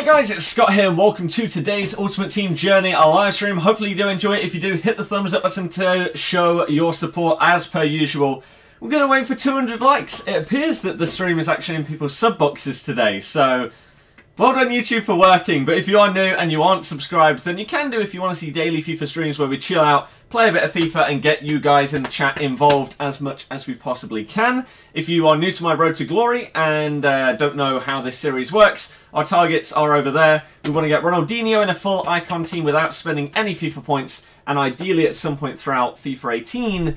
Hey guys, it's Scott here and welcome to today's Ultimate Team Journey, a live stream. Hopefully you do enjoy it. If you do, hit the thumbs up button to show your support as per usual. We're going to wait for 200 likes. It appears that the stream is actually in people's sub boxes today, so well done YouTube for working. But if you are new and you aren't subscribed, then you can do if you want to see daily FIFA streams where we chill out, play a bit of FIFA and get you guys in the chat involved as much as we possibly can. If you are new to my road to glory and don't know how this series works, our targets are over there. We want to get Ronaldinho in a full icon team without spending any FIFA points, and ideally at some point throughout FIFA 18,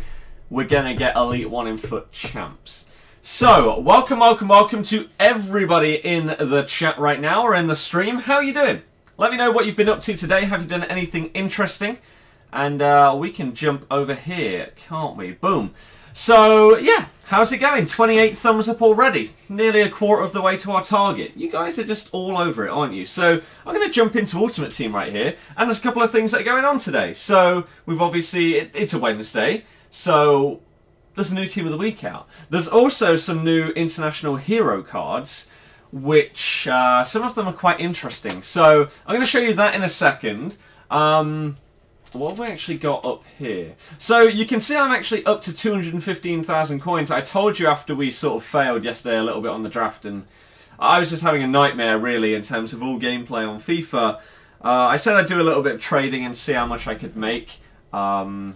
we're going to get Elite 1 in FUT champs. So, welcome to everybody in the chat right now, or in the stream. How are you doing? Let me know what you've been up to today. Have you done anything interesting? And we can jump over here, can't we? Boom. So, yeah, how's it going? 28 thumbs up already. Nearly a quarter of the way to our target. You guys are just all over it, aren't you? So, I'm going to jump into Ultimate Team right here. And there's a couple of things that are going on today. So, we've obviously... It's a Wednesday. So, there's a new Team of the Week out. There's also some new International Hero cards, which some of them are quite interesting. So, I'm going to show you that in a second. What have we actually got up here? So you can see I'm actually up to 215,000 coins. I told you after we sort of failed yesterday a little bit on the draft, and I was just having a nightmare really in terms of all gameplay on FIFA. I said I'd do a little bit of trading and see how much I could make. But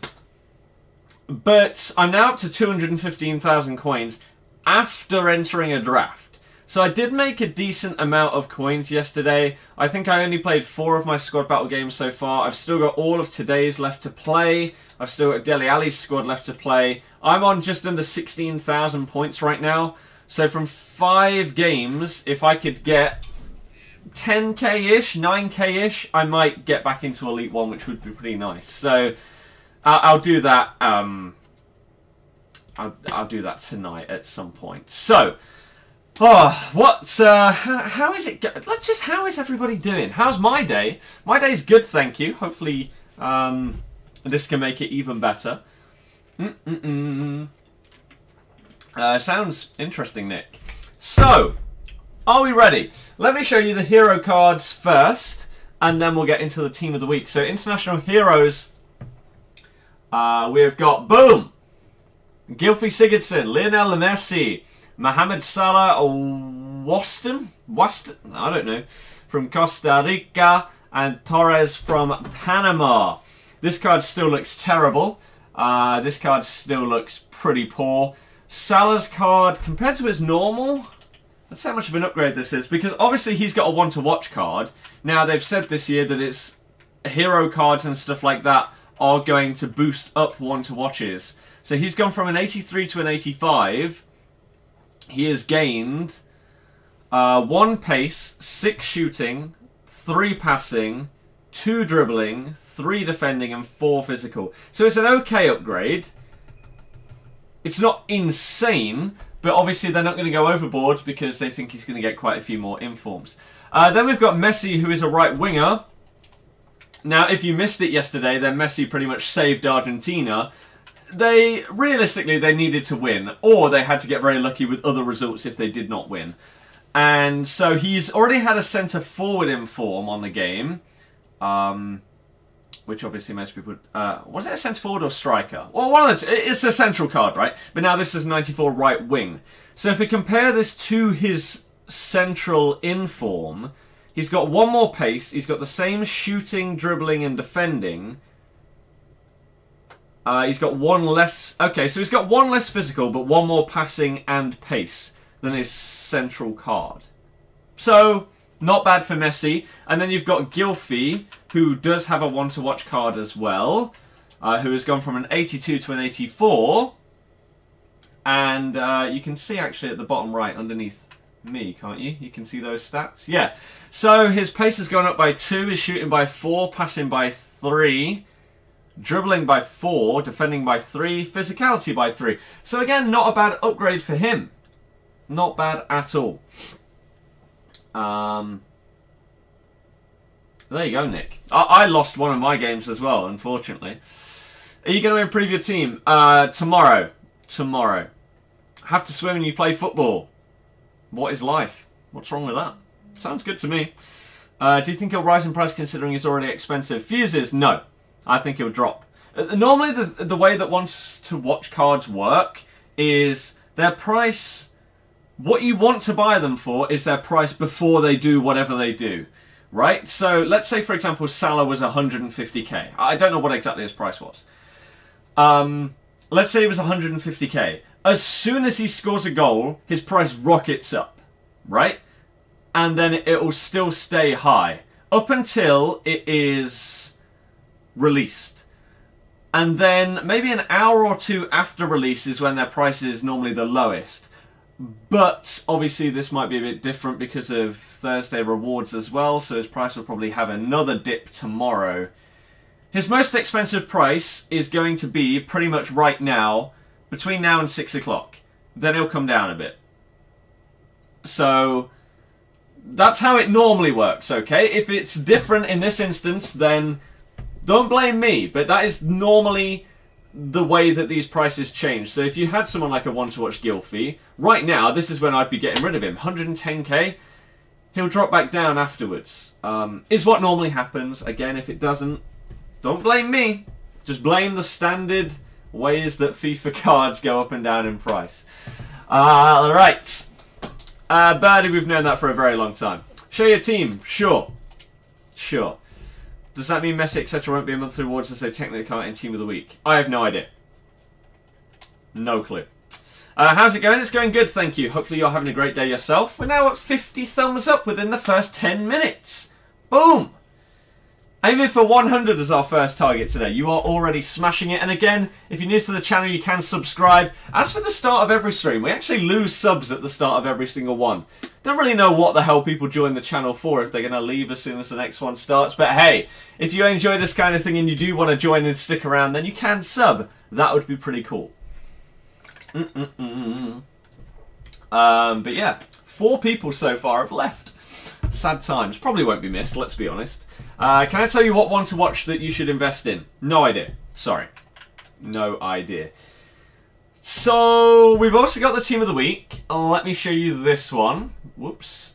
I'm now up to 215,000 coins after entering a draft. So I did make a decent amount of coins yesterday. I think I only played 4 of my squad battle games so far. I've still got all of today's left to play. I've still got Dele Alli's squad left to play. I'm on just under 16,000 points right now. So from 5 games, if I could get 10k-ish, 9k-ish, I might get back into Elite 1, which would be pretty nice. So I'll do that. I'll do that tonight at some point. So... oh, how is it? How is everybody doing? How's my day? My day's good, thank you. Hopefully, this can make it even better. Sounds interesting, Nick. So, are we ready? Let me show you the hero cards first, and then we'll get into the Team of the Week. So, International Heroes, we've got, boom! Gylfi Sigurdsson, Lionel Messi, Mohamed Salah, Waston, I don't know, from Costa Rica, and Torres from Panama. This card still looks terrible. This card still looks pretty poor. Salah's card, compared to his normal, let's see how much of an upgrade this is, because obviously he's got a one-to-watch card. Now, they've said this year that it's hero cards and stuff like that are going to boost up one-to-watches. So he's gone from an 83 to an 85. He has gained 1 pace, 6 shooting, 3 passing, 2 dribbling, 3 defending, and 4 physical. So it's an okay upgrade. It's not insane, but obviously they're not going to go overboard because they think he's going to get quite a few more informs. Then we've got Messi, who is a right winger. Now, if you missed it yesterday, then Messi pretty much saved Argentina. Realistically, they needed to win, or they had to get very lucky with other results if they did not win. And so he's already had a centre forward inform on the game, which obviously most people... was it a centre forward or striker? Well, one of the it's a central card, right? But now this is 94 right wing. So if we compare this to his central inform, he's got 1 more pace, he's got the same shooting, dribbling and defending. He's got 1 less... okay, so he's got 1 less physical, but 1 more passing and pace than his central card. So, not bad for Messi. And then you've got Gylfi, who does have a one-to-watch card as well, who has gone from an 82 to an 84. And you can see, actually, at the bottom right, underneath me, can't you? You can see those stats? Yeah. So, his pace has gone up by 2, his shooting by 4, passing by 3... dribbling by 4, defending by 3, physicality by 3. So again, not a bad upgrade for him. Not bad at all. There you go, Nick. I lost one of my games as well, unfortunately. Are you going to improve your team? Tomorrow. Tomorrow. Have to swim and you play football. What is life? What's wrong with that? Sounds good to me. Do you think he'll rise in price considering he's already expensive? Fuses, no. I think he'll drop. Normally, the way that wants to watch cards work is their price. What you want to buy them for is their price before they do whatever they do, right? So let's say, for example, Salah was 150k. I don't know what exactly his price was. Let's say it was 150k. As soon as he scores a goal, his price rockets up, right? And then it will still stay high up until it is released. And then maybe an hour or two after release is when their price is normally the lowest. But obviously this might be a bit different because of Thursday rewards as well, so his price will probably have another dip tomorrow. His most expensive price is going to be pretty much right now, between now and 6 o'clock. Then he'll come down a bit. So that's how it normally works, okay? If it's different in this instance, then don't blame me, but that is normally the way that these prices change. So if you had someone like a one-to-watch Gylfi, right now, this is when I'd be getting rid of him. 110k, he'll drop back down afterwards. Is what normally happens. Again, if it doesn't, don't blame me. Just blame the standard ways that FIFA cards go up and down in price. Right. Birdie, we've known that for a very long time. Show your team. Sure. Sure. Does that mean Messi, etc. won't be a monthly rewards as they technically can't in Team of the Week? I have no idea. No clue. How's it going? It's going good, thank you. Hopefully you're having a great day yourself. We're now at 50 thumbs up within the first 10 minutes. Boom! Aiming for 100 as our first target today. You are already smashing it. And again, if you're new to the channel, you can subscribe. As for the start of every stream, we actually lose subs at the start of every single one. Don't really know what the hell people join the channel for, if they're going to leave as soon as the next one starts. But hey, if you enjoy this kind of thing and you do want to join and stick around, then you can sub. That would be pretty cool. But yeah, 4 people so far have left. Sad times. Probably won't be missed, let's be honest. Can I tell you what one to watch that you should invest in? No idea. Sorry. No idea. So, we've also got the Team of the Week. Let me show you this one. Whoops.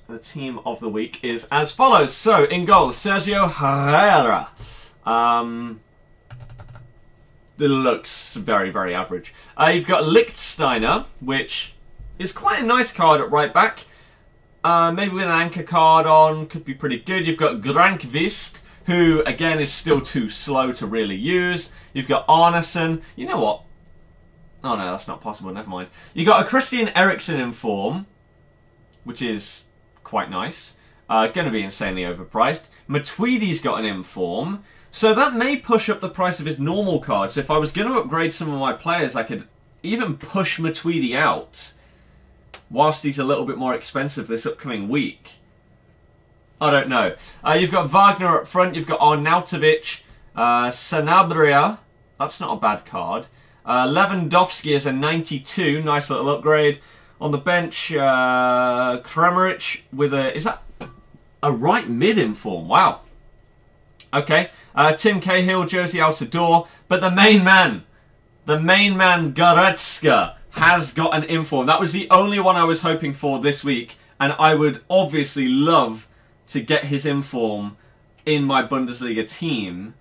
The Team of the Week is as follows. So, in goal, Sergio Herrera. It looks very, very average. You've got Lichtsteiner, which is quite a nice card at right back. Maybe with an anchor card on, could be pretty good. You've got Grankvist, who, again, is still too slow to really use. You've got Arneson. You know what? Oh, no, that's not possible. Never mind. You've got a Christian Eriksen in form, which is quite nice. Going to be insanely overpriced. Matuidi's got an inform. So that may push up the price of his normal cards. So if I was going to upgrade some of my players, I could even push Matuidi out whilst he's a little bit more expensive this upcoming week. I don't know. You've got Wagner up front. You've got Arnautovic. Sanabria. That's not a bad card. Lewandowski is a 92. Nice little upgrade. On the bench, Kramaric with a... Is that a right mid in form? Wow. Okay. Tim Cahill, Josie Altidore. But the main man, Goretzka, has got an inform. That was the only one I was hoping for this week. And I would obviously love to get his inform in my Bundesliga team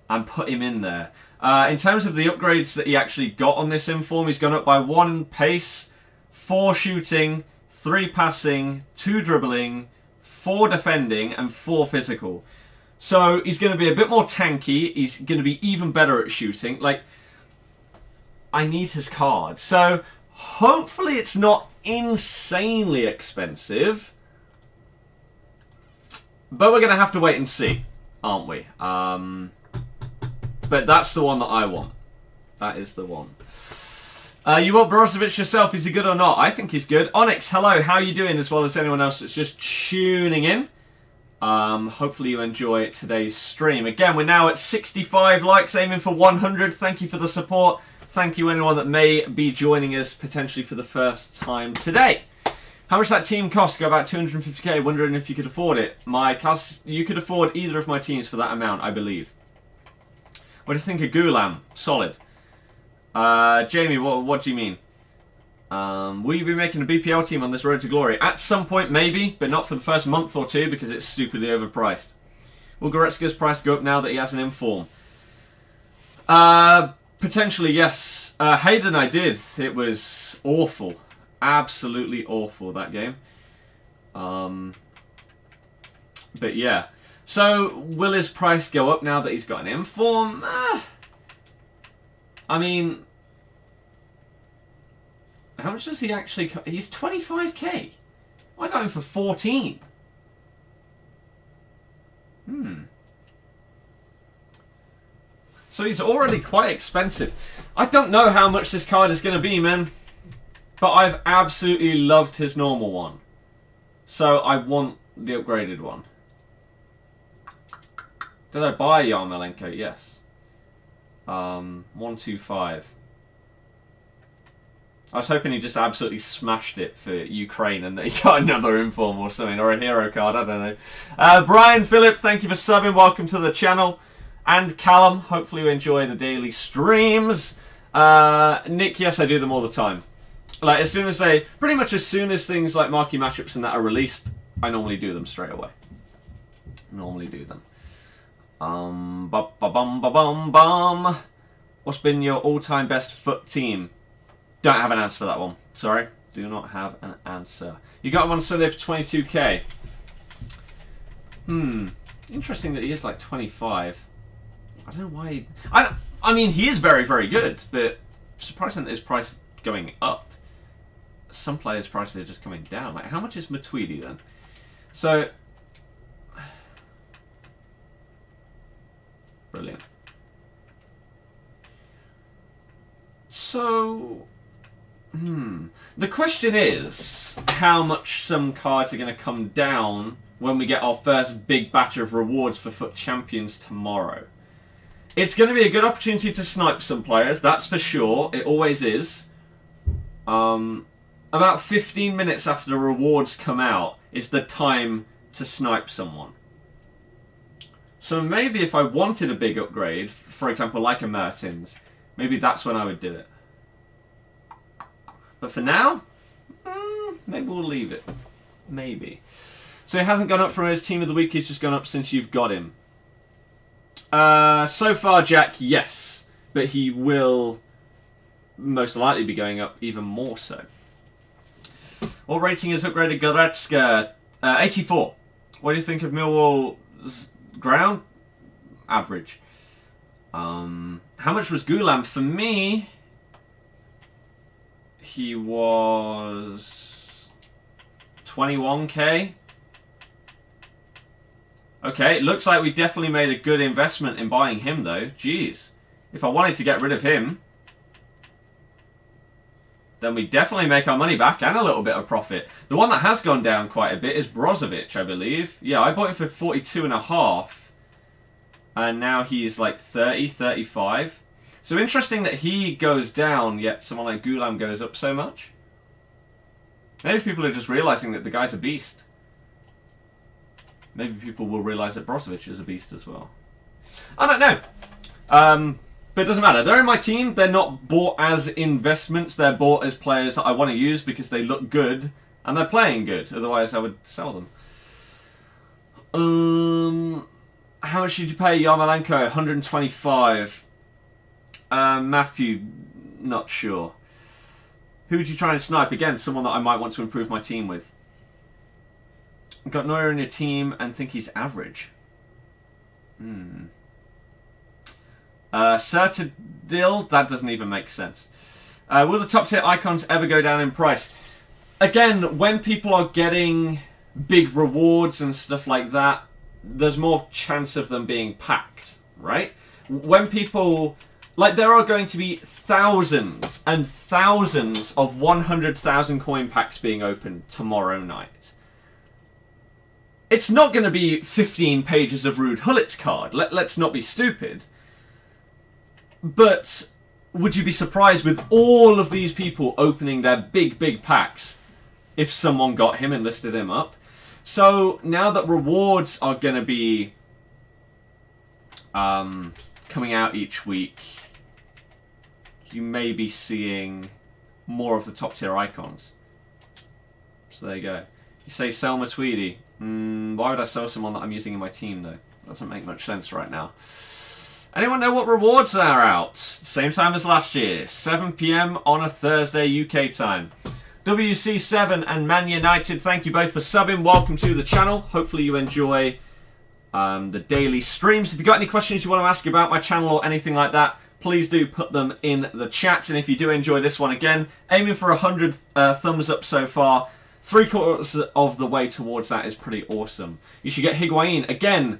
and put him in there. In terms of the upgrades that he actually got on this inform, he's gone up by 1 pace, 4 shooting, 3 passing, 2 dribbling, 4 defending, and 4 physical. So he's going to be a bit more tanky. He's going to be even better at shooting. Like, I need his card. So hopefully it's not insanely expensive. But we're going to have to wait and see, aren't we? But that's the one that I want. That is the one. You want Brozovic yourself? Is he good or not? I think he's good. Onyx, hello. How are you doing? As well as anyone else that's just tuning in. Hopefully you enjoy today's stream. Again, we're now at 65 likes, aiming for 100. Thank you for the support. Thank you anyone that may be joining us potentially for the first time today. How much that team cost? Go about 250k. Wondering if you could afford it. You could afford either of my teams for that amount, I believe. What do you think of Gulam? Solid. Jamie, what do you mean? Will you be making a BPL team on this road to glory? At some point, maybe, but not for the first month or two because it's stupidly overpriced. Will Goretzka's price go up now that he has an inform? Potentially, yes. Hayden, I did. It was awful. Absolutely awful, that game. But yeah. So, will his price go up now that he's got an inform? I mean, how much does he actually... He's 25k. I got him for 14. So he's already quite expensive. I don't know how much this card is going to be, man. But I've absolutely loved his normal one. So I want the upgraded one. Did I buy Yarmolenko? Yes. 125. I was hoping he just absolutely smashed it for Ukraine and that he got another inform or something, or a hero card, I don't know. Brian Phillip, thank you for subbing. Welcome to the channel. And Callum, hopefully you enjoy the daily streams. Nick, yes, I do them all the time. Like, as soon as pretty much as soon as things like marquee matchups and that are released, I normally do them straight away. Normally do them. What's been your all-time best foot team? Don't have an answer for that one. Sorry. Do not have an answer. You got him on Sunday for 22k. Interesting that he is like 25. I don't know why... I mean, he is very, very good, but surprising that his price going up. Some players' prices are just coming down. Like, how much is Matuidi then? So... Brilliant. So... The question is, how much some cards are going to come down when we get our first big batch of rewards for FUT Champions tomorrow. It's going to be a good opportunity to snipe some players, that's for sure. It always is. About 15 minutes after the rewards come out is the time to snipe someone. So maybe if I wanted a big upgrade, for example like a Mertens, maybe that's when I would do it. But for now, maybe we'll leave it. Maybe. So he hasn't gone up from his team of the week, he's just gone up since you've got him. So far, Jack, yes. But he will most likely be going up even more so. What rating is upgraded Goretzka? 84. What do you think of Millwall's ground? Average. How much was Gulam? For me... He was 21k. Okay, it looks like we definitely made a good investment in buying him though. Jeez. If I wanted to get rid of him, then we definitely make our money back and a little bit of profit. The one that has gone down quite a bit is Brozovic, I believe. Yeah, I bought him for 42.5. And now he's like 30, 35. So interesting that he goes down, yet someone like Gulam goes up so much. Maybe people are just realising that the guy's a beast. Maybe people will realise that Brozovic is a beast as well. I don't know. But it doesn't matter. They're in my team. They're not bought as investments. They're bought as players that I want to use because they look good and they're playing good. Otherwise, I would sell them. How much did you pay Yarmolenko? 125. Matthew, not sure. Who would you try and snipe? Again, someone that I might want to improve my team with. Got Neuer in your team and think he's average. Certadil, that doesn't even make sense. Will the top tier icons ever go down in price? Again, when people are getting big rewards and stuff like that, there's more chance of them being packed, right? When people... Like, there are going to be thousands and thousands of 100,000 coin packs being opened tomorrow night. It's not going to be 15 pages of Ruud Hullit's card. Let's not be stupid. But would you be surprised with all of these people opening their big, big packs if someone got him and listed him up? So now that rewards are going to be coming out each week, you may be seeing more of the top tier icons. So there you go. You say sell my Tweedy. Why would I sell someone that I'm using in my team though? Doesn't make much sense right now. Anyone know what rewards are out? Same time as last year. 7 PM on a Thursday UK time. WC7 and Man United, thank you both for subbing. Welcome to the channel. Hopefully you enjoy the daily streams. If you've got any questions you want to ask about my channel or anything like that, please do put them in the chat. And if you do enjoy this one, again, aiming for 100 thumbs up so far. 3/4 of the way towards that is pretty awesome. You should get Higuain. Again,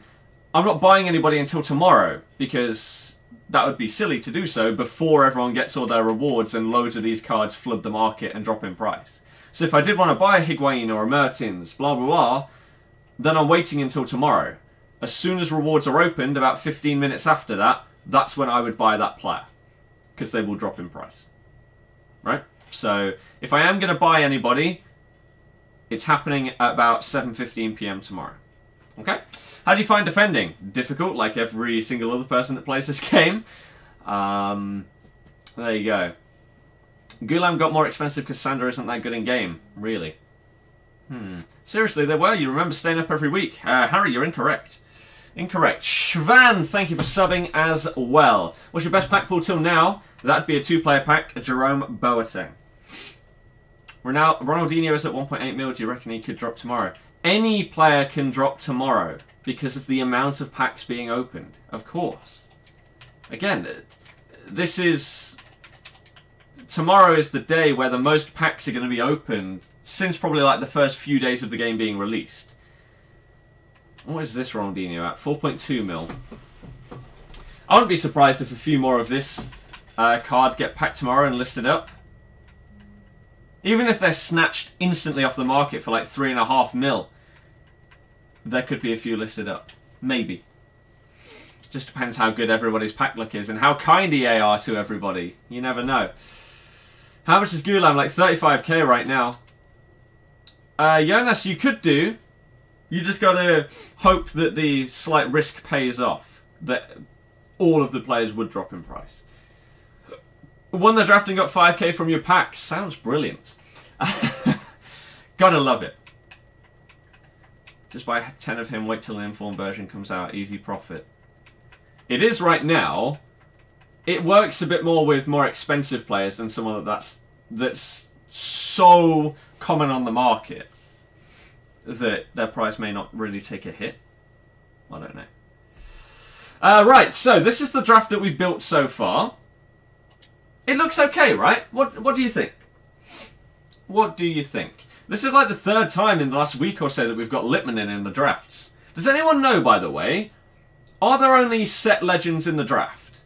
I'm not buying anybody until tomorrow because that would be silly to do so before everyone gets all their rewards and loads of these cards flood the market and drop in price. So if I did want to buy a Higuain or a Mertens, blah, blah, blah, then I'm waiting until tomorrow. As soon as rewards are opened, about 15 minutes after that, that's when I would buy that player because they will drop in price. Right? So if I am going to buy anybody, it's happening at about 7:15 PM tomorrow. Okay? How do you find defending? Difficult, like every single other person that plays this game. There you go. Gulam got more expensive because Sander isn't that good in game. Really? Seriously, they were. You remember staying up every week. Harry, you're incorrect. Incorrect. Shvan, thank you for subbing as well. What's your best pack pool till now? That'd be a 2-player pack, Jerome Boateng. Ronaldinho is at 1.8 mil. Do you reckon he could drop tomorrow? Any player can drop tomorrow because of the amount of packs being opened. Of course. Again, this is... Tomorrow is the day where the most packs are going to be opened since probably like the first few days of the game being released. What is this Ronaldinho at? 4.2 mil. I wouldn't be surprised if a few more of this card get packed tomorrow and listed up. Even if they're snatched instantly off the market for like 3.5 mil, there could be a few listed up. Maybe. Just depends how good everybody's pack luck is and how kind EA are to everybody. You never know. How much is Gulam? Like 35k right now. Jonas, you could do. You just got to hope that the slight risk pays off. That all of the players would drop in price. Won the draft and got 5k from your packs. Sounds brilliant. Gotta love it. Just buy 10 of him, wait till an informed version comes out. Easy profit. It is right now. It works a bit more with more expensive players than someone that's so common on the market that their price may not really take a hit. I don't know. Right, so this is the draft that we've built so far. It looks okay, right? What do you think? What do you think? This is like the 3rd time in the last week or so that we've got Littman in the drafts. Does anyone know, by the way, are there only set legends in the draft?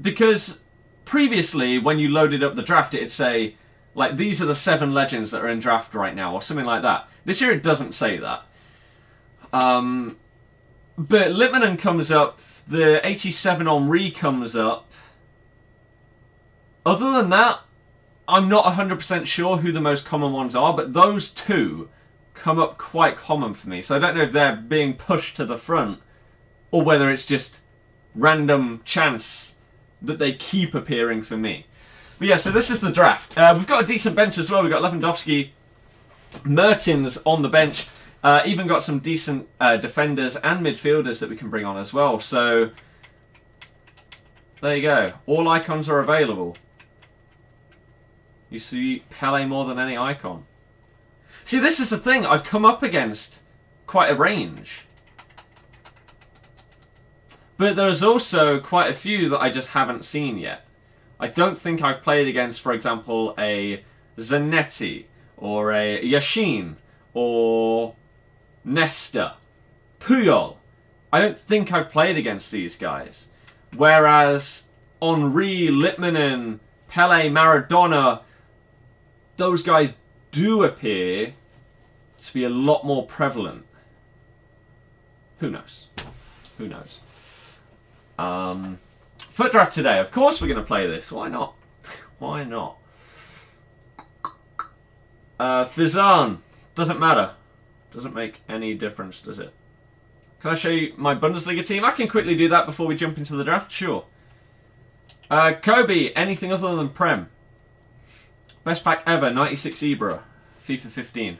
Because previously, when you loaded up the draft, it'd say, like, these are the 7 legends that are in draft right now, or something like that. This year it doesn't say that. But Littman comes up, the 87 Henri comes up. Other than that, I'm not 100% sure who the most common ones are, but those 2 come up quite common for me. So I don't know if they're being pushed to the front, or whether it's just random chance that they keep appearing for me. But yeah, so this is the draft. We've got a decent bench as well. We've got Lewandowski, Mertens on the bench. Even got some decent defenders and midfielders that we can bring on as well. So there you go. All icons are available. You see Pele more than any icon. See, this is the thing. I've come up against quite a range. But there's also quite a few that I just haven't seen yet. I don't think I've played against, for example, a Zanetti or a Yashin or Nesta, Puyol. I don't think I've played against these guys. Whereas Henri, Littmanen, Pele, Maradona, those guys do appear to be a lot more prevalent. Who knows? Who knows? Foot draft today. Of course we're going to play this. Why not? Why not? Fizan. Doesn't matter. Doesn't make any difference, does it? Can I show you my Bundesliga team? I can quickly do that before we jump into the draft. Sure. Kobe. Anything other than Prem? Best pack ever, 96 Ibra, FIFA 15.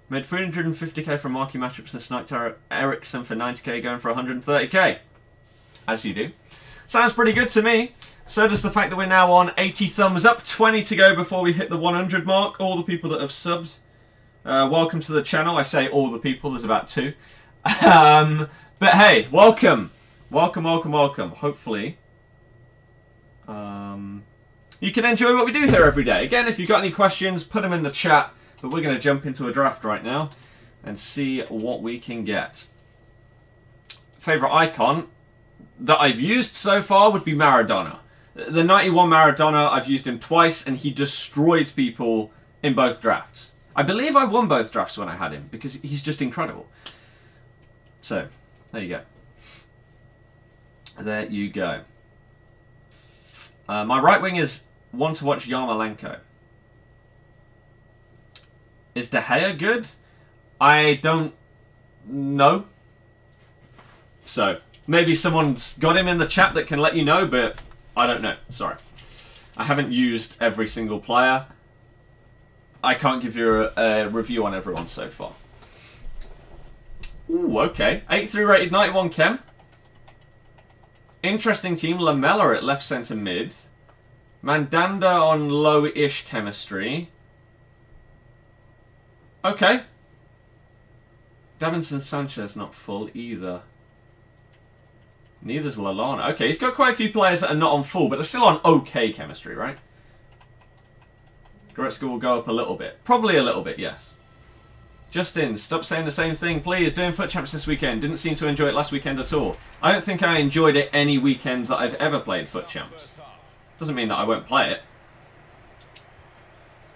Made 350k from marquee matchups and sniped Ericsson for 90k, going for 130k. As you do. Sounds pretty good to me. So does the fact that we're now on 80 thumbs up, 20 to go before we hit the 100 mark. All the people that have subbed, welcome to the channel. I say all the people, there's about 2. But hey, welcome. Welcome, welcome, welcome. Hopefully, you can enjoy what we do here every day. Again, if you've got any questions, put them in the chat. But we're going to jump into a draft right now and see what we can get. Favourite icon that I've used so far would be Maradona. The 91 Maradona, I've used him twice and he destroyed people in both drafts. I believe I won both drafts when I had him because he's just incredible. So, there you go. There you go. My right wing is one to watch Yarmolenko. Is De Gea good? I don't know. So, maybe someone's got him in the chat that can let you know, but I don't know. Sorry. I haven't used every single player. I can't give you a review on everyone so far. Ooh, okay. 83 rated, 91 chem. Interesting team. Lamella at left centre mid. Mandanda on low-ish chemistry. Okay. Davinson Sanchez not full either. Neither's Lallana. Okay, he's got quite a few players that are not on full, but are still on okay chemistry, right? Goretzka will go up a little bit. Probably a little bit, yes. Justin, stop saying the same thing, please. Doing Foot Champs this weekend. Didn't seem to enjoy it last weekend at all. I don't think I enjoyed it any weekend that I've ever played Foot Champs. Doesn't mean that I won't play it.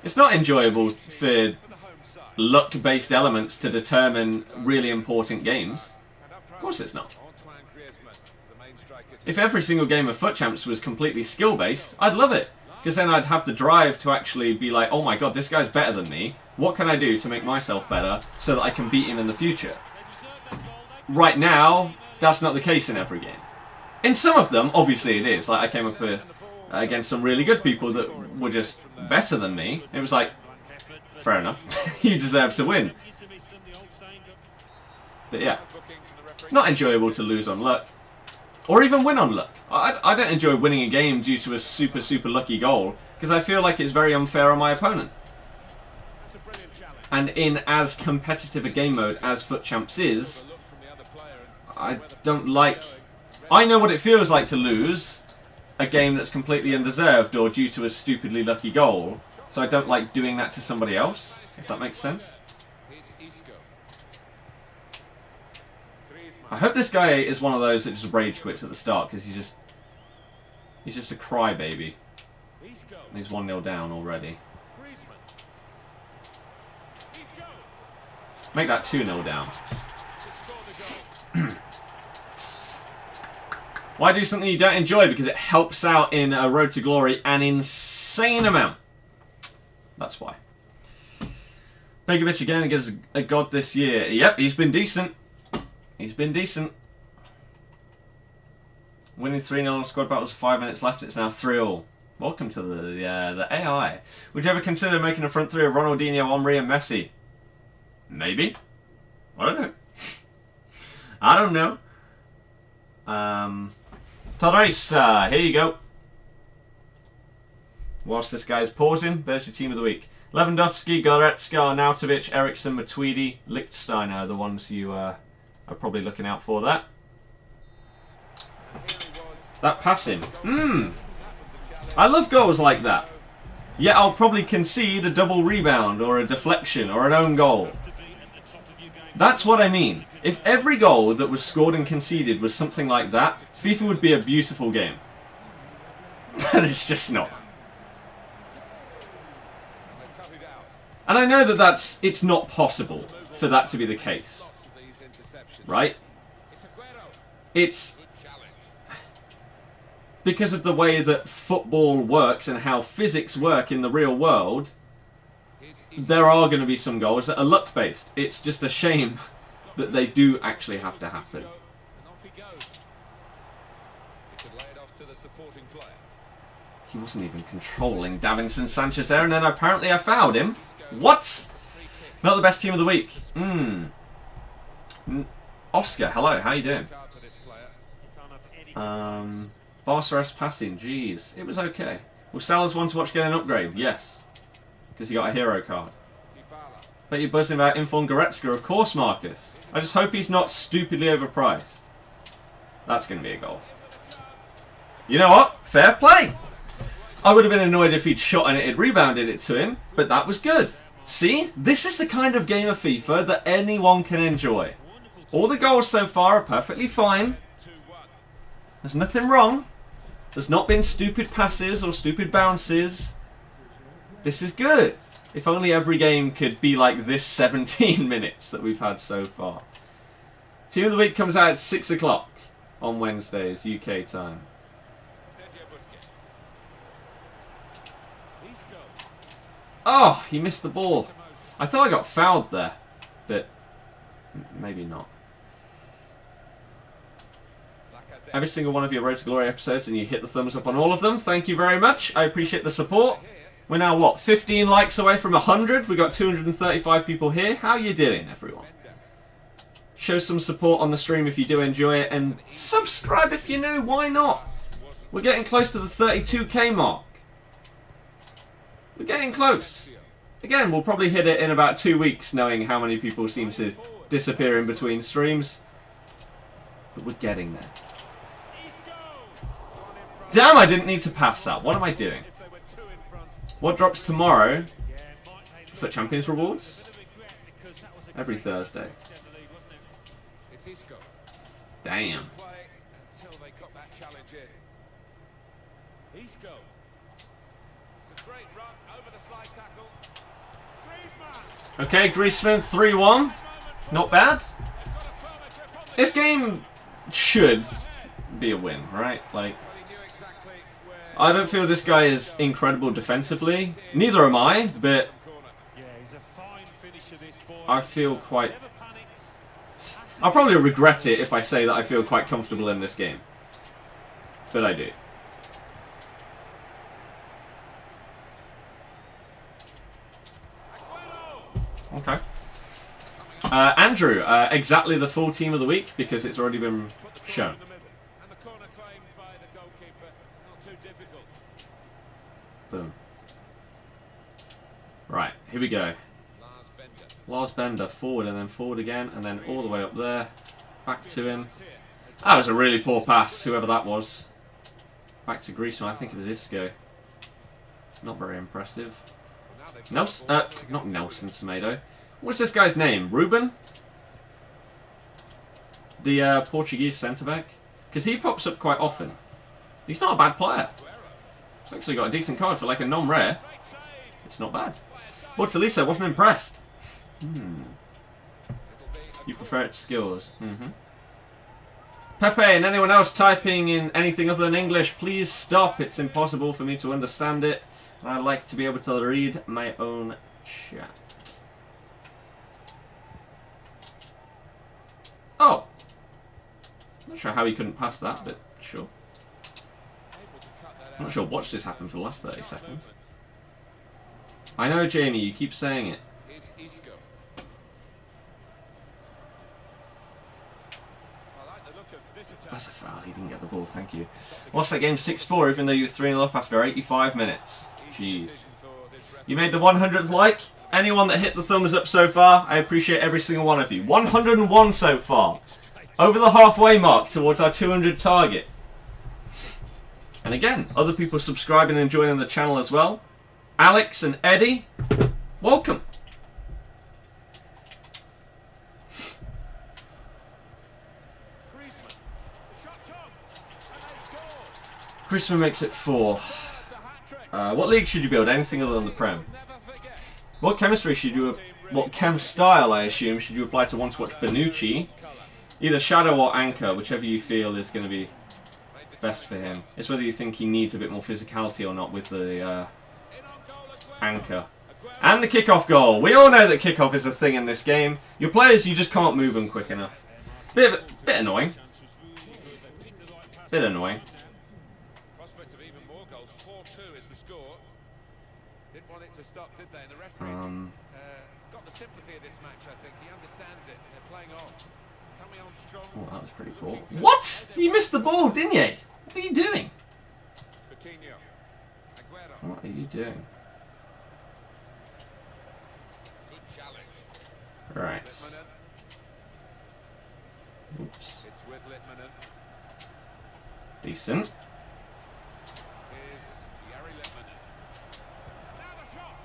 It's not enjoyable for luck-based elements to determine really important games. Of course it's not. If every single game of Foot Champs was completely skill-based, I'd love it. Because then I'd have the drive to actually be like, oh my god, this guy's better than me. What can I do to make myself better so that I can beat him in the future? Right now, that's not the case in every game. In some of them, obviously it is. Like, I came up against some really good people that were just better than me. It was like, fair enough. You deserve to win. But yeah, not enjoyable to lose on luck. Or even win on luck. I don't enjoy winning a game due to a super, super lucky goal, because I feel like it's very unfair on my opponent. And in as competitive a game mode as Foot Champs is, I don't like... I know what it feels like to lose a game that's completely undeserved or due to a stupidly lucky goal, so I don't like doing that to somebody else, if that makes sense. I hope this guy is one of those that just rage quits at the start, because he's just a crybaby. And he's 1-0 down already. Make that 2-0 down. Why do something you don't enjoy? Because it helps out in a Road to Glory an insane amount. That's why. Begovic again against a god this year. Yep, he's been decent. He's been decent. Winning 3-0 on squad battles, 5 minutes left. It's now 3-all. Welcome to the AI. Would you ever consider making a front three of Ronaldinho, Henry, and Messi? Maybe. I don't know. I don't know. Teresa, here you go. Whilst this guy's pausing, there's your team of the week. Lewandowski, Goretzka, Arnautovic, Ericsson, Matuidi, Lichtsteiner are the ones you are probably looking out for that. That passing. I love goals like that. Yet I'll probably concede a double rebound or a deflection or an own goal. That's what I mean. If every goal that was scored and conceded was something like that, FIFA would be a beautiful game. But it's just not. And I know that it's not possible for that to be the case. Right? It's because of the way that football works and how physics work in the real world, there are going to be some goals that are luck-based. It's just a shame that they do actually have to happen. He wasn't even controlling Davinson Sanchez there, and then apparently I fouled him. What? Not the best team of the week. Oscar, hello, how you doing? Barca passing, jeez. It was okay. Will Salah's one to watch get an upgrade? Yes. Because he got a hero card. Bet you're buzzing about Inform Goretzka, of course, Marcus. I just hope he's not stupidly overpriced. That's going to be a goal. You know what? Fair play. I would have been annoyed if he'd shot and it had rebounded it to him, but that was good. See? This is the kind of game of FIFA that anyone can enjoy. All the goals so far are perfectly fine. There's nothing wrong. There's not been stupid passes or stupid bounces. This is good. If only every game could be like this 17 minutes that we've had so far. Team of the Week comes out at 6 o'clock on Wednesdays, UK time. Oh, he missed the ball. I thought I got fouled there, but maybe not. Every single one of your Road to Glory episodes, and you hit the thumbs up on all of them. Thank you very much. I appreciate the support. We're now, what, 15 likes away from 100? We've got 235 people here. How are you doing, everyone? Show some support on the stream if you do enjoy it, and subscribe if you're new. Why not? We're getting close to the 32k mark. We're getting close. Again, we'll probably hit it in about 2 weeks, knowing how many people seem to disappear in between streams. But we're getting there. Damn, I didn't need to pass that. What am I doing? What drops tomorrow for Champions Rewards? Every Thursday. Damn. Okay, Griezmann 3-1. Not bad. This game should be a win, right? Like, I don't feel this guy is incredible defensively. Neither am I, but I feel quite... I'll probably regret it if I say that I feel quite comfortable in this game. But I do. Okay. Andrew, exactly the full team of the week because it's already been shown. Boom. Right, here we go. Lars Bender, forward and then forward again, and then all the way up there. Back to him. That was a really poor pass, whoever that was. Back to Griezmann, I think it was Isco. Not very impressive. Nelson, not Nelson Semedo. What's this guy's name? Ruben? The Portuguese centre-back? Because he pops up quite often. He's not a bad player. He's actually got a decent card for like a non-rare. It's not bad. But Talisa wasn't impressed. You prefer it to skills. Pepe and anyone else typing in anything other than English, please stop. It's impossible for me to understand it. And I like to be able to read my own chat. Oh! Not sure how he couldn't pass that, but sure. I'm not sure watched this happen for the last 30 seconds. I know, Jamie, you keep saying it. That's a foul, he didn't get the ball, thank you. Lost that game 6-4 even though you were 3-0 up after 85 minutes. Jeez. You made the 100th like. Anyone that hit the thumbs up so far, I appreciate every single one of you. 101 so far. Over the halfway mark towards our 200 target. And again, other people subscribing and joining the channel as well. Alex and Eddie, welcome. Griezmann makes it 4. What league should you build? Anything other than the Prem? What chemistry should you... What chem style, I assume, should you apply to want to watch Bonucci? Either Shadow or Anchor, whichever you feel is going to be best for him. It's whether you think he needs a bit more physicality or not with the Anchor. And the kickoff goal. We all know that kickoff is a thing in this game. Your players, you just can't move them quick enough. Bit annoying. Bit annoying. 2 is the score. Didn't want it to stop, did they? And the referee got the sympathy of this match, I think. He understands it. They're playing on. Coming on strong. Oh, that was pretty cool. What? You missed the ball, didn't you? What are you doing? What are you doing? Good challenge. Right. Oops. It's with Littmanen. Decent. Here's Yari Littmanen. Now the shot.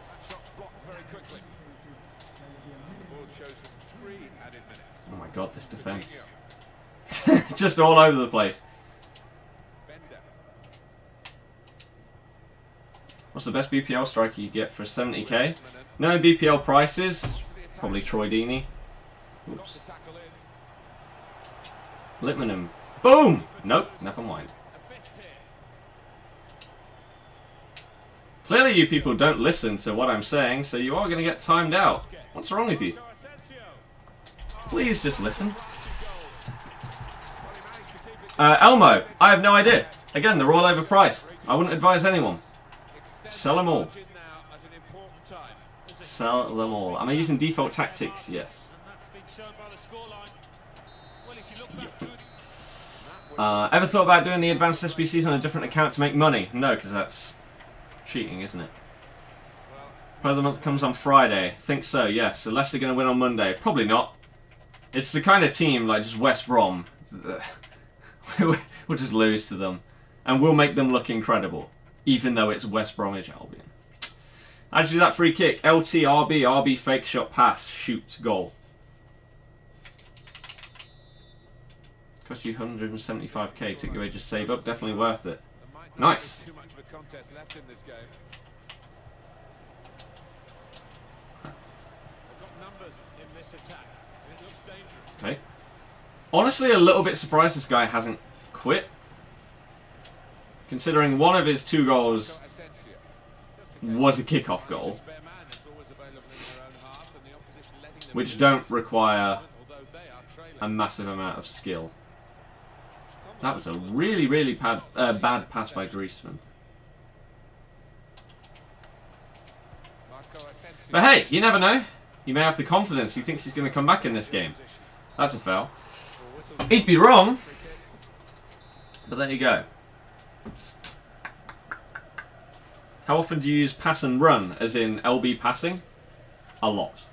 That shot's blocked very quickly. The ball shows them 3 added minutes. Oh my god, this defense. Just all over the place. Bender. What's the best BPL striker you get for 70k? No BPL prices. Probably Troy Deeney. Oops. Littmanen. Boom! Nope, never mind. Clearly you people don't listen to what I'm saying, so you are going to get timed out. What's wrong with you? Please just listen. Elmo, I have no idea. Again, they're all overpriced. I wouldn't advise anyone. Sell them all. Sell them all. Am I using default tactics? Yes. Ever thought about doing the advanced SBCs on a different account to make money? No, because that's cheating, isn't it? Player of the month comes on Friday. Think so, yes. Unless they're going to win on Monday. Probably not. It's the kind of team like just West Brom. We'll just lose to them. And we'll make them look incredible. Even though it's West Bromwich Albion. How'd you do that free kick? LT, RB, RB, fake shot, pass, shoot, goal. Cost you 175k, took you ages to save up, definitely worth it. Nice. Okay. Honestly, a little bit surprised this guy hasn't quit. Considering one of his 2 goals was a kickoff goal. Which don't require a massive amount of skill. That was a really, really bad pass by Griezmann. But hey, you never know. He may have the confidence. He thinks he's going to come back in this game. That's a foul. He'd be wrong. But there you go. How often do you use pass and run, as in LB passing? A lot.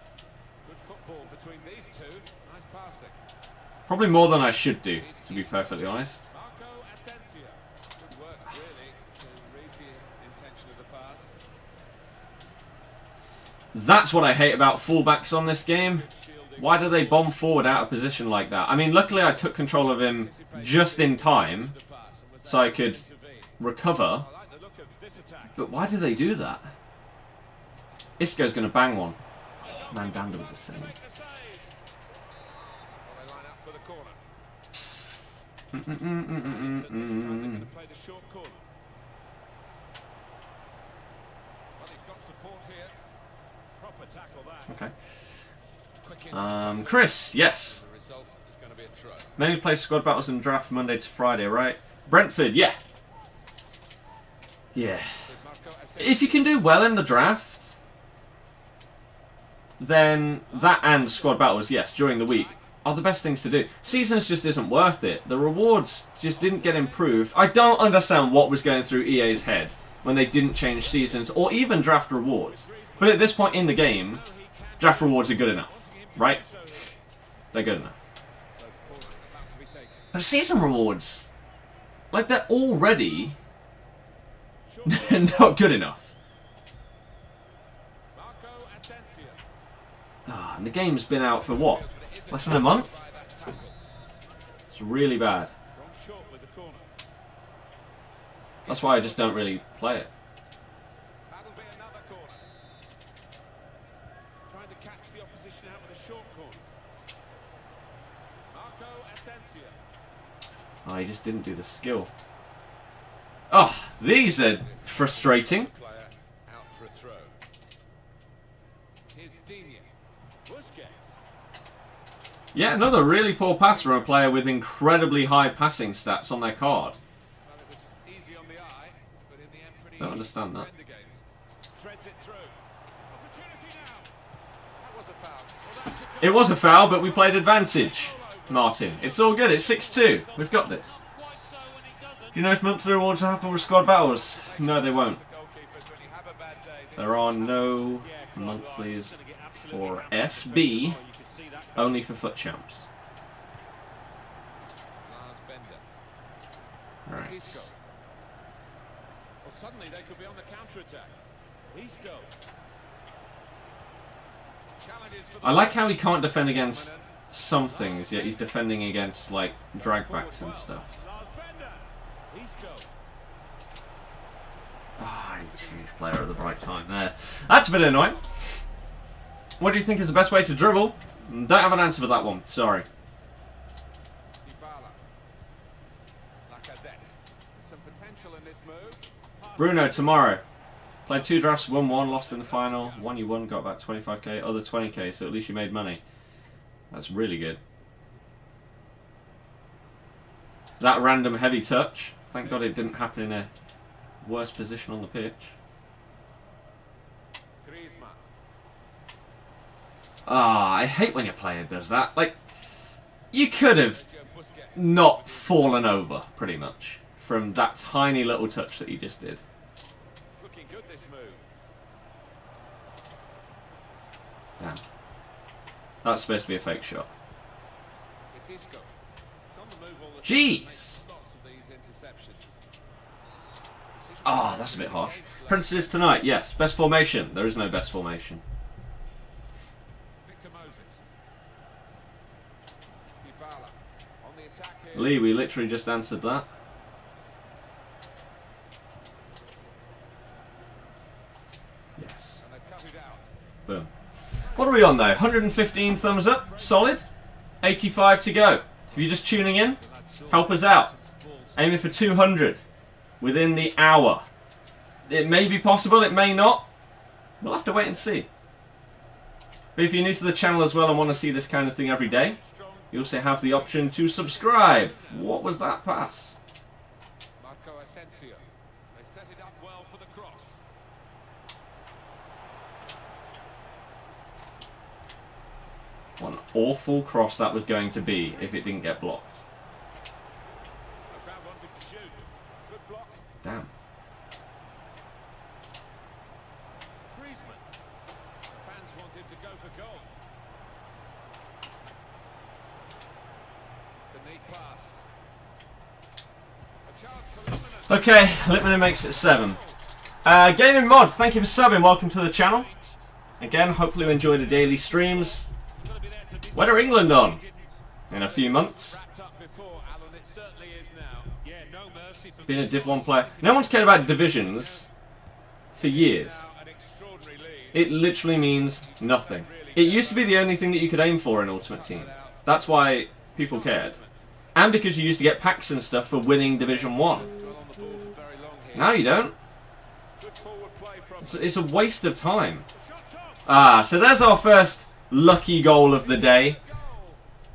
Probably more than I should do, to be perfectly honest. That's what I hate about fullbacks on this game. Why do they bomb forward out of position like that? I mean, luckily I took control of him just in time, so I could recover. But why do they do that? Isco's going to bang one. Oh, Mandanda was the same. Okay. Chris, yes. Mainly play squad battles and draft Monday to Friday, right? Brentford, yeah. Yeah. If you can do well in the draft, then that and squad battles, yes, during the week, are the best things to do. Seasons just isn't worth it. The rewards just didn't get improved. I don't understand what was going through EA's head when they didn't change seasons or even draft rewards. But at this point in the game, draft rewards are good enough, right? They're good enough. But season rewards, like, they're already not good enough. Ah, and the game's been out for what? Less than a month? It's really bad. That's why I just don't really play it. Oh, he just didn't do the skill. Oh, these are frustrating. Yeah, another really poor pass from a player with incredibly high passing stats on their card. Don't understand that. It was a foul, but we played advantage, Martin. It's all good. It's 6-2. We've got this. Do you know if monthly rewards happen with squad battles? No, they won't. There are no monthlies for SB, only for FUT champs. Right. Suddenly they could be on the counter-attack. I like how he can't defend against some things, yet he's defending against, like, dragbacks and stuff. Ah, he changed player at the right time there. That's a bit annoying. What do you think is the best way to dribble? Don't have an answer for that one. Sorry. Bruno tomorrow. Played 2 drafts, won 1, lost in the final. 1 you won, got about 25k, other 20k, so at least you made money. That's really good. That random heavy touch. Thank God it didn't happen in a worse position on the pitch. Ah, I hate when your player does that. Like, you could have not fallen over, pretty much, from that tiny little touch that you just did. Damn. That's supposed to be a fake shot. Jeez! Ah, that's a bit harsh. Princesses tonight, yes. Best formation. There is no best formation. Lee, we literally just answered that. Yes. Boom. What are we on though? 115 thumbs up. Solid. 85 to go. If you're just tuning in, help us out. Aiming for 200 within the hour. It may be possible, it may not. We'll have to wait and see. But if you're new to the channel as well and want to see this kind of thing every day, you also have the option to subscribe. What was that pass? What an awful cross that was going to be if it didn't get blocked. Damn. Okay, Lipman makes it 7. Gaming Mod, thank you for subbing. Welcome to the channel. Again, hopefully you enjoy the daily streams. When are England on? In a few months. Being a Div 1 player. No one's cared about divisions for years. It literally means nothing. It used to be the only thing that you could aim for in Ultimate Team. That's why people cared. And because you used to get packs and stuff for winning Division 1. Now you don't. It's a waste of time. Ah, so there's our first lucky goal of the day.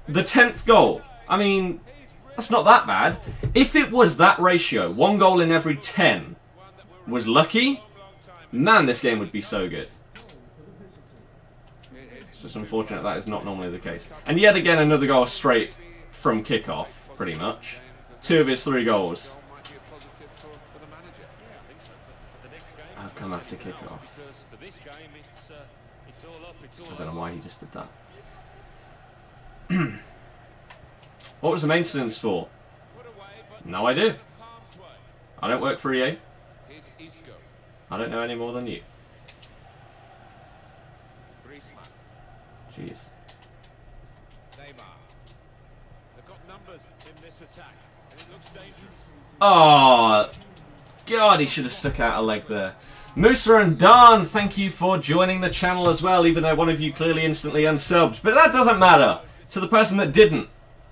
The 10th goal. I mean, that's not that bad. If it was that ratio, 1 goal in every 10 was lucky, man, this game would be so good. It's just unfortunate that is not normally the case. And yet again, another goal straight from kickoff, pretty much. 2 of his 3 goals have come after kickoff. I don't know why he just did that. What was the maintenance for? No idea. I don't work for EA. I don't know any more than you. Jeez. Oh, God, he should have stuck out a leg there. Musa and Dan, thank you for joining the channel as well, even though one of you clearly instantly unsubbed. But that doesn't matter. To the person that didn't,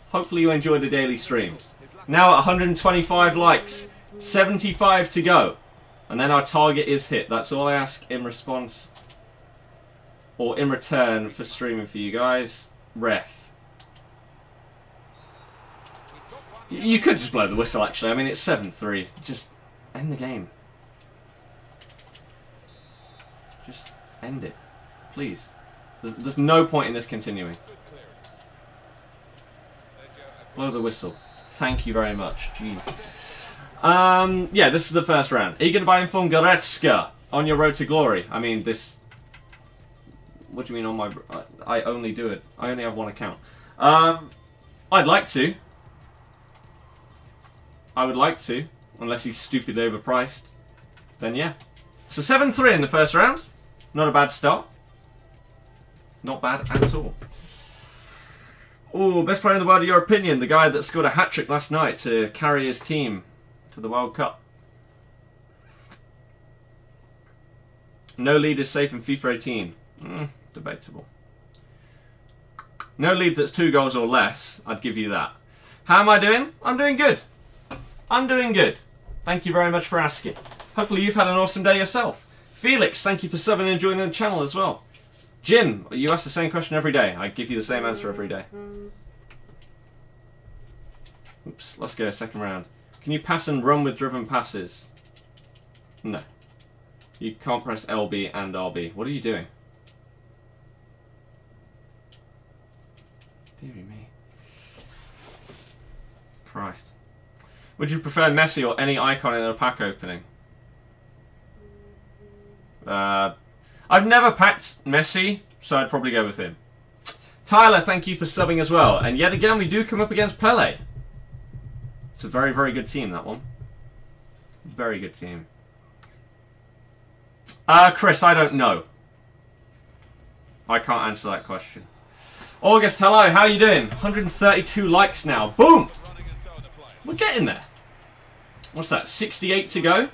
hopefully you enjoyed the daily streams. Now at 125 likes, 75 to go. And then our target is hit. That's all I ask in response, or in return for streaming for you guys. Ref. You could just blow the whistle, actually. I mean, it's 7-3. Just end the game. Just end it. Please. There's no point in this continuing. Blow the whistle. Thank you very much. Jeez. Yeah, this is the first round. Are you going to buy in from Goretzka on your road to glory? I mean, this... What do you mean on my... I only do it. I only have one account. I'd like to. I would like to. Unless he's stupidly overpriced. Then yeah. So 7-3 in the first round. Not a bad start. Not bad at all. Oh, best player in the world, in your opinion. The guy that scored a hat-trick last night to carry his team to the World Cup. No lead is safe in FIFA 18. Debatable. No lead that's 2 goals or less. I'd give you that. How am I doing? I'm doing good. I'm doing good. Thank you very much for asking. Hopefully you've had an awesome day yourself. Felix, thank you for subbing and joining the channel as well. Jim, you ask the same question every day. I give you the same answer every day. Oops, let's go second round. Can you pass and run with driven passes? No. You can't press LB and RB. What are you doing? Deary me. Christ. Would you prefer Messi or any icon in a pack opening? I've never packed Messi, so I'd probably go with him. Tyler, thank you for subbing as well. And yet again, we do come up against Pele. It's a very, very good team, that one. Very good team. Chris, I don't know. I can't answer that question. August, hello, how are you doing? 132 likes now. Boom! We're getting there. What's that, 68 to go?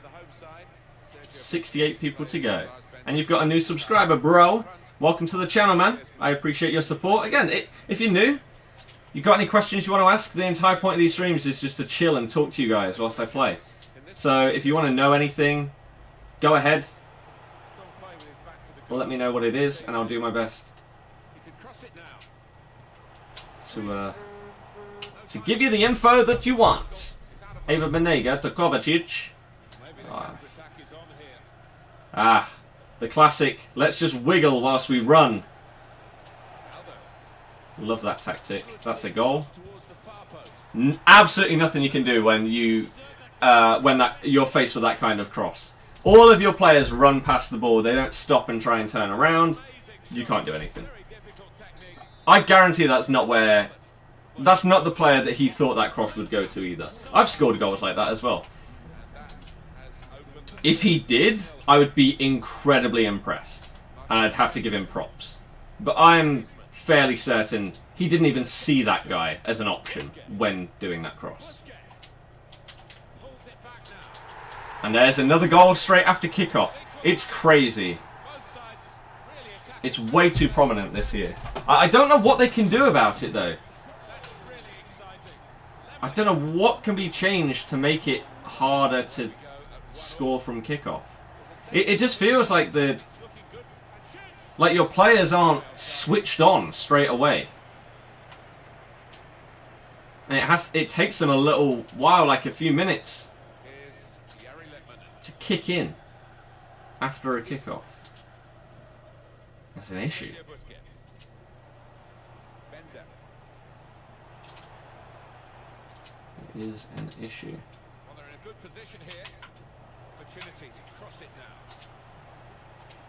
68 people to go. And you've got a new subscriber, bro. Welcome to the channel, man. I appreciate your support. Again, if you're new, you got any questions you want to ask, the entire point of these streams is just to chill and talk to you guys whilst I play. So if you want to know anything, go ahead. Let me know what it is, and I'll do my best to give you the info that you want. Ava Benega to Kovacic. The classic, let's just wiggle whilst we run. Love that tactic. That's a goal. Absolutely nothing you can do when you're faced with that kind of cross. All of your players run past the ball. They don't stop and try and turn around. You can't do anything. I guarantee that's not the player that he thought that cross would go to either. I've scored goals like that as well. If he did, I would be incredibly impressed. And I'd have to give him props. But I'm fairly certain he didn't even see that guy as an option when doing that cross. And there's another goal straight after kickoff. It's crazy. It's way too prominent this year. I don't know what they can do about it, though. I don't know what can be changed to make it harder to score from kickoff. It just feels like your players aren't switched on straight away. And it takes them a little while, like a few minutes, to kick in after a kickoff. That's an issue. It is an issue. Well, they're in a good position here. Opportunity to cross it now.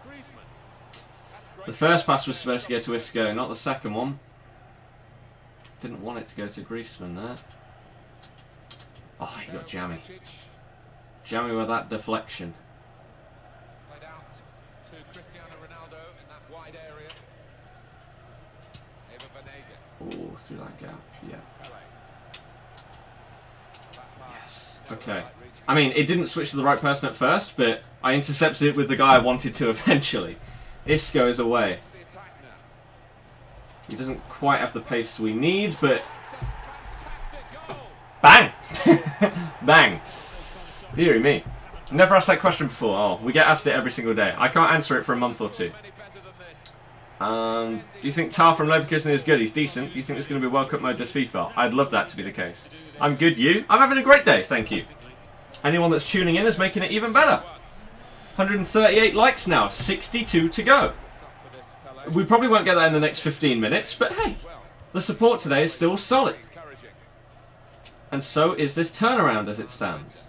Griezmann. The first pass was supposed to go to Isco, not the second one. Didn't want it to go to Griezmann there. Oh, he got jammy. Jammy with that deflection. Played out to Cristiano Ronaldo in that wide area. Eva Banega. Oh, through that gap, yeah. Yes, okay. I mean, it didn't switch to the right person at first, but I intercepted it with the guy I wanted to eventually. Isco is away. He doesn't quite have the pace we need, but... Bang! Bang! Deary me. Never asked that question before. Oh, we get asked it every single day. I can't answer it for a month or two. Do you think Tar from Leverkusen is good? He's decent. Do you think there's going to be World Cup mode just FIFA? I'd love that to be the case. I'm good, you? I'm having a great day, thank you. Anyone that's tuning in is making it even better. 138 likes now, 62 to go. We probably won't get that in the next 15 minutes, but hey, the support today is still solid. And so is this turnaround as it stands.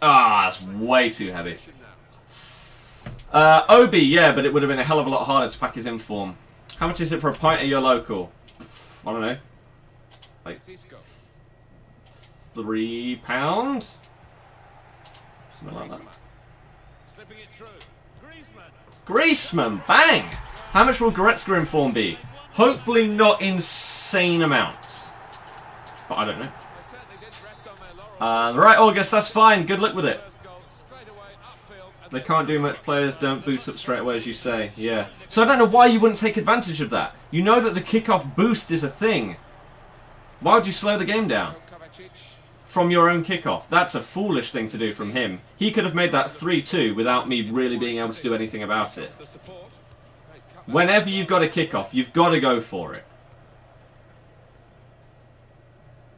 Ah, that's way too heavy. Obi, yeah, but it would have been a hell of a lot harder to pack his inform. How much is it for a pint at your local? I don't know. Like £3? Something like that. Griezmann, bang! How much will Goretzka inform be? Hopefully not insane amounts. But I don't know. Right, August, that's fine. Good luck with it. They can't do much. Players don't boot up straight away, as you say. Yeah. So I don't know why you wouldn't take advantage of that. You know that the kickoff boost is a thing. Why would you slow the game down? From your own kickoff. That's a foolish thing to do from him. He could have made that 3-2 without me really being able to do anything about it. Whenever you've got a kickoff, you've got to go for it.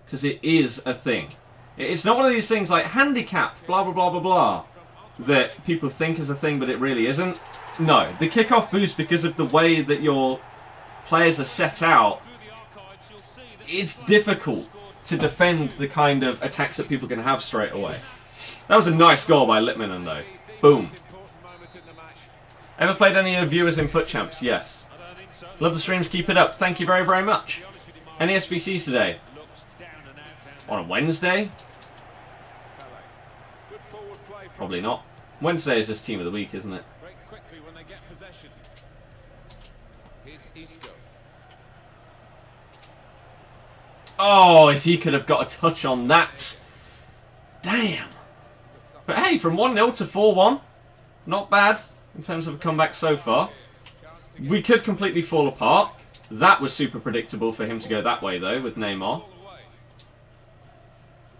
Because it is a thing. It's not one of these things like handicap, blah, blah, blah, blah, blah, that people think is a thing, but it really isn't. No, the kickoff boost, because of the way that your players are set out, it's difficult to defend the kind of attacks that people can have straight away. That was a nice goal by Littmanen, though. Boom. Ever played any of viewers in Foot Champs? Yes. Love the streams, keep it up. Thank you very, very much. Any SBCs today? On a Wednesday? Probably not. Wednesday is just Team of the Week, isn't it? Oh, if he could have got a touch on that. Damn. But hey, from 1-0 to 4-1. Not bad in terms of a comeback so far. We could completely fall apart. That was super predictable for him to go that way, though, with Neymar.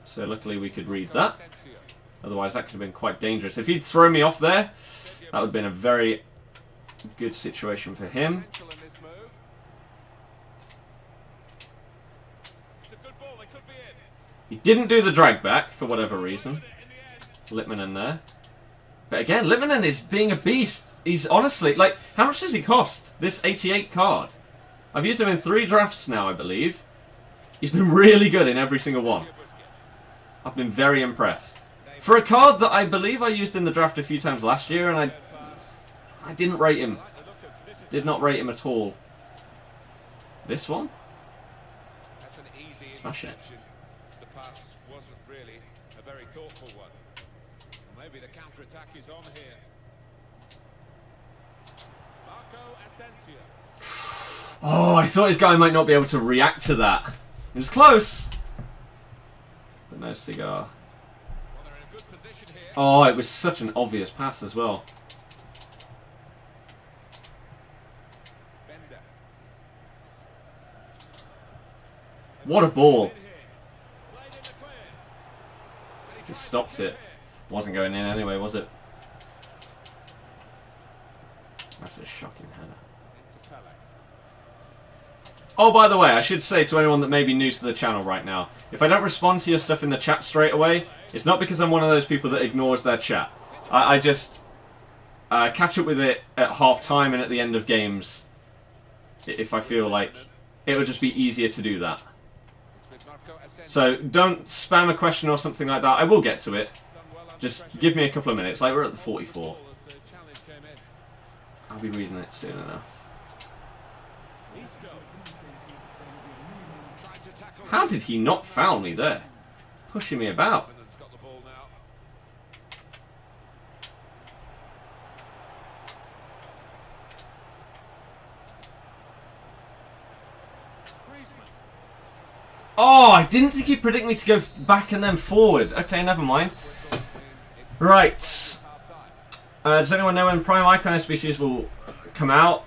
So luckily we could read that. Otherwise that could have been quite dangerous. If he'd thrown me off there, that would have been a very good situation for him. He didn't do the drag back for whatever reason. Littmanen there. But again, Littmanen is being a beast. He's honestly, like, how much does he cost? This 88 card. I've used him in 3 drafts now, I believe. He's been really good in every single one. I've been very impressed. For a card that I believe I used in the draft a few times last year, and I didn't rate him. Did not rate him at all. This one? Smash it. The pass wasn't really a very thoughtful one. Maybe the counter-attack is on here. Marco Asensio. Oh, I thought his guy might not be able to react to that. It was close. But no cigar. Oh, it was such an obvious pass as well. What a ball. Just stopped it. Wasn't going in anyway, was it? That's a shocking header. Oh, by the way, I should say to anyone that may be new to the channel right now, if I don't respond to your stuff in the chat straight away, it's not because I'm one of those people that ignores their chat. I just catch up with it at half-time and at the end of games, if I feel like it would just be easier to do that. So don't spam a question or something like that. I will get to it. Just give me a couple of minutes. Like, we're at the 44th. I'll be reading it soon enough. How did he not foul me there? Pushing me about. Oh, I didn't think he'd predict me to go back and then forward. Okay, never mind. Right. Does anyone know when Prime Icon SBCs will come out?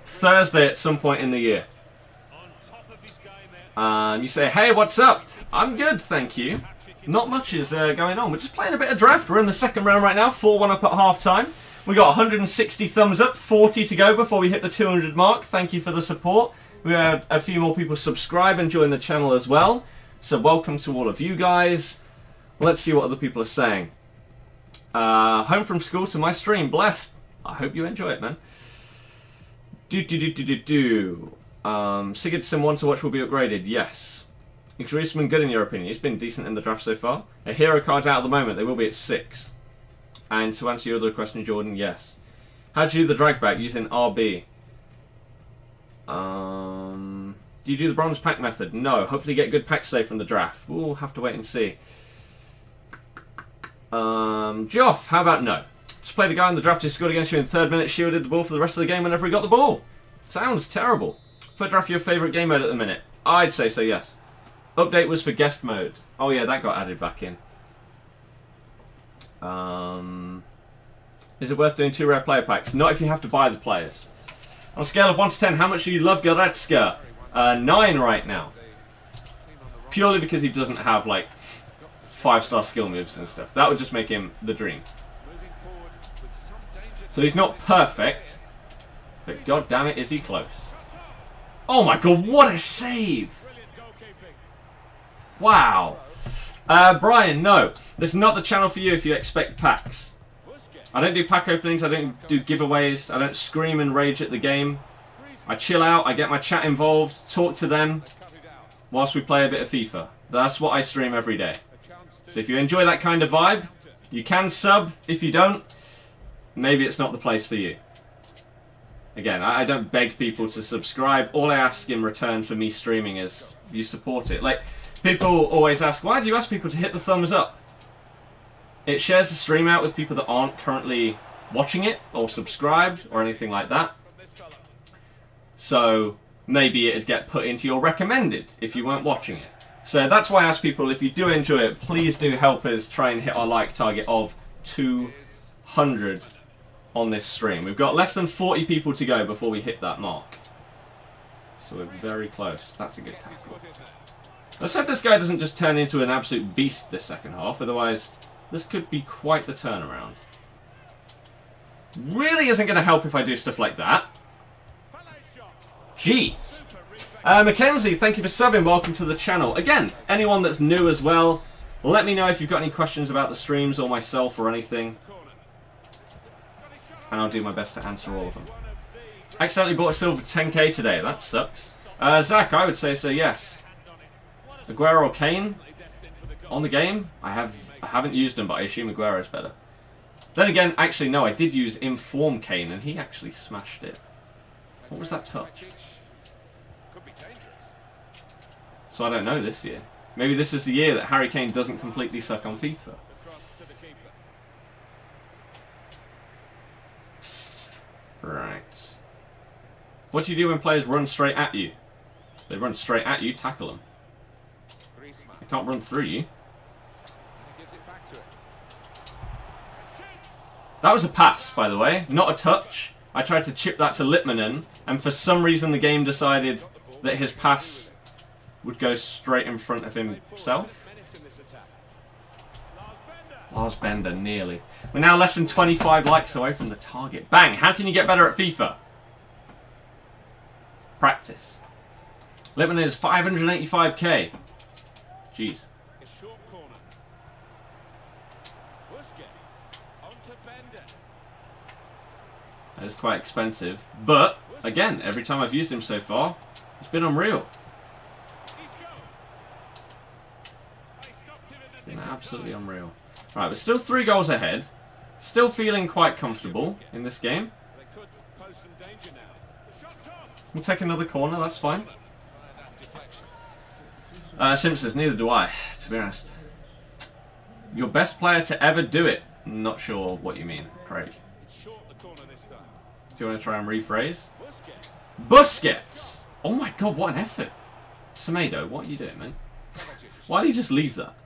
Thursday at some point in the year. You say, hey, what's up? I'm good, thank you. Not much is going on. We're just playing a bit of draft. We're in the second round right now. 4-1 up at half-time. We got 160 thumbs up, 40 to go before we hit the 200 mark. Thank you for the support. We had a few more people subscribe and join the channel as well. So welcome to all of you guys. Let's see what other people are saying. Home from school to my stream. Blessed. I hope you enjoy it, man. Sigurdsson 1 to watch will be upgraded. Yes. Is Griezmann good in your opinion? He's been decent in the draft so far. A hero card's out at the moment. They will be at 6. And to answer your other question, Jordan, yes. How do you do the drag back using RB? Do you do the bronze pack method? No. Hopefully get good packs today from the draft. We'll have to wait and see. Joff, how about no? Just played a guy in the draft who scored against you in 3rd minute, shielded the ball for the rest of the game whenever he got the ball. Sounds terrible. Foot draft your favourite game mode at the minute? I'd say so, yes. Update was for guest mode. Oh yeah, that got added back in. Is it worth doing 2 rare player packs? Not if you have to buy the players. On a scale of 1 to 10, how much do you love Goretzka? 9 right now. Purely because he doesn't have, like, 5-star skill moves and stuff. That would just make him the dream. So he's not perfect, but god damn it, is he close. Oh my god, what a save! Wow. Brian, no. This is not the channel for you if you expect packs. I don't do pack openings, I don't do giveaways, I don't scream and rage at the game. I chill out, I get my chat involved, talk to them, whilst we play a bit of FIFA. That's what I stream every day. So if you enjoy that kind of vibe, you can sub. If you don't, maybe it's not the place for you. Again, I don't beg people to subscribe. All I ask in return for me streaming is you support it. Like, people always ask, why do you ask people to hit the thumbs up? It shares the stream out with people that aren't currently watching it or subscribed or anything like that. So maybe it'd get put into your recommended if you weren't watching it. So that's why I ask people, if you do enjoy it, please do help us try and hit our like target of 200 on this stream. We've got less than 40 people to go before we hit that mark. So we're very close. That's a good tackle. Let's hope this guy doesn't just turn into an absolute beast this second half, otherwise this could be quite the turnaround. Really isn't going to help if I do stuff like that. Jeez. Mackenzie, thank you for subbing. Welcome to the channel. Again, anyone that's new as well, let me know if you've got any questions about the streams or myself or anything. And I'll do my best to answer all of them. Accidentally bought a silver 10k today. That sucks. Zach, I would say so, yes. Aguero or Kane on the game? I haven't used them, but I assume Aguero's better. Then again, actually, no, I did use Inform Kane, and he actually smashed it. What was that touch? So I don't know this year. Maybe this is the year that Harry Kane doesn't completely suck on FIFA. Right. What do you do when players run straight at you? They run straight at you, tackle them. They can't run through you. That was a pass, by the way, not a touch. I tried to chip that to Litmanen, and for some reason the game decided that his pass would go straight in front of himself. Lars Bender, nearly. We're now less than 25 likes away from the target. Bang! How can you get better at FIFA? Practice. Litmanen is 585k. Jeez. That is quite expensive. But, again, every time I've used him so far, it's been unreal. It's been absolutely unreal. Right, we're still 3 goals ahead. Still feeling quite comfortable in this game. We'll take another corner, that's fine. Simpsons, neither do I, to be honest. Your best player to ever do it? Not sure what you mean, Craig. Do you want to try and rephrase? Busquets! Oh my god, what an effort. Semedo, what are you doing, man? Why did you just leave that?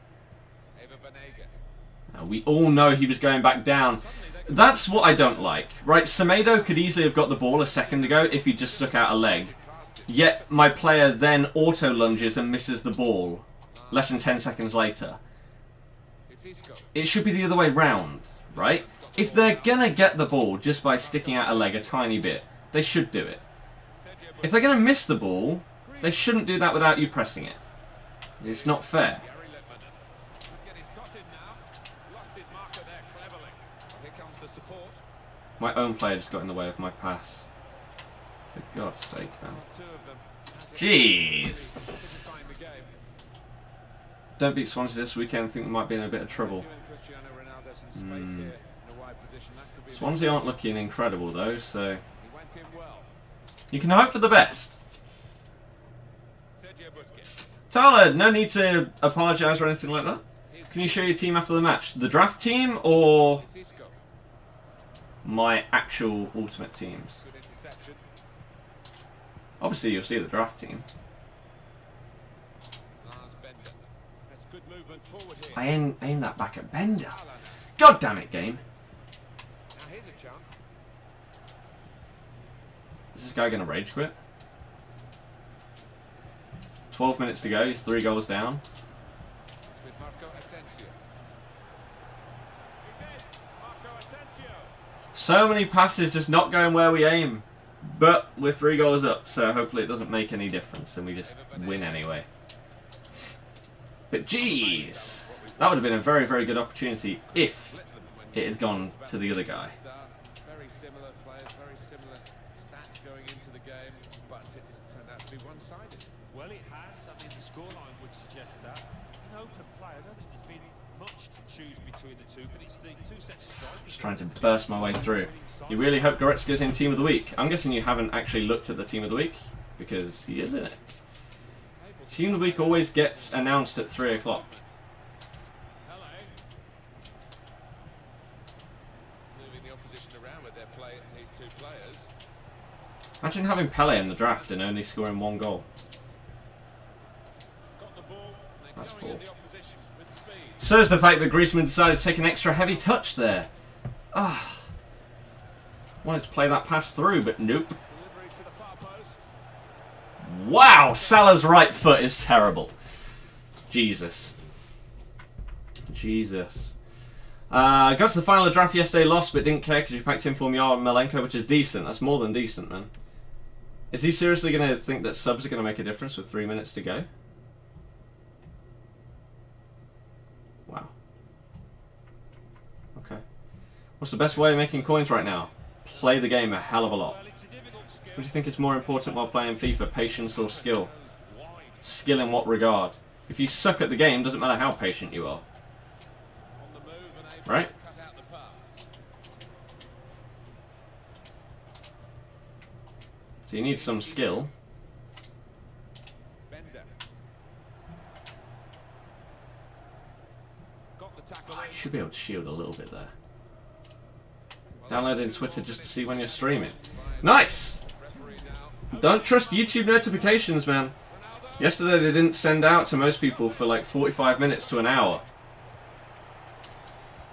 We all know he was going back down. That's what I don't like. Right, Semedo could easily have got the ball a second ago if he just stuck out a leg. Yet my player then auto-lunges and misses the ball less than 10 seconds later. It should be the other way round, right? If they're gonna get the ball just by sticking out a leg a tiny bit, they should do it. If they're gonna miss the ball, they shouldn't do that without you pressing it. It's not fair. marker there cleverly. Here comes the support. My own player just got in the way of my pass. For God's sake, man. Two of them. Jeez. Find the game. Don't beat Swansea this weekend. I think we might be in a bit of trouble. Cristiano Ronaldo some space here in a wide position. That could be Swansea aren't looking incredible though, so he went in well. you can hope for the best. Sergio Busquets. Tyler, no need to apologise or anything like that. Can you show your team after the match? The draft team or It's Isco. my actual ultimate teams? Good interception. Obviously you'll see the draft team. Lars Bender. That's good movement forward here. I aim that back at Bender. God damn it, game. Now here's a chance. Is this guy going to rage quit? 12 minutes to go, he's 3 goals down. With Marco Asensio. Marco Asensio. So many passes just not going where we aim. But we're 3 goals up, so hopefully it doesn't make any difference and we just win anyway. But jeez, that would have been a very, very good opportunity if it had gone to the other guy. Very similar players, very similar stats going into the game, but it's turned out to be one-sided. Well, it has. I mean, the scoreline would suggest that. You know, to play, I don't think there's been much to choose between the two, but it's the two sets of strikers. Just trying to burst my way through. You really hope Goretzka's in Team of the Week. I'm guessing you haven't actually looked at the Team of the Week, because he is in it. Team of the Week always gets announced at 3 o'clock. Hello. Moving the opposition around with their play, these two players. Imagine having Pele in the draft and only scoring 1 goal. Got the ball. They're That's going at cool. the opposition with speed. So is the fact that Griezmann decided to take an extra heavy touch there. Ah, wanted to play that pass through, but nope. Delivery to the far post. Wow, Salah's right foot is terrible. Jesus. Jesus. Got to the final of the draft yesterday, lost, but didn't care because you packed in for Malenko, which is decent. That's more than decent, man. Is he seriously going to think that subs are going to make a difference with 3 minutes to go? Wow. Okay. What's the best way of making coins right now? Play the game a hell of a lot. What do you think is more important while playing FIFA, patience or skill? Skill in what regard? If you suck at the game, doesn't matter how patient you are. On the move and able Right? to cut out the pass. So you need some skill. Bender. Got the tackle. You should be able to shield a little bit there. Downloading Twitter just to see when you're streaming. Nice! Referee now. Don't trust YouTube notifications, man. Yesterday they didn't send out to most people for like 45 minutes to an hour.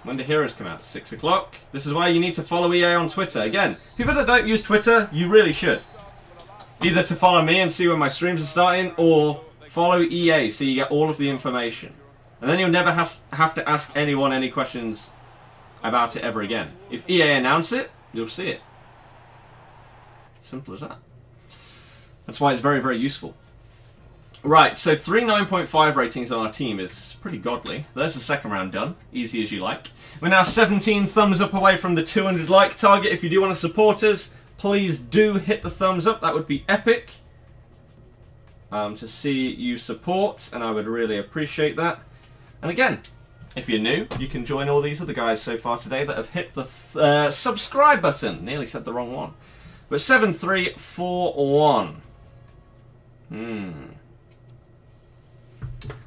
When do Heroes come out? 6 o'clock? This is why you need to follow EA on Twitter. Again, people that don't use Twitter, you really should. Either to follow me and see when my streams are starting, or follow EA so you get all of the information. And then you'll never have to ask anyone any questions about it ever again. If EA announce it, you'll see it. Simple as that. That's why it's very, very useful. Right, so 3 9.5 ratings on our team is pretty godly. There's the second round done. Easy as you like. We're now 17 thumbs up away from the 200 like target. If you do want to support us, please do hit the thumbs up. That would be epic to see you support, and I would really appreciate that. And again, if you're new, you can join all these other guys so far today that have hit the subscribe button. Nearly said the wrong one. But 7341.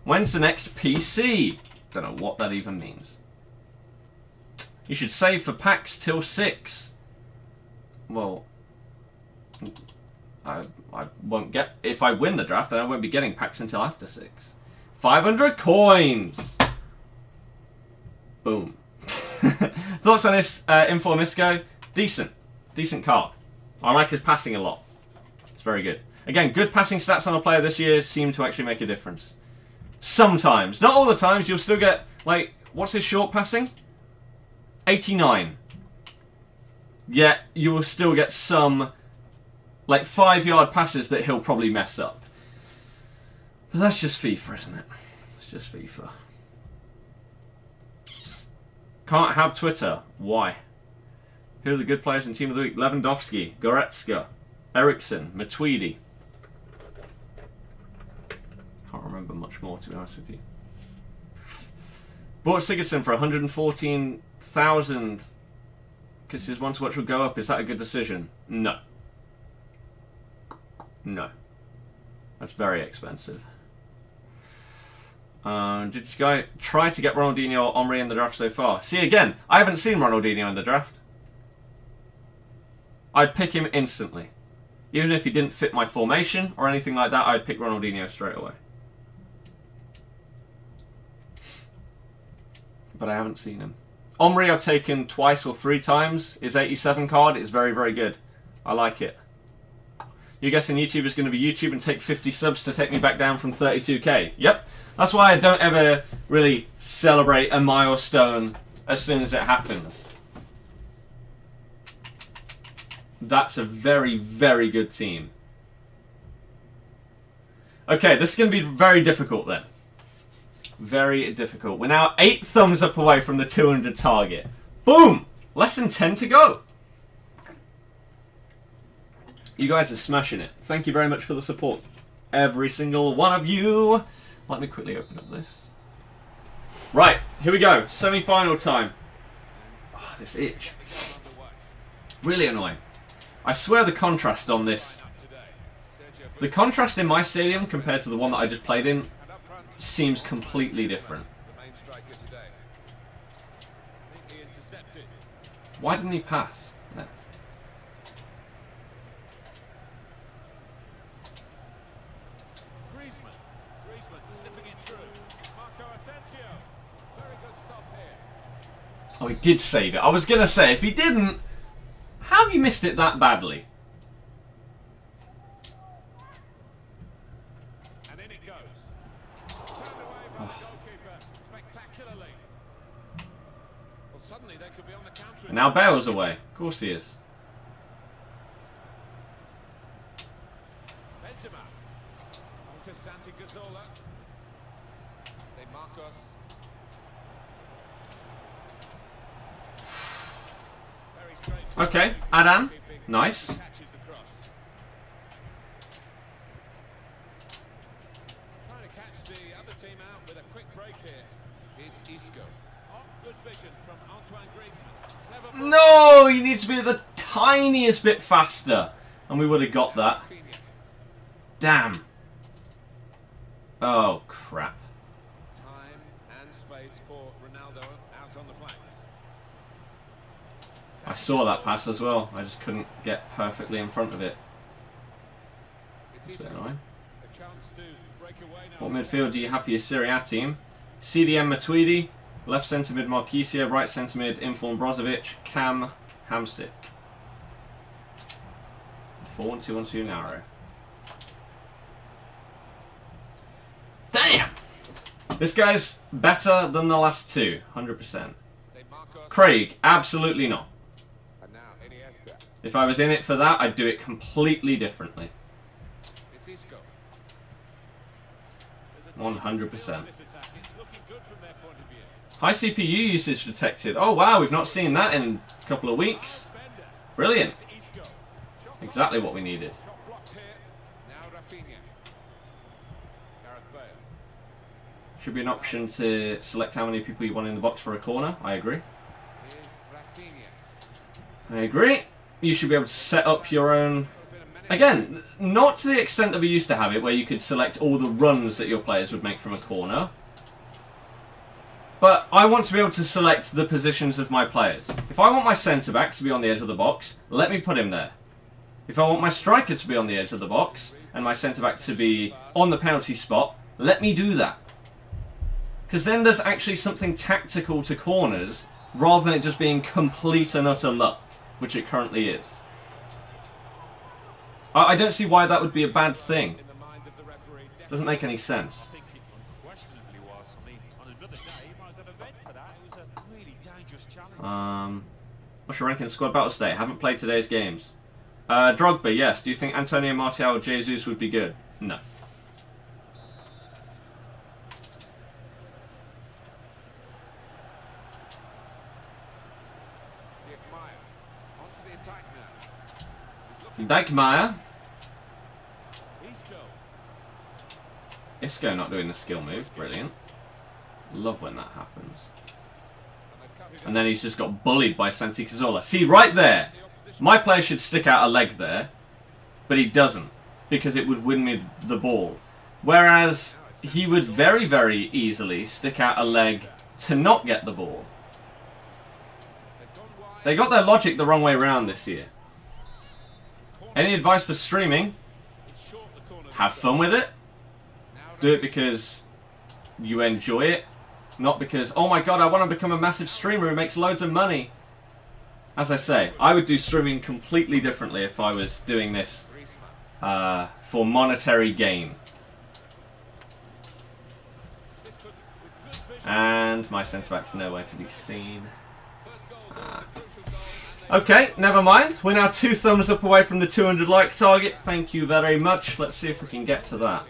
When's the next PC? Don't know what that even means. You should save for packs till 6. Well, I won't get... If I win the draft, then I won't be getting packs until after 6. 500 coins! Boom. Thoughts on this Inform Isco? Decent. Decent card. I like his passing a lot. It's very good. Again, good passing stats on a player this year seem to actually make a difference. Sometimes. Not all the times. You'll still get, like, what's his short passing? 89. Yet, you will still get some, like, 5-yard passes that he'll probably mess up. But that's just FIFA, isn't it? It's just FIFA. Can't have Twitter. Why? Who are the good players in Team of the Week? Lewandowski, Goretzka, Eriksson, Matuidi. Can't remember much more, to be honest with you. Bought Sigurdsson for 114,000 because his one to watch will go up. Is that a good decision? No. No. That's very expensive. Did you guys try to get Ronaldinho or Omri in the draft so far? See, again, I haven't seen Ronaldinho in the draft. I'd pick him instantly. Even if he didn't fit my formation or anything like that, I'd pick Ronaldinho straight away. But I haven't seen him. Omri I've taken twice or 3 times. His 87 card is very, very good. I like it. You're guessing YouTube is going to be YouTube and take 50 subs to take me back down from 32k? Yep. That's why I don't ever really celebrate a milestone as soon as it happens. That's a very, very good team. Okay, this is going to be very difficult then. Very difficult. We're now 8 thumbs up away from the 200 target. Boom! Less than 10 to go. You guys are smashing it. Thank you very much for the support. Every single one of you. Let me quickly open up this. Right, here we go. Semi-final time. Oh, this itch. Really annoying. I swear the contrast on this... The contrast in my stadium compared to the one that I just played in seems completely different. Why didn't he pass? No. Oh, he did save it. I was going to say, if he didn't, how have you missed it that badly? And in it goes. Turned away by the goalkeeper spectacularly. Well, suddenly they could be on the counter. And now Bale's away. Of course he is. Benzema. To Santi Cazorla. De Marcos. Okay, Adan. Nice. Catches the cross. Trying to catch the other team out with a quick break here. Here's Isco. Oh, good vision from Antoine Griezmann. Clever ball. No, you need to be the tiniest bit faster. And we would have got that. Damn. Oh, crap. Time and space for Ronaldo out on the flanks. I saw that pass as well. I just couldn't get perfectly in front of it. It's That's a bit Isco. annoying. A chance to break away now. What midfield do you have for your Serie A team? CDM Matuidi, left centre mid Marquisio, right centre mid Inform Brozovic, Cam Hamsik. 4-1-2-1-2 narrow. Damn! This guy's better than the last two, 100%. De Marcos. Craig, absolutely not. And now Iniesta. If I was in it for that, I'd do it completely differently. It's Isco. 100%. High CPU usage detected. Oh wow, we've not seen that in a couple of weeks. Brilliant. Exactly what we needed. Shot blocked here. Now Rafinha. Gareth Bale. Should be an option to select how many people you want in the box for a corner. I agree. Here's Rafinha. I agree. You should be able to set up your own... Again, not to the extent that we used to have it, where you could select all the runs that your players would make from a corner. But I want to be able to select the positions of my players. If I want my centre-back to be on the edge of the box, let me put him there. If I want my striker to be on the edge of the box, and my centre-back to be on the penalty spot, let me do that. Because then there's actually something tactical to corners, rather than it just being complete and utter luck, which it currently is. I don't see why that would be a bad thing. In the mind of the referee. Doesn't make any sense. I think it unquestionably was. I mean, on another day, he might have got a red for that. It was a really dangerous challenge. What's your ranking in squad battles today? Haven't played today's games. Drogba, yes. Do you think Antonio Martial or Jesus would be good? No. Onto the attack now. Dijkmeyer. Isco not doing the skill move. Brilliant. Love when that happens. And then he's just got bullied by Santi Cazorla. See, right there. My player should stick out a leg there. But he doesn't. Because it would win me the ball. Whereas he would very, very easily stick out a leg to not get the ball. They got their logic the wrong way around this year. Any advice for streaming? Have fun with it. Do it because you enjoy it. Not because, oh my god, I want to become a massive streamer who makes loads of money. As I say, I would do streaming completely differently if I was doing this for monetary gain. And my centre-back's nowhere to be seen. Okay, never mind. We're now 2 thumbs up away from the 200 like target. Thank you very much. Let's see if we can get to that.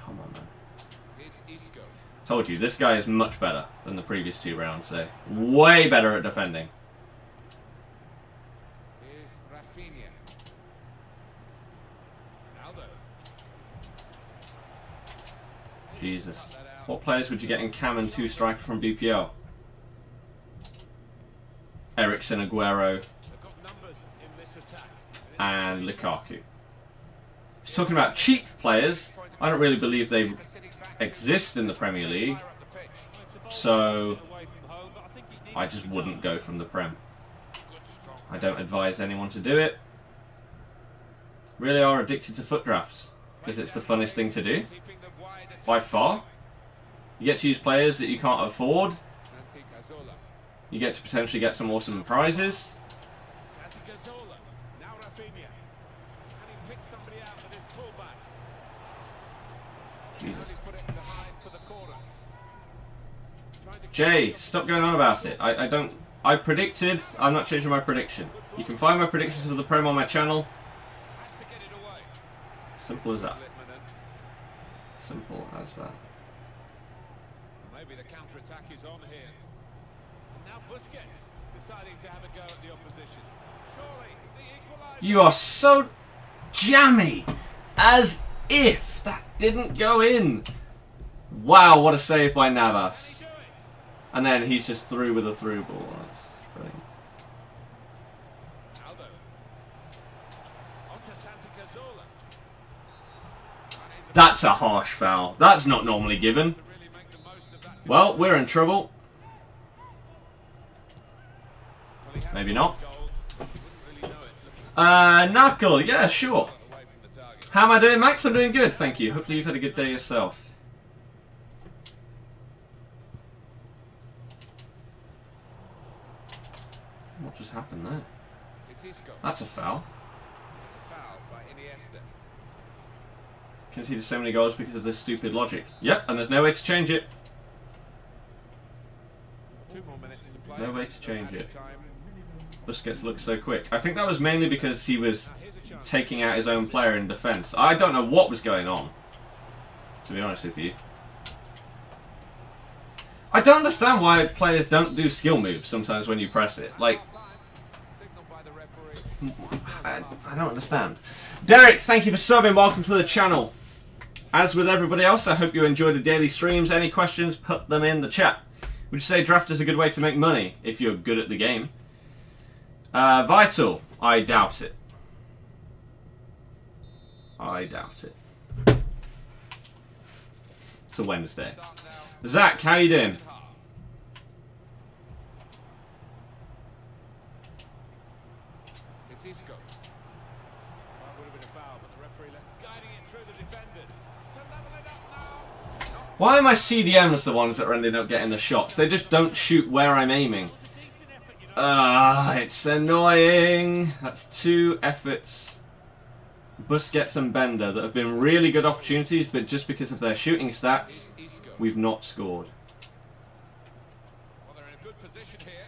Come on, man. Told you, this guy is much better than the previous 2 rounds. So way better at defending. Jesus. What players would you get in Cam and 2 striker from BPL? Eriksen, Aguero, and Lukaku. If you're talking about cheap players, I don't really believe they exist in the Premier League. So, I just wouldn't go from the Prem. I don't advise anyone to do it. Really are addicted to foot drafts, because it's the funnest thing to do. By far. You get to use players that you can't afford. You get to potentially get some awesome prizes. Jesus. Jay, stop going on about it. I predicted. I'm not changing my prediction. You can find my predictions for the Prem on my channel. Simple as that. Simple as that. Maybe the counter-attack is on here. And now Busquets deciding to have a go at the opposition. Surely the equaliser. You are so jammy. As if that didn't go in. Wow, what a save by Navas. And then he's just through with a through ball. That's brilliant. That's a harsh foul. That's not normally given. Well, we're in trouble. Maybe not. Knuckle, yeah, sure. How am I doing, Max? I'm doing good, thank you. Hopefully you've had a good day yourself. What just happened there? That's a foul. Conceded so many goals because of this stupid logic. Yep, and there's no way to change it. No way to change it. Busquets looks so quick. I think that was mainly because he was taking out his own player in defence. I don't know what was going on, to be honest with you. I don't understand why players don't do skill moves sometimes when you press it. Like, I don't understand. Derek, thank you for subbing. Welcome to the channel. As with everybody else, I hope you enjoy the daily streams. Any questions, put them in the chat. Would you say draft is a good way to make money if you're good at the game? Vital, I doubt it. I doubt it. It's a Wednesday. Zach, how you doing? Why are my CDMs the ones that are ending up getting the shots? They just don't shoot where I'm aiming. It's annoying. That's 2 efforts. Busquets and Bender that have been really good opportunities, but just because of their shooting stats, we've not scored. Well, they're in a good position here.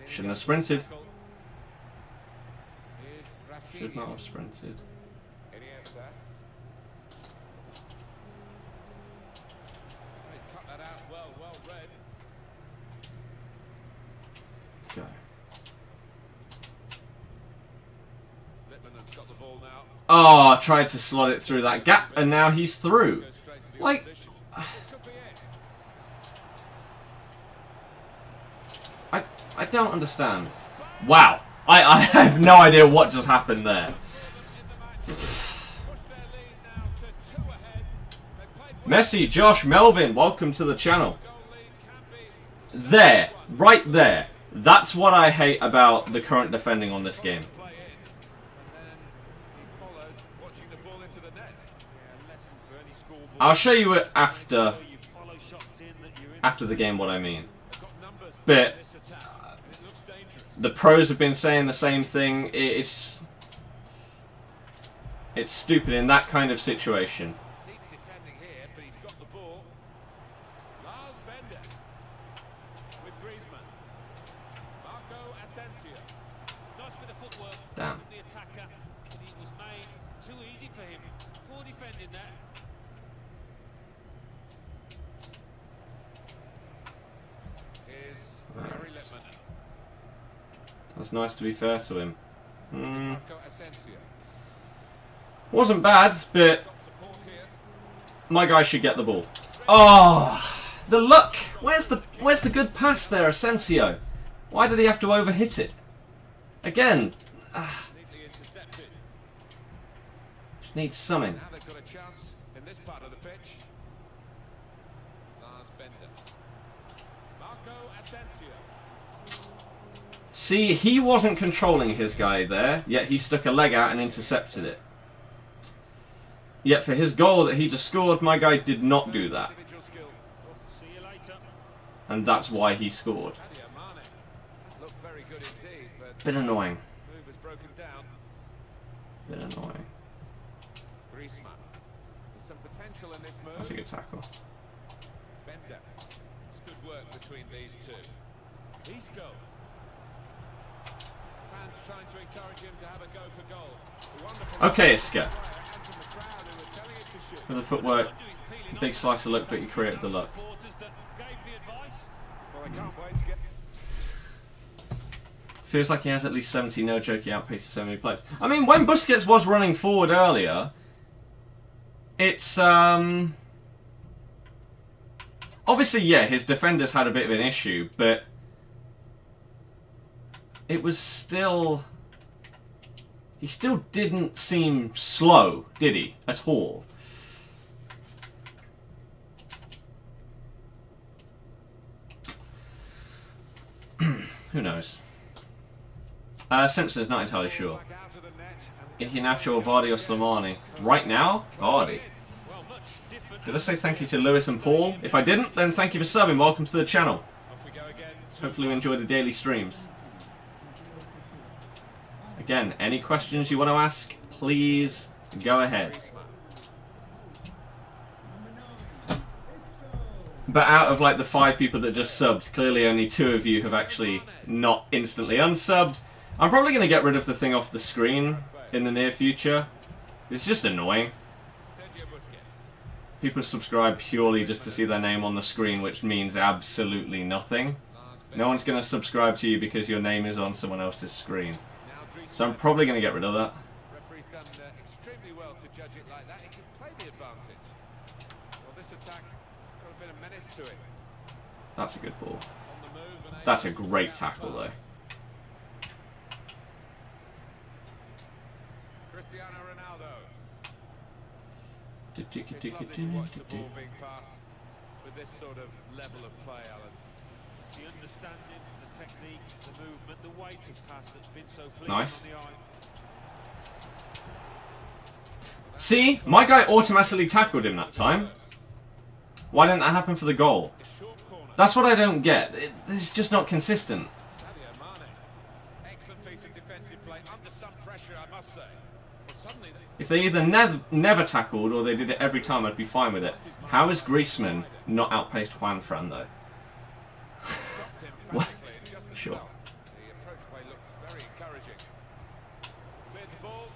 Shouldn't have sprinted. Should not have sprinted. Iniesta. He's cut that out well read. Go. Lippmann's got the ball now. Oh, tried to slot it through that gap, and now he's through. Goes straight to the Like, opposition. Could be it. I don't understand. Wow. I have no idea what just happened there. Messi, Josh, Melvin, welcome to the channel. There, right there. That's what I hate about the current defending on this game. I'll show you it after the game what I mean. But the pros have been saying the same thing. It's stupid in that kind of situation. Deep defending here, but he's got the ball. Lars Bender with Griezmann. Marco Asensio. Nice bit of footwork. Damn. From the attacker. And it was made too easy for him. Poor defending there. Is Gary Lippmann. That's nice to be fair to him. Marco Asensio. Wasn't bad, but Got support here. my guy should get the ball. Oh, the luck. Where's the good pass there, Asensio? Why did he have to overhit it? Again, Neatly intercepted. just needs something. Now they've got a chance in this part of the pitch. Lars Bender. Marco Asensio. See, he wasn't controlling his guy there, yet he stuck a leg out and intercepted it. Yet for his goal that he just scored, my guy did not do that. Individual skill. See you later. And that's why he scored. Sadio Mane. Looked very good indeed, but Bit annoying. move has broken down. Bit annoying. Griezmann. There's some potential in this move. That's a good tackle. Bender. It's good work between these two. He's goal. Fans trying to encourage him to have a go for goal. A wonderful Okay, Iska. player, and from the crowd who were telling him to shoot. With the footwork, big slice of luck, but you created the luck. Supporters that gave the advice. Well, I can't wait to get. Feels like he has at least 70, no joke, he outpaces so many players. I mean, when Busquets was running forward earlier, it's, obviously, yeah, his defenders had a bit of an issue, but it was still... He still didn't seem slow, did he? At all. Who knows? Simpson's not entirely sure. Back out of the net and Iheanacho or Vardy or Slimani? Right now? Vardy. Well, much different. Did I say thank you to Lewis and Paul? If I didn't, then thank you for subbing. Welcome to the channel. off we go again. Hopefully you enjoy the daily streams. Again, any questions you want to ask, please go ahead. But out of like the 5 people that just subbed, clearly only 2 of you have actually not instantly unsubbed. I'm probably going to get rid of the thing off the screen in the near future. It's just annoying. Sergio Busquets. People subscribe purely just to see their name on the screen, which means absolutely nothing. No one's going to subscribe to you because your name is on someone else's screen. Now Dries. So I'm probably going to get rid of that. Referee's done extremely well to judge it like that. He can play the advantage. Well, this attack got a bit of menace to it. That's a good ball. On the move and That's a able to great get tackle, though. fast. Cristiano Ronaldo. It's lovely to watch the ball being passed with this sort of level of play, Alan. The understanding, the technique, the movement, the weight of pass that's been so pleasing Nice. on the eye. See? My guy automatically tackled him that time. Why didn't that happen for the goal? A short corner. That's what I don't get. It's just not consistent. Sadio Mane. Excellent piece of defensive play under some pressure, I must say. But suddenly If they either never tackled or they did it every time, I'd be fine with it. How is Griezmann not outpaced Juan Fran, though? stopped him What? frantically and just as Sure. well. The approach play looked very encouraging. Cleared the ball.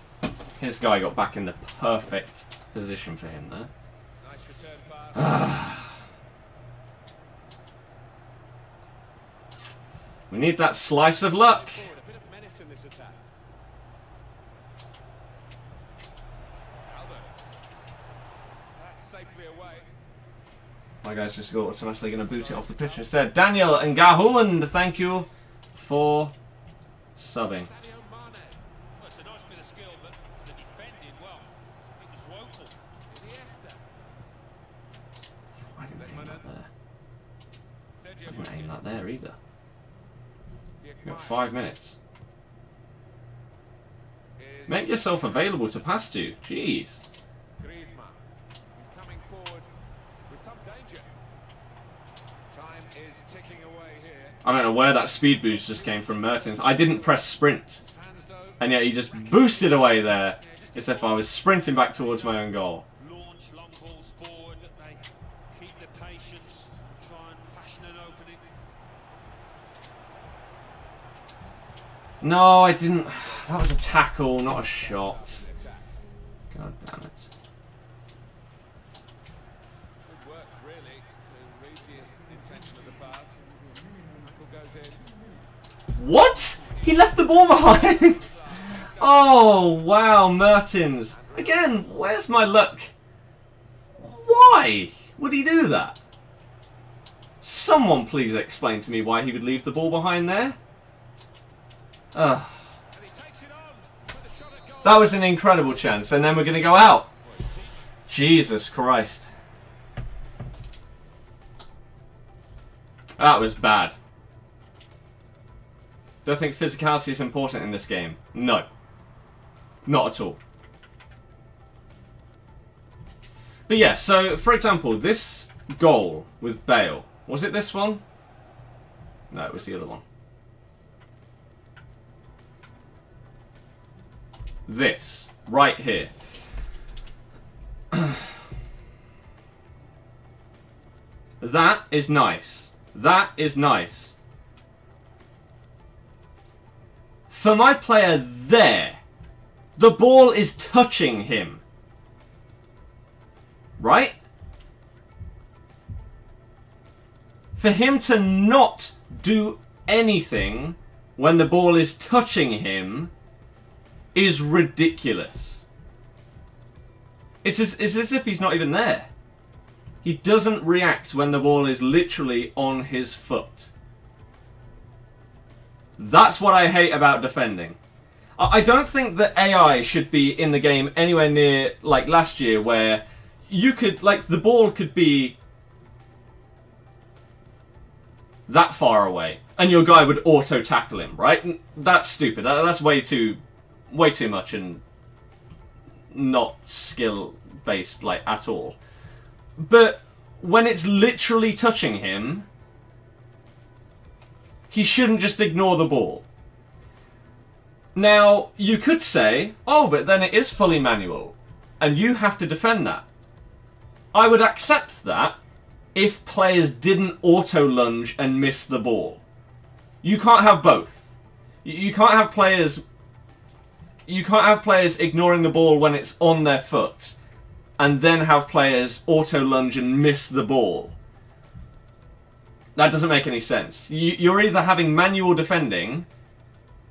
His guy got back in the perfect position for him there. Nice return pass. We need that slice of luck. Forward, a bit of menace in this attack. Albert. That's safely away. My guy's just automatically going to boot it off the pitch instead. Daniel and Gahund, thank you for subbing. Sadio Mane. Well, it's a nice bit of skill, but the defending, well, it was woeful. Iniesta. I didn't aim that there. Sergio I didn't aim Busquets. that there either. Diego You've got Maia 5 minutes. is Make yourself available to pass to. Jeez. Griezmann. He's coming forward with some danger. Time is ticking away here. I don't know where that speed boost just came from, Mertens. I didn't press sprint. Fans though. And yet he just boosted away there. As if I was sprinting back towards my own goal. Launch long balls forward, that they keep their patience, try and fashion an opening. No, I didn't. That was a tackle, not a shot. God damn it. Good work, really, to read the intention of the pass. Tackle goes in. What? He left the ball behind. Oh, wow, Mertens. Again, where's my luck? Why would he do that? Someone please explain to me why he would leave the ball behind there. Ugh. And he takes it on with a shot at goal. That was an incredible chance, and then we're going to go out. Jesus Christ. That was bad. Do I think physicality is important in this game? No. Not at all. But yeah, so, for example, this goal with Bale. Was it this one? No, it was the other one. This. Right here. That is nice. That is nice. For my player there, the ball is touching him. Right? For him to not do anything when the ball is touching him is ridiculous. It's as if he's not even there. He doesn't react when the ball is literally on his foot. That's what I hate about defending. I don't think that AI should be in the game anywhere near like last year where you could, like, the ball could be that far away and your guy would auto tackle him, right? That's stupid. That's way too much and not skill based, like, at all. But when it's literally touching him, he shouldn't just ignore the ball. Now, you could say, oh, but then it is fully manual, and you have to defend that. I would accept that if players didn't auto-lunge and miss the ball. You can't have both. You can't have players... You can't have players ignoring the ball when it's on their foot, and then have players auto-lunge and miss the ball. That doesn't make any sense. You're either having manual defending,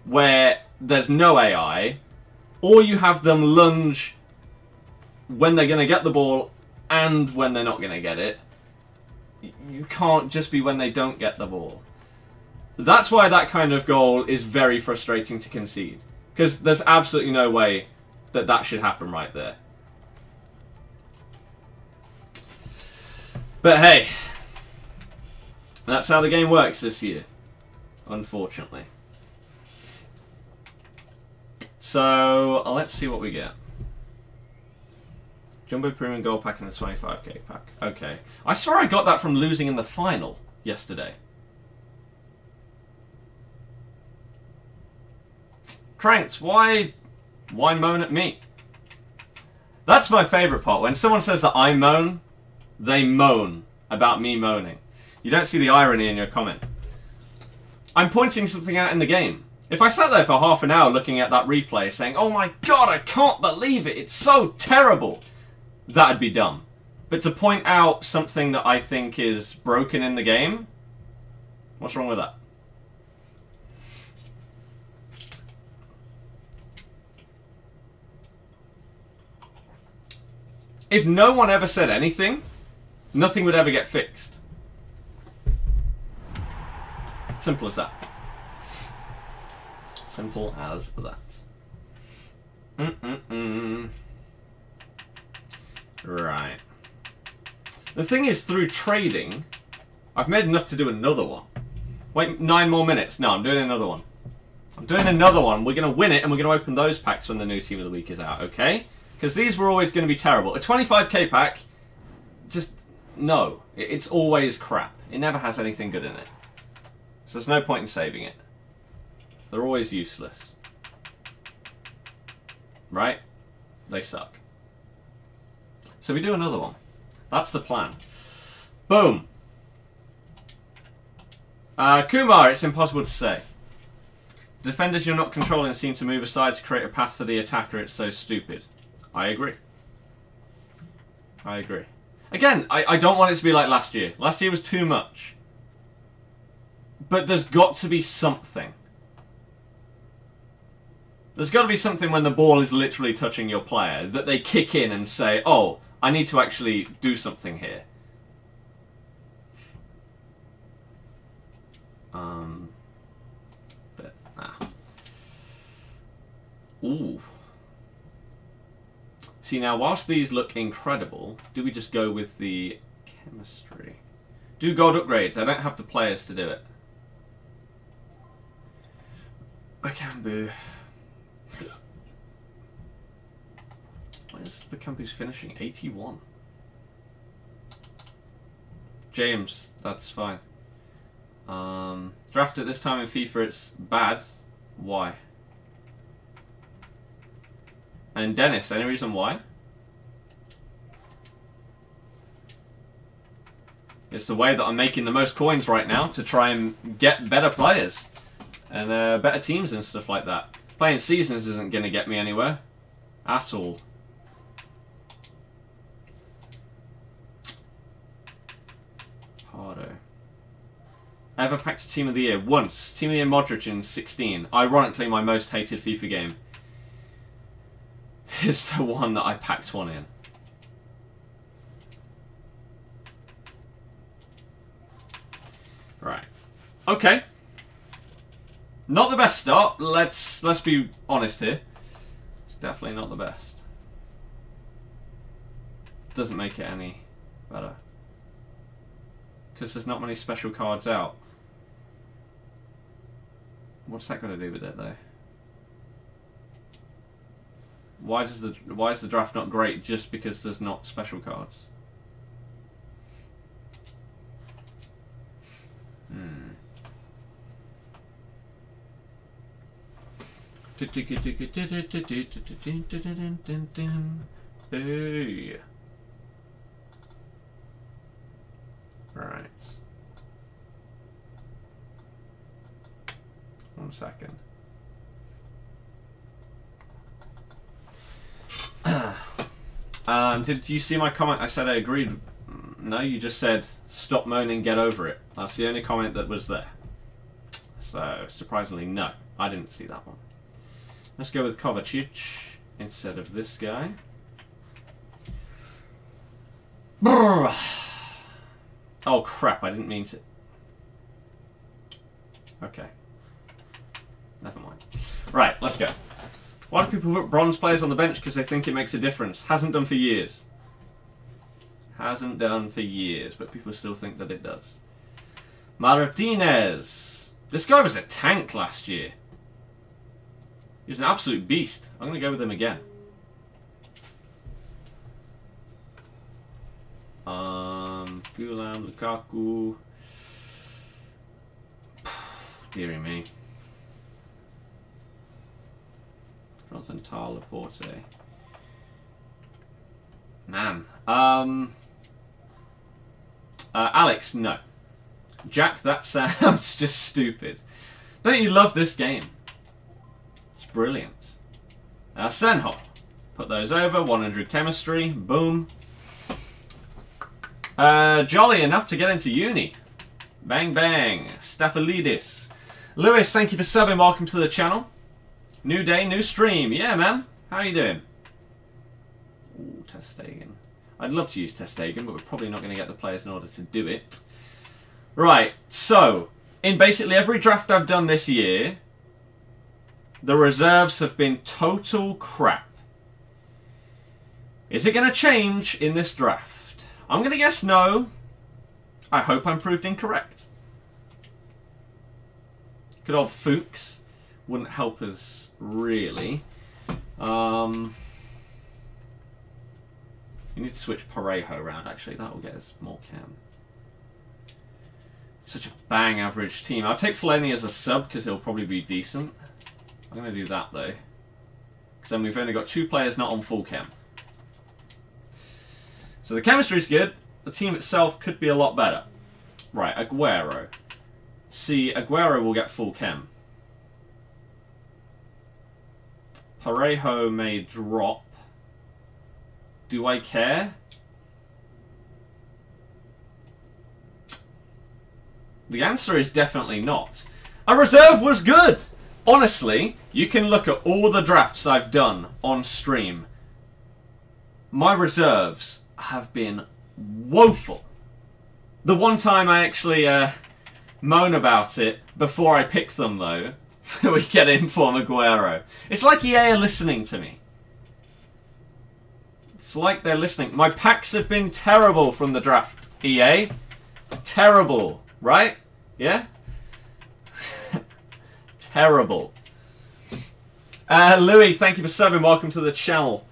where there's no AI, or you have them lunge when they're going to get the ball and when they're not going to get it. You can't just be when they don't get the ball. That's why that kind of goal is very frustrating to concede. Because there's absolutely no way that that should happen right there. But hey, that's how the game works this year, unfortunately. So, let's see what we get. Jumbo Premium Gold Pack and a 25k pack. Okay. I swear I got that from losing in the final yesterday. Cranked, why moan at me? That's my favourite part. When someone says that I moan, they moan about me moaning. You don't see the irony in your comment. I'm pointing something out in the game. If I sat there for half an hour looking at that replay saying, oh my god, I can't believe it, it's so terrible, that'd be dumb. But to point out something that I think is broken in the game, what's wrong with that? If no one ever said anything, nothing would ever get fixed. Simple as that. Simple as that. Right. The thing is, through trading, I've made enough to do another one. Wait, 9 more minutes. No, I'm doing another one. I'm doing another one. We're going to win it, and we're going to open those packs when the new Team of the Week is out, okay? Because these were always going to be terrible. A 25k pack, just, no. It's always crap. It never has anything good in it. So there's no point in saving it. They're always useless. Right? They suck. So we do another one. That's the plan. Boom. Kumar, it's impossible to say. The defenders you're not controlling seem to move aside to create a path for the attacker. It's so stupid. I agree. I agree. Again, I don't want it to be like last year. Last year was too much. But there's got to be something. There's got to be something when the ball is literally touching your player that they kick in and say, oh, I need to actually do something here. Ooh. See, now, whilst these look incredible, do we just go with the chemistry? Do gold upgrades. I don't have the players to do it. I can do. Where's the campus finishing? 81. James, that's fine. Draft at this time in FIFA, it's bad. Why? And Dennis, any reason why? It's the way that I'm making the most coins right now to try and get better players and better teams and stuff like that. Playing seasons isn't going to get me anywhere at all. Hardo. Ever packed a Team of the Year? Once. Team of the Year Modric in 16. Ironically, my most hated FIFA game is the one that I packed one in. Right. Okay. Not the best start. Let's be honest here. It's definitely not the best. Doesn't make it any better. Because there's not many special cards out. What's that got to do with it though? Why is the draft not great just because there's not special cards? Hey. Right. 1 second. Did you see my comment? I said I agreed. No, you just said stop moaning, get over it. That's the only comment that was there. So, surprisingly, no. I didn't see that one. Let's go with Kovacic instead of this guy. Brrr. Oh crap, I didn't mean to. Okay. Never mind. Right, let's go. Why do people put bronze players on the bench? Because they think it makes a difference. Hasn't done for years. Hasn't done for years, but people still think that it does. Martinez. This guy was a tank last year. He was an absolute beast. I'm going to go with him again. Gulam, Lukaku. Deary me. Jonathan Tah, Laporte. Man. Alex, no. Jack, that sounds just stupid. Don't you love this game? brilliant. Senho. Put those over. 100 chemistry. Boom. Jolly enough to get into uni. Bang bang. Staphylidis. Lewis, thank you for subbing. Welcome to the channel. New day, new stream. Yeah, man. How you doing? Ooh, Testegen. I'd love to use Testegen, but we're probably not going to get the players in order to do it. Right, so, in basically every draft I've done this year, the reserves have been total crap. Is it going to change in this draft? I'm going to guess no. I hope I'm proved incorrect. Good old Fuchs wouldn't help us really. You need to switch Parejo around, actually. That will get us more cam. Such a bang average team. I'll take Fellaini as a sub because he'll probably be decent. I'm going to do that, though. Because then we've only got 2 players not on full chem. So the chemistry's good. The team itself could be a lot better. Right, Aguero. See, Aguero will get full chem. Parejo may drop. Do I care? The answer is definitely not. A reserve was good! Honestly, you can look at all the drafts I've done on stream. My reserves have been woeful. The one time I actually moan about it before I pick them, though, we get Inform Aguero. It's like EA are listening to me. It's like they're listening. My packs have been terrible from the draft, EA. Terrible, right? Yeah? Terrible. Louis, thank you for subbing. Welcome to the channel.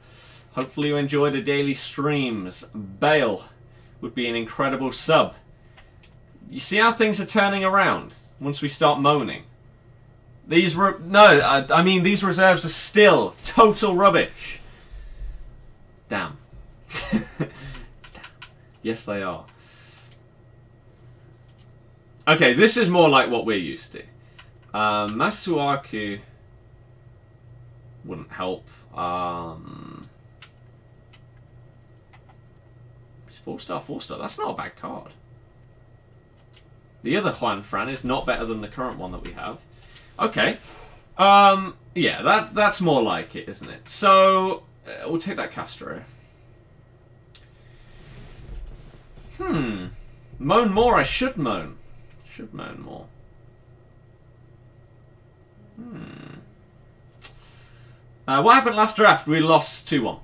Hopefully you enjoy the daily streams. Bale would be an incredible sub. You see how things are turning around once we start moaning? These I mean these reserves are still total rubbish. Damn. Damn. Yes, they are. Okay, this is more like what we're used to. Masuaku wouldn't help. It's 4-star, 4-star. That's not a bad card. The other Juan Fran is not better than the current one that we have. Okay. Yeah, that's more like it, isn't it? So, we'll take that Castro. Moan more. I should moan. Should moan more. What happened last draft? We lost 2-1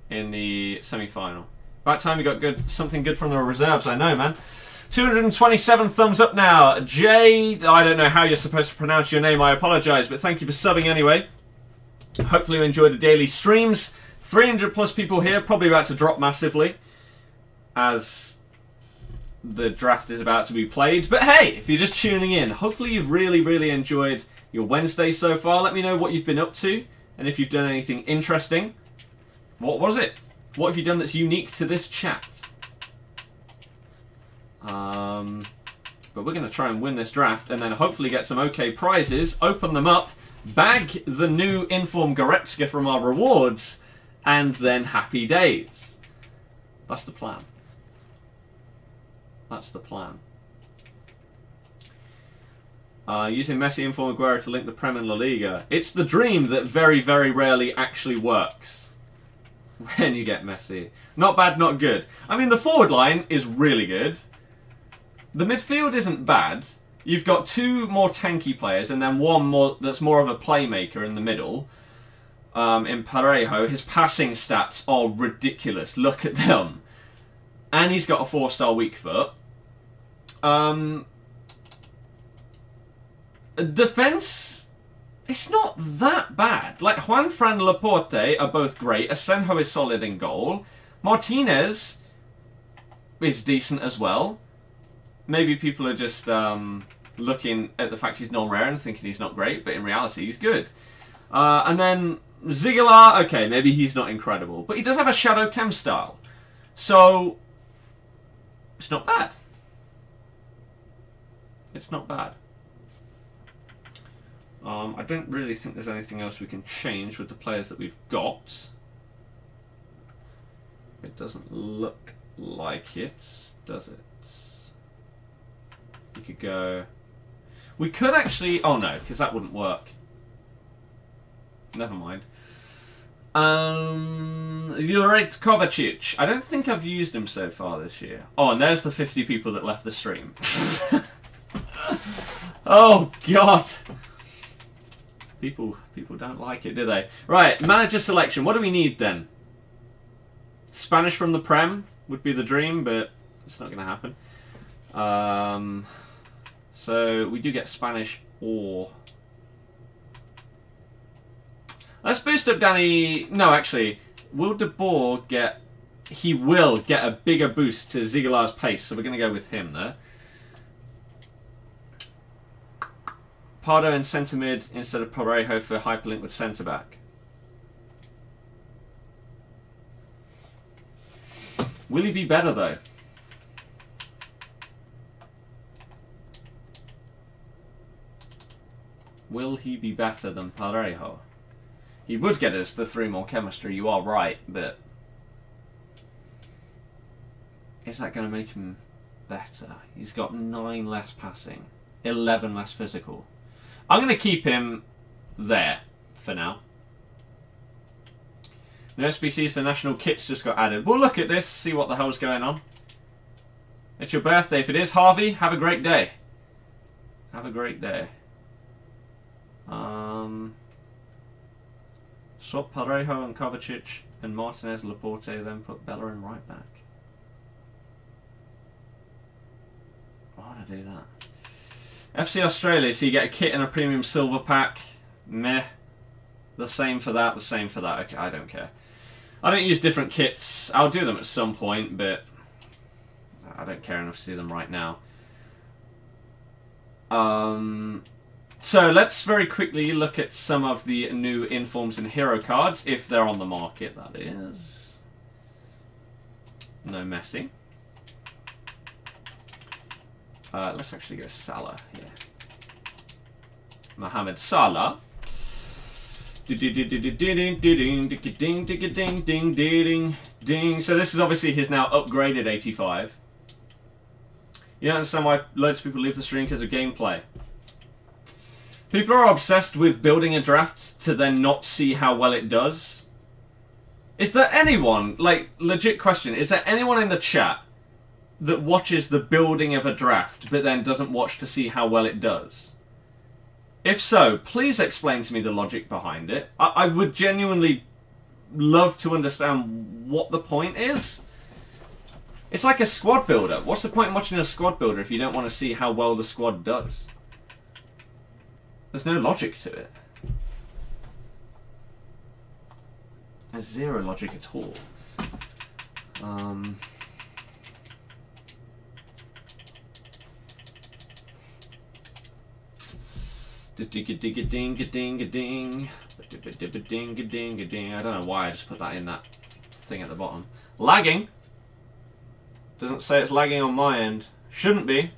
in the semi-final. About time we got something good from the reserves, I know, man. 227 thumbs up now. Jay, I don't know how you're supposed to pronounce your name, I apologise, but thank you for subbing anyway. Hopefully you enjoy the daily streams. 300 plus people here, probably about to drop massively as the draft is about to be played. But hey, if you're just tuning in, hopefully you've really enjoyed your Wednesday so far. Let me know what you've been up to and if you've done anything interesting. What was it? What have you done that's unique to this chat? But we're going to try and win this draft and then hopefully get some okay prizes, open them up, bag the new Inform Goretzka from our rewards, and then happy days. That's the plan. That's the plan. Using Messi, Inform Aguero to link the Prem and La Liga. It's the dream that very rarely actually works. When you get Messi. Not bad, not good. I mean, the forward line is really good. The midfield isn't bad. You've got 2 more tanky players and then 1 more that's more of a playmaker in the middle. In Parejo, his passing stats are ridiculous. Look at them. And he's got a 4-star weak foot. Defense, it's not that bad. Like, Juan Fran and Laporte are both great. Asenjo is solid in goal. Martinez is decent as well. Maybe people are just looking at the fact he's non-rare and thinking he's not great, but in reality he's good. And then Ziegler, okay, maybe he's not incredible, but he does have a Shadow Chem style. So, it's not bad. It's not bad. I don't really think there's anything else we can change with the players that we've got. It doesn't look like it, does it? We could go... We could actually... Oh no, because that wouldn't work. Never mind. Jurek Kovacic. I don't think I've used him so far this year. Oh, and there's the 50 people that left the stream. Oh, God. People don't like it, do they? Right, manager selection. What do we need then? Spanish from the Prem would be the dream, but it's not going to happen. So we do get Spanish or... Let's boost up Danny... No, actually, will De Boer get... He will get a bigger boost to Ziegler's pace, so we're going to go with him there. Pardo in centre mid instead of Parejo for hyperlink with centre back. Will he be better though? Will he be better than Parejo? He would get us the 3 more chemistry, you are right, but... Is that going to make him better? He's got 9 less passing, 11 less physical. I'm going to keep him there for now. No SBCs for national kits just got added. We'll look at this, see what the hell's going on. It's your birthday. If it is, Harvey, have a great day. Have a great day. Swap Parejo and Kovacic and Martinez, Laporte, then put Bellerin right back. Why would I do that? FC Australia, so you get a kit and a premium silver pack. Meh. The same for that, the same for that. Okay, I don't care. I don't use different kits. I'll do them at some point, but I don't care enough to do them right now. So let's very quickly look at some of the new informs and hero cards, if they're on the market, that is. No messing. Let's actually go Salah here. Mohamed Salah. So this is obviously his now upgraded 85. You don't understand why loads of people leave the stream because of gameplay. People are obsessed with building a draft to then not see how well it does. Is there anyone, like, legit question, is there anyone in the chat that watches the building of a draft but then doesn't watch to see how well it does? If so, please explain to me the logic behind it. I would genuinely love to understand what the point is. It's like a squad builder. What's the point in watching a squad builder if you don't want to see how well the squad does? There's no logic to it. There's zero logic at all. I don't know why I just put that in that thing at the bottom. Lagging? Doesn't say it's lagging on my end. Shouldn't be.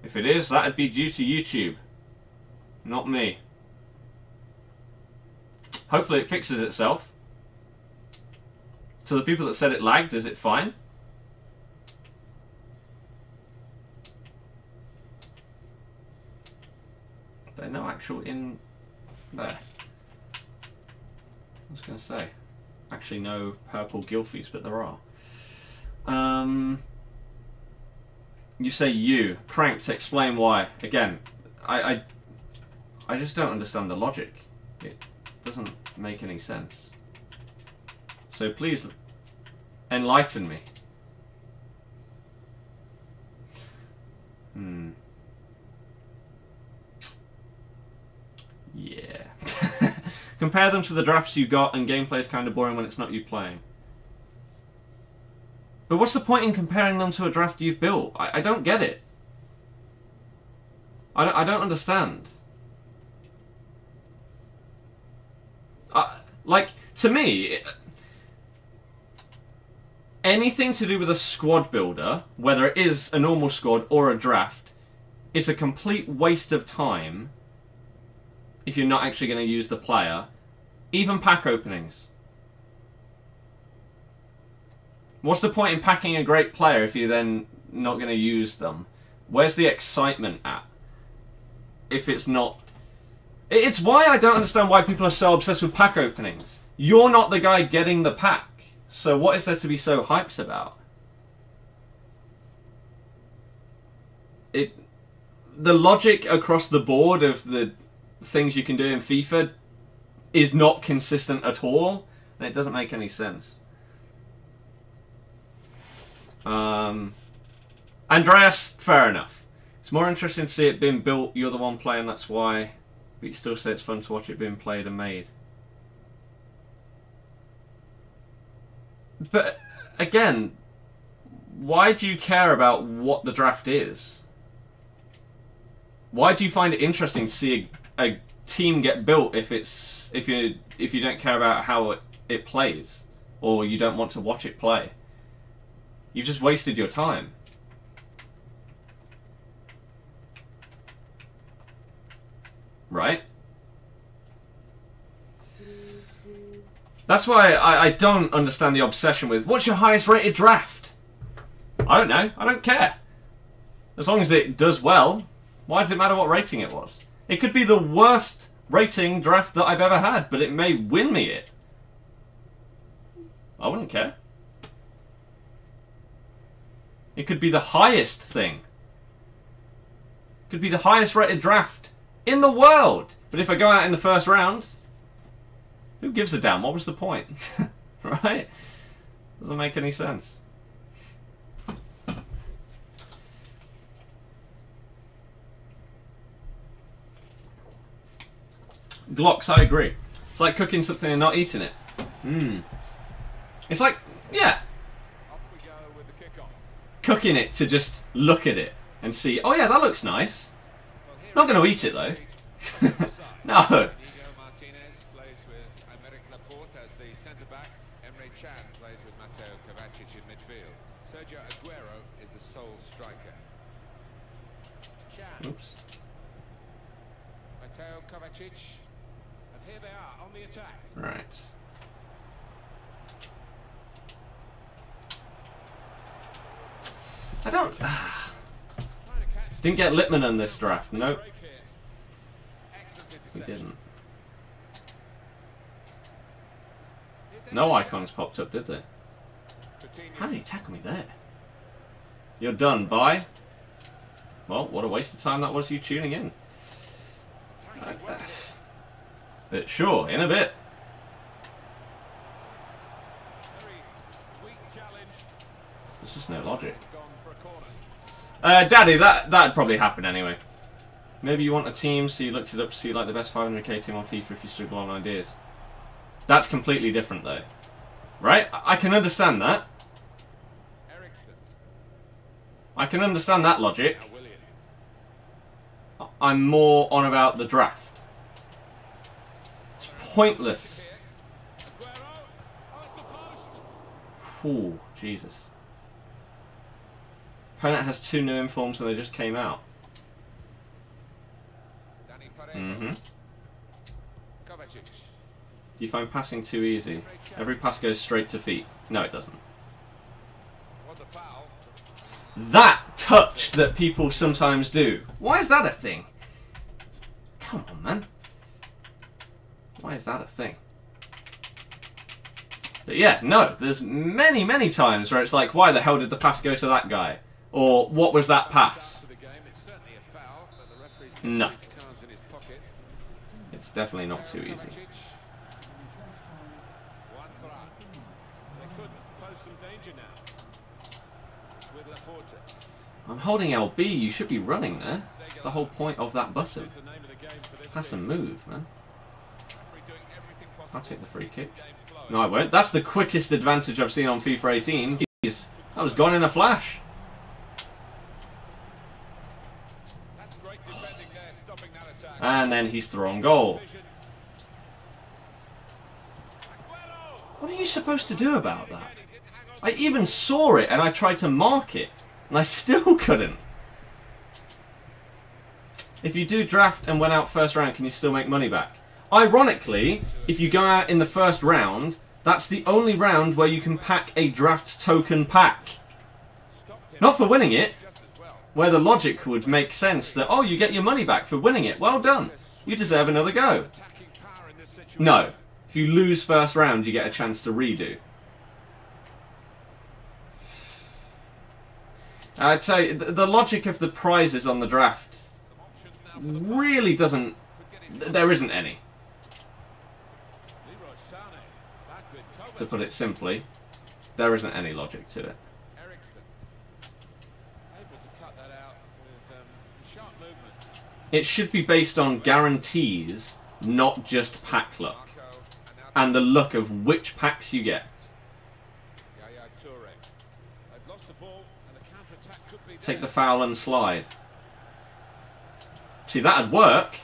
If it is, that'd be due to YouTube. Not me. Hopefully it fixes itself. To the people that said it lagged, is it fine? There's no actual in there. I was going to say. Actually no purple Gilfies, but there are. You say you. Cranked, explain why. Again, I just don't understand the logic. It doesn't make any sense. So please enlighten me. Yeah. Compare them to the drafts you got, and gameplay is kind of boring when it's not you playing. But what's the point in comparing them to a draft you've built? I don't get it. I don't understand. Like, to me, anything to do with a squad builder, whether it is a normal squad or a draft, is a complete waste of time if you're not actually going to use the player. Even pack openings. What's the point in packing a great player if you're then not going to use them? Where's the excitement at? If it's not... It's why I don't understand why people are so obsessed with pack openings. You're not the guy getting the pack. So what is there to be so hyped about? The logic across the board of the things you can do in FIFA is not consistent at all. And it doesn't make any sense. Andreas, fair enough. It's more interesting to see it being built. You're the one playing, that's why. But you still say it's fun to watch it being played and made. But, again, why do you care about what the draft is? Why do you find it interesting to see a team get built if you don't care about how it plays? Or you don't want to watch it play? You've just wasted your time. Right? That's why I don't understand the obsession with, what's your highest rated draft? I don't know. I don't care. As long as it does well, why does it matter what rating it was? It could be the worst rating draft that I've ever had, but it may win me it. I wouldn't care. It could be the highest thing. It could be the highest rated draft in the world. But if I go out in the first round, who gives a damn? What was the point? Right? Doesn't make any sense. Glocks, I agree. It's like cooking something and not eating it. It's like, yeah. Cooking it to just look at it and see, oh yeah, that looks nice. Not going to eat it though. No. Oops. Mateo Kovacic. And here they are on the attack. Right. I don't... Didn't get Littman in this draft. Nope. We didn't. No icons popped up, did they? How did he tackle me there? You're done, bye. Well, what a waste of time that was you tuning in. But sure, in a bit. There's just no logic. Daddy, that'd probably happen anyway. Maybe you want a team, so you looked it up to see like the best 500k team on FIFA if you struggle on ideas. That's completely different though. Right? I can understand that. I can understand that logic. I'm more on about the draft. It's pointless. Ooh, Jesus. Opponent has 2 new informs and they just came out. Do you find passing too easy? Every pass goes straight to feet. No, it doesn't. That touch that people sometimes do. Why is that a thing? Come on, man. Why is that a thing? But yeah, no, there's many, many times where it's like, why the hell did the pass go to that guy? Or, what was that pass? No. It's definitely not too easy. I'm holding LB, you should be running there. That's the whole point of that button. Pass and move, man. I'll take the free kick. No, I won't. That's the quickest advantage I've seen on FIFA 18. Jeez, that was gone in a flash. And then he's thrown goal. What are you supposed to do about that? I even saw it and I tried to mark it. And I still couldn't. If you do draft and went out first round, can you still make money back? Ironically, if you go out in the first round, that's the only round where you can pack a draft token pack. Not for winning it, where the logic would make sense that, oh, you get your money back for winning it. Well done. You deserve another go. No. If you lose first round, you get a chance to redo. I'd say the logic of the prizes on the draft really doesn't... There isn't any. To put it simply, there isn't any logic to it. It should be based on guarantees, not just pack luck. And the luck of which packs you get. Take the foul and slide. See, that'd work.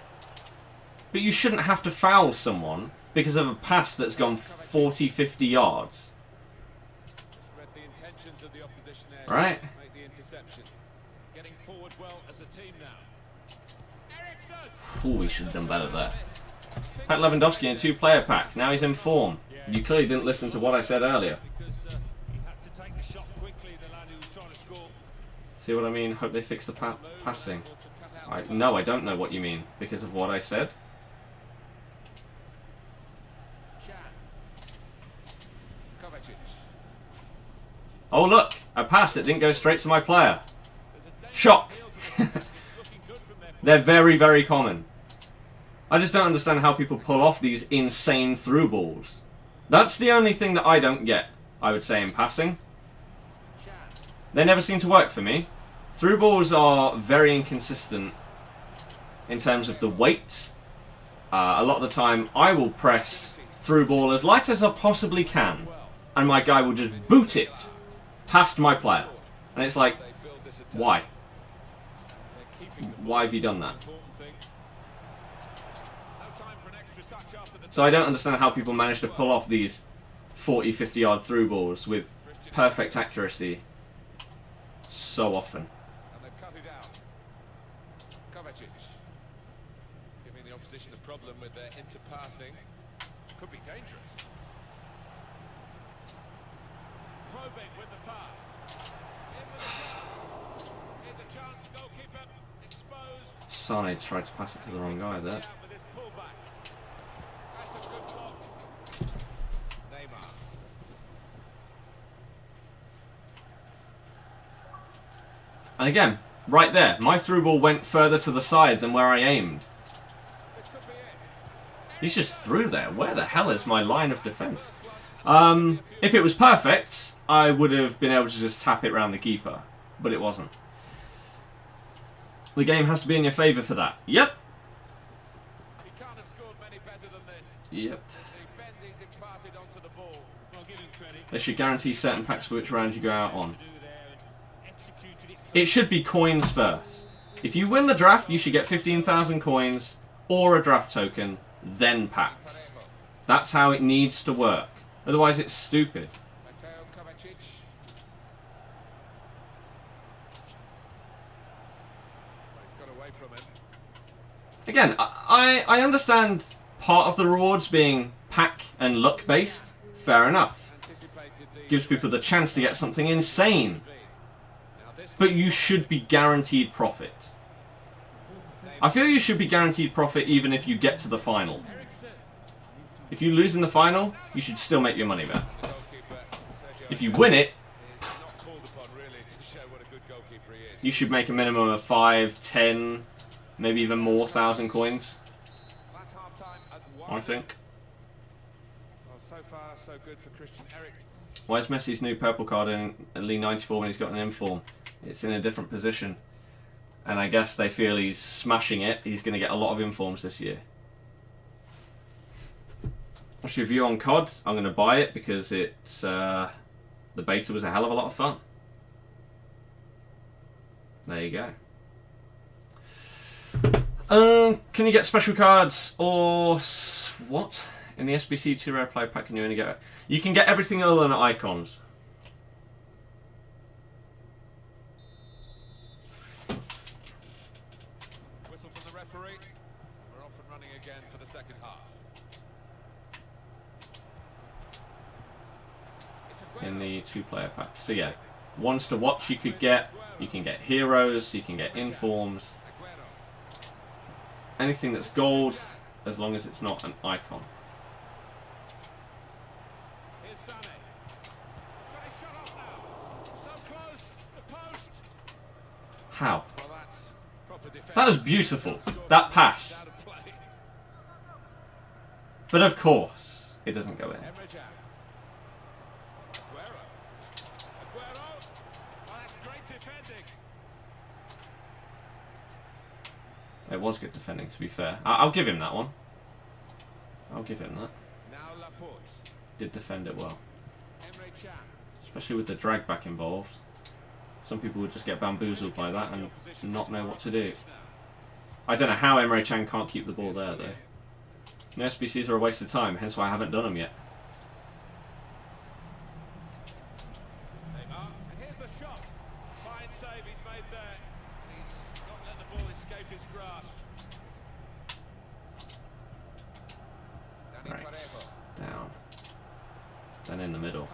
But you shouldn't have to foul someone because of a pass that's gone 40, 50 yards. Right? Ooh, we should have done better there. Pat Lewandowski in a 2-player pack. Now he's in form. You clearly didn't listen to what I said earlier. See what I mean? Hope they fix the passing. No, I don't know what you mean because of what I said. Oh look, I passed it, didn't go straight to my player. Shock! They're very, very common. I just don't understand how people pull off these insane through balls. That's the only thing that I don't get, I would say, in passing. They never seem to work for me. Through balls are very inconsistent in terms of the weight. A lot of the time, I will press through ball as light as I possibly can, and my guy will just boot it past my player. And it's like, why? Why have you done that? So I don't understand how people manage to pull off these 40, 50 yard through balls with perfect accuracy so often. And they've cut it out. Kovacic. Giving the opposition a problem with their interpassing. Could be dangerous. Probing with the pass. In with the pass. Here's a chance. Goalkeeper exposed. Sane tried to pass it to the wrong guy there. That's a good block. Neymar. And again, right there, my through ball went further to the side than where I aimed. He's just through there. Where the hell is my line of defence? If it was perfect, I would have been able to just tap it round the keeper. But it wasn't. The game has to be in your favour for that. Yep. He can't have scored many better than this. Yep. The bend he's imparted onto the ball. Well, give him credit. They should guarantee certain packs for which round you go out on. It should be coins first. If you win the draft, you should get 15,000 coins or a draft token, then packs. That's how it needs to work. Otherwise, it's stupid. Mateo Kovacic. He's got away from him. Again, I understand part of the rewards being pack and luck based. Fair enough. Gives people the chance to get something insane. But you should be guaranteed profit. I feel you should be guaranteed profit even if you get to the final. If you lose in the final, you should still make your money back. If you win it, you should make a minimum of 5, 10, maybe even more 1,000 coins. I think. So far, so good for Christian Eric. Why is Messi's new purple card in League 94 when he's got an inform? It's in a different position. And I guess they feel he's smashing it. He's going to get a lot of informs this year. What's your view on COD? I'm going to buy it because it's the beta was a hell of a lot of fun. There you go. Can you get special cards or what? In the SBC 2 rare player pack, can you only get... You can get everything other than icons. in the 2-player pack. So yeah, ones to watch you can get heroes, you can get informs, anything that's gold, as long as it's not an icon. How? That was beautiful, that pass. But of course, it doesn't go in. It was good defending, to be fair. I'll give him that one. I'll give him that. Did defend it well. Especially with the drag back involved. Some people would just get bamboozled by that and not know what to do. I don't know how Emre Can can't keep the ball there, though. No, SBCs are a waste of time, hence why I haven't done them yet. Here's the shot. Fine save he's made there. He's not let the ball escape his grasp. Right. Down. Then in the middle.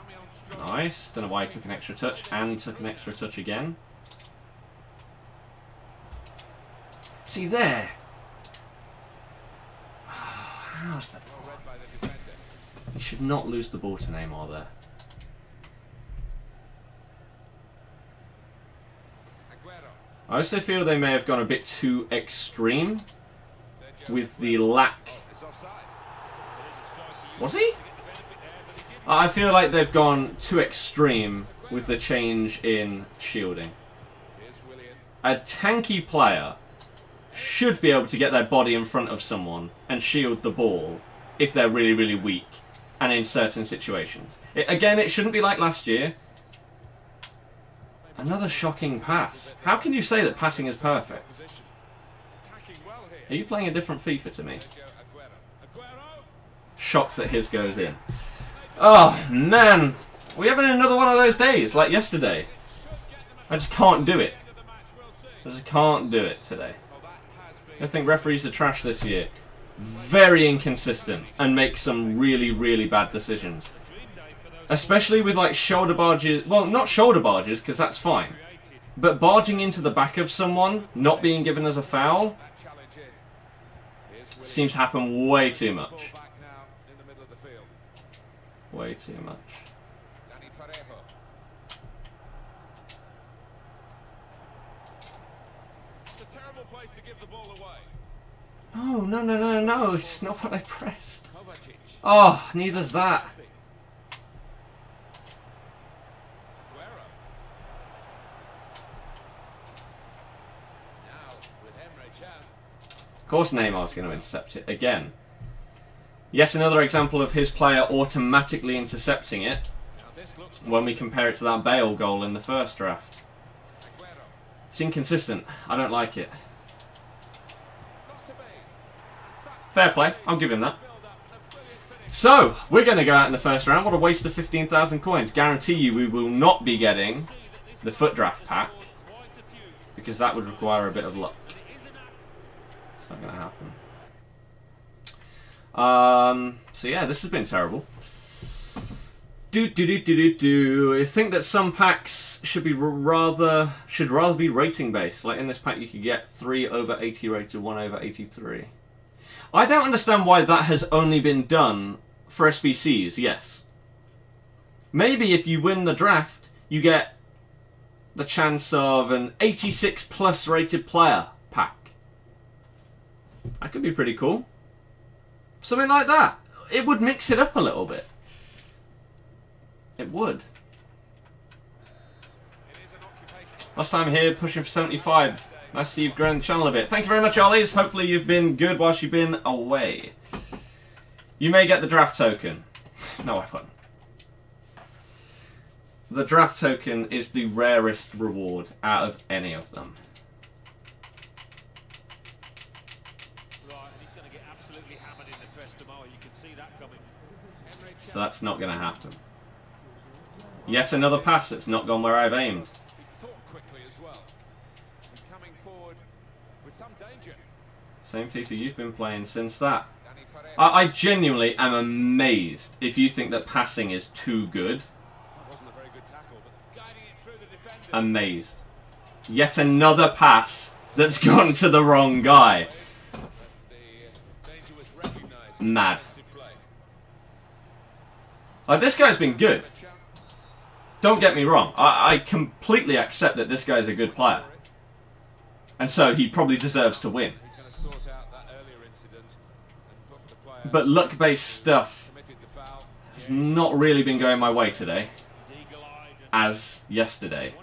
Nice. Don't know why he took an extra touch and took an extra touch again. See there. How's the ball? You should not lose the ball to Neymar there. I also feel they may have gone a bit too extreme with the lack. Was he? I feel like they've gone too extreme with the change in shielding. A tanky player should be able to get their body in front of someone and shield the ball if they're really, really weak and in certain situations. Again, it shouldn't be like last year. Another shocking pass. How can you say that passing is perfect? Are you playing a different FIFA to me? Shocked that his goes in. Oh, man. We're having another one of those days, like yesterday. I just can't do it. I just can't do it today. I think referees are trash this year. Very inconsistent and make some really, really bad decisions. Especially with like shoulder barges. Well, not shoulder barges, because that's fine. But barging into the back of someone, not being given as a foul, seems to happen way too much. Way too much. Oh, no, no, no, no, it's not what I pressed. Oh, neither's that. Of course Neymar's going to intercept it again. Yet another example of his player automatically intercepting it when we compare it to that Bale goal in the first draft. It's inconsistent. I don't like it. Fair play. I'll give him that. So, we're going to go out in the first round. What a waste of 15,000 coins. Guarantee you we will not be getting the foot draft pack, because that would require a bit of luck. It's not going to happen. So yeah, this has been terrible. I think that some packs should rather be rating based. Like in this pack, you could get 3 over 80 rated, 1 over 83. I don't understand why that has only been done for SBCs. Yes, maybe if you win the draft, you get the chance of an 86 plus rated player pack. That could be pretty cool. Something like that. It would mix it up a little bit. It would. Last time here, pushing for 75. Nice to see you've grown the channel a bit. Thank you very much, Ollies. Hopefully you've been good whilst you've been away. You may get the draft token. No, I won't. The draft token is the rarest reward out of any of them. So that's not going to happen. Yet another pass that's not gone where I've aimed. Same FIFA you've been playing since that. I genuinely am amazed if you think that passing is too good amazed. Yet another pass that's gone to the wrong guy. Mad. Like, this guy's been good. Don't get me wrong. I completely accept that this guy's a good player. And so he probably deserves to win. But luck-based stuff has not really been going my way today. As yesterday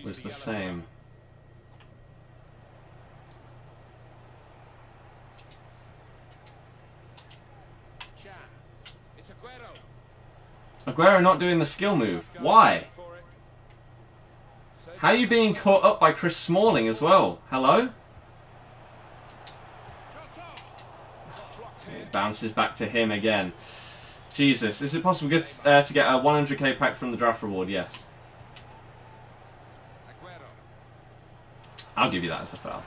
was the same. Aguero not doing the skill move. Why? How are you being caught up by Chris Smalling as well? Hello? It bounces back to him again. Jesus, is it possible to get a 100k pack from the draft reward? Yes. I'll give you that as a foul.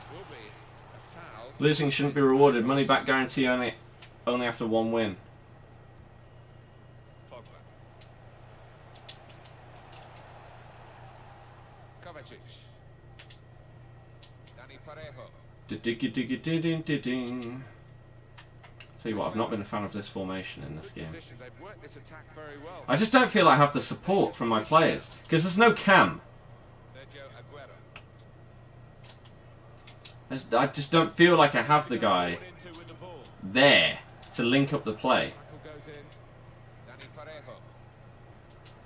Losing shouldn't be rewarded. Money back guarantee only after one win. Tell you what, I've not been a fan of this formation in this game. I just don't feel I have the support from my players because there's no cam. I just don't feel like I have the guy there to link up the play.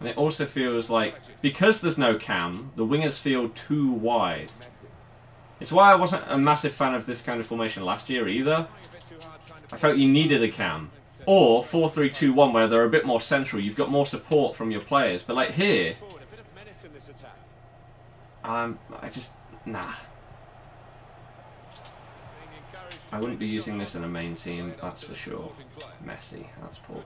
And it also feels like, because there's no cam, the wingers feel too wide. It's why I wasn't a massive fan of this kind of formation last year either. I felt you needed a cam. Or 4-3-2-1 where they're a bit more central. You've got more support from your players. But like here, I just, nah. I wouldn't be using this in a main team, that's for sure. Messi, that's poor.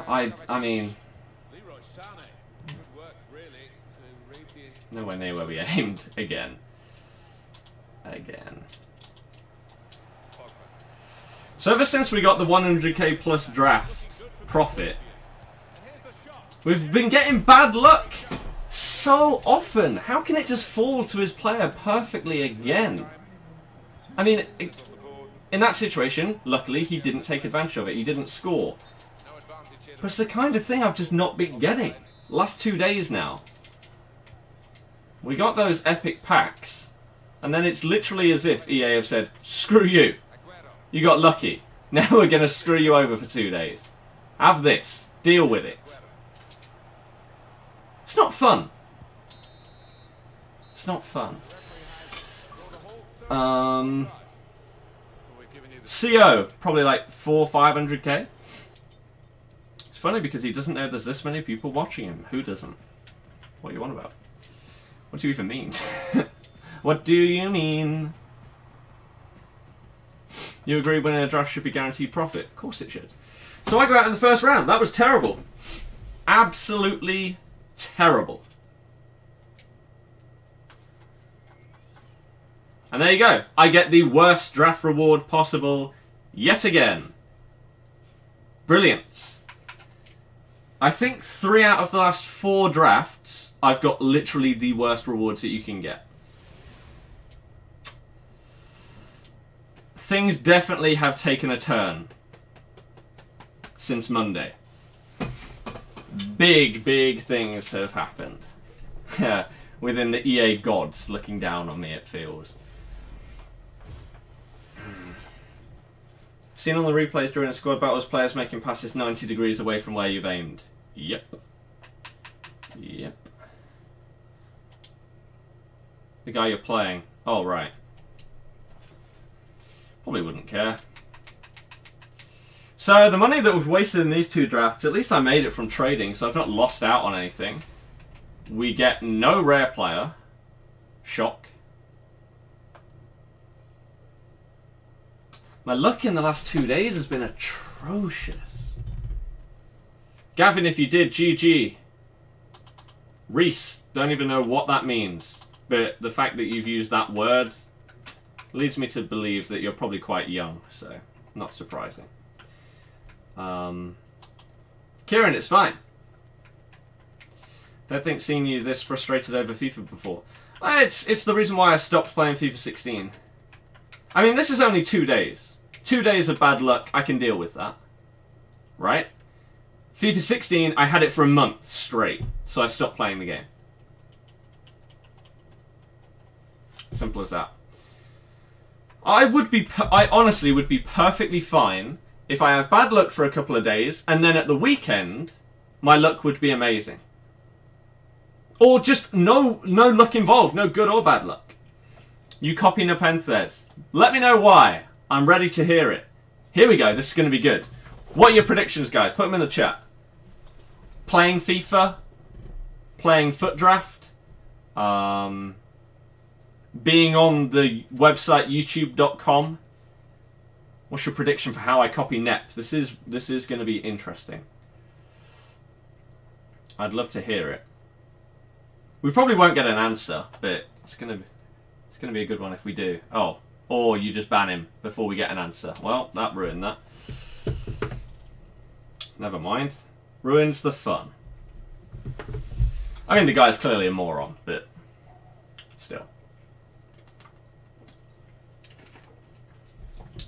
I mean, nowhere near where we aimed again. So ever since we got the 100k plus draft profit, we've been getting bad luck so often. How can it just fall to his player perfectly again? I mean, in that situation, luckily he didn't take advantage of it. He didn't score. But it's the kind of thing I've just not been getting. Last 2 days now. We got those epic packs, and then it's literally as if EA have said, screw you. You got lucky. Now we're going to screw you over for 2 days. Have this. Deal with it. It's not fun. It's not fun. CO, probably like 400-500k. It's funny because he doesn't know there's this many people watching him. Who doesn't? What are you on about? What do you even mean? What do you mean? You agree winning a draft should be guaranteed profit? Of course it should. So I go out in the first round. That was terrible. Absolutely terrible. And there you go. I get the worst draft reward possible yet again. Brilliant. I think 3 out of the last 4 drafts, I've got literally the worst rewards that you can get. Things definitely have taken a turn since Monday. Big, big things have happened. Within the EA gods looking down on me, it feels. Seen on the replays during a squad battles, players making passes 90 degrees away from where you've aimed. Yep. Yep. The guy you're playing. Oh, right. Probably wouldn't care. So, the money that we've wasted in these 2 drafts, at least I made it from trading, so I've not lost out on anything. We get no rare player. Shock. My luck in the last 2 days has been atrocious. Gavin, if you did, GG. Reese, don't even know what that means. But the fact that you've used that word leads me to believe that you're probably quite young, so not surprising. Kieran, it's fine. Don't think seeing you this frustrated over FIFA before. It's the reason why I stopped playing FIFA 16. I mean, this is only 2 days. 2 days of bad luck, I can deal with that. Right? FIFA 16, I had it for a month straight, so I stopped playing the game. Simple as that. I honestly would be perfectly fine if I have bad luck for a couple of days, and then at the weekend, my luck would be amazing. Or just no luck involved, no good or bad luck. You copy Nepenthes. Let me know why. I'm ready to hear it. Here we go, this is going to be good. What are your predictions, guys? Put them in the chat. Playing FIFA? Playing Foot Draft? Being on the website youtube.com? What's your prediction for how I copy Nep? This is going to be interesting. I'd love to hear it. We probably won't get an answer, but it's gonna be a good one if we do. Oh, or you just ban him before we get an answer. Well, that ruined that. Never mind. Ruins the fun. I mean, the guy's clearly a moron, but still.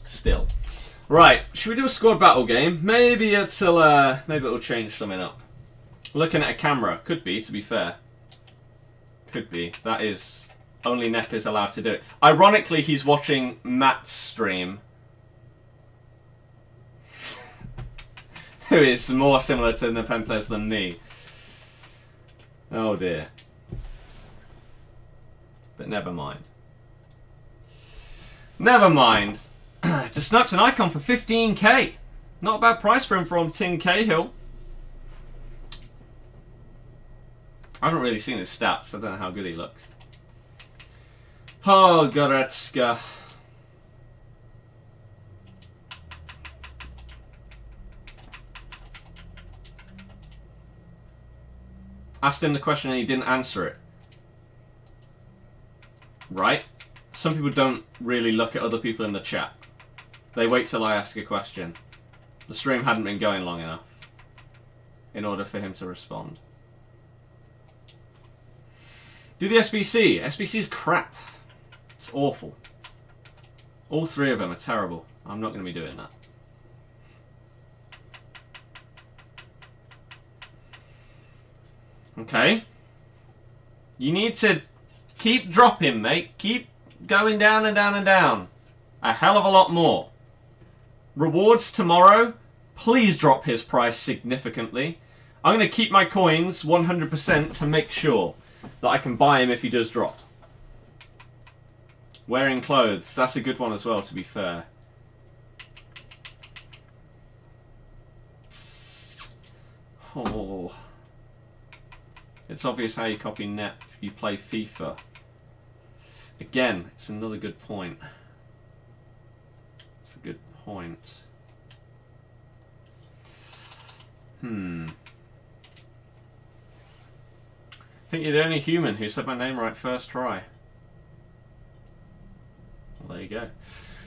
Still. Right, should we do a squad battle game? Maybe it'll change something up. Looking at a camera, could be, to be fair. Could be. That is... Only Nep is allowed to do it. Ironically, he's watching Matt's stream. Who is more similar to Nepenthes than me. Oh dear. But never mind. Never mind. Just snapped an icon for 15k. Not a bad price for him from Tin Cahill. I haven't really seen his stats. I don't know how good he looks. Oh, Goretzka. Asked him the question and he didn't answer it. Right? Some people don't really look at other people in the chat. They wait till I ask a question. The stream hadn't been going long enough in order for him to respond. Do the SBC. SBC's crap. It's awful. All three of them are terrible. I'm not going to be doing that. Okay. You need to keep dropping, mate. Keep going down and down and down. A hell of a lot more. Rewards tomorrow. Please drop his price significantly. I'm going to keep my coins 100% to make sure that I can buy him if he does drop. Wearing clothes. That's a good one as well, to be fair. Oh. It's obvious how you copy Nep if you play FIFA. Again, it's another good point. It's a good point. I think you're the only human who said my name right first try. Well, there you go.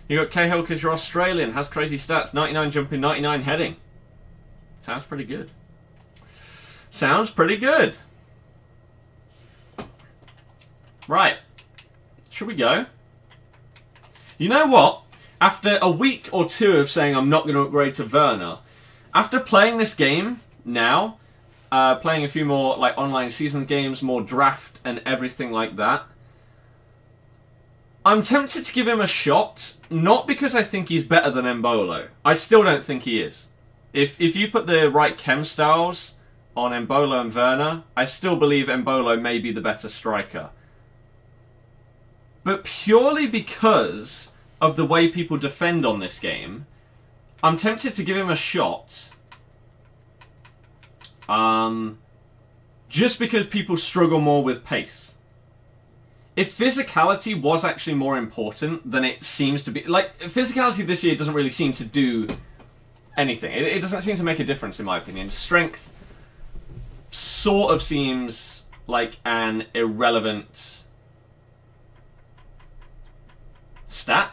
You got Cahill because you're Australian, has crazy stats, 99 jumping, 99 heading. Sounds pretty good. Sounds pretty good. Right. Should we go? You know what? After a week or two of saying I'm not going to upgrade to Werner, after playing this game now, playing a few more like online season games, more draft and everything like that, I'm tempted to give him a shot, not because I think he's better than Embolo. I still don't think he is. If you put the right chem styles on Embolo and Werner, I still believe Embolo may be the better striker. But purely because of the way people defend on this game, I'm tempted to give him a shot. Just because people struggle more with pace. If physicality was actually more important than it seems to be... Like, physicality this year doesn't really seem to do anything. It doesn't seem to make a difference, in my opinion. Strength sort of seems like an irrelevant stat.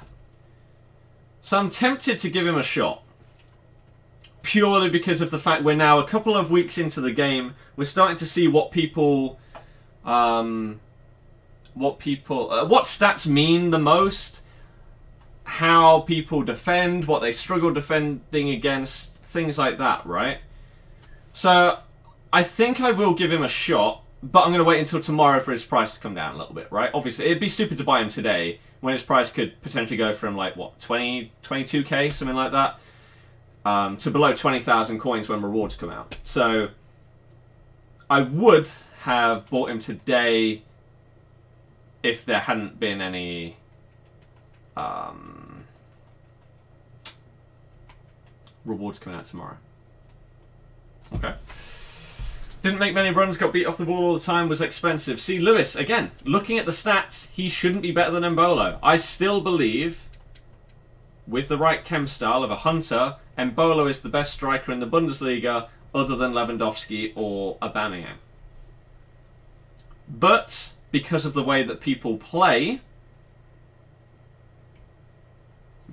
So I'm tempted to give him a shot. purely because of the fact we're now a couple of weeks into the game. We're starting to see what people, what stats mean the most, how people defend, what they struggle defending against, things like that, right? So I think I will give him a shot, but I'm going to wait until tomorrow for his price to come down a little bit, right? Obviously, it'd be stupid to buy him today when his price could potentially go from, like, what, 22k, something like that, to below 20,000 coins when rewards come out. So I would have bought him today if there hadn't been any rewards coming out tomorrow. Okay. Didn't make many runs, got beat off the ball all the time, was expensive. See, Lewis, again, looking at the stats, he shouldn't be better than Embolo. I still believe, with the right chem style of a hunter, Embolo is the best striker in the Bundesliga other than Lewandowski or Aubameyang. But, because of the way that people play,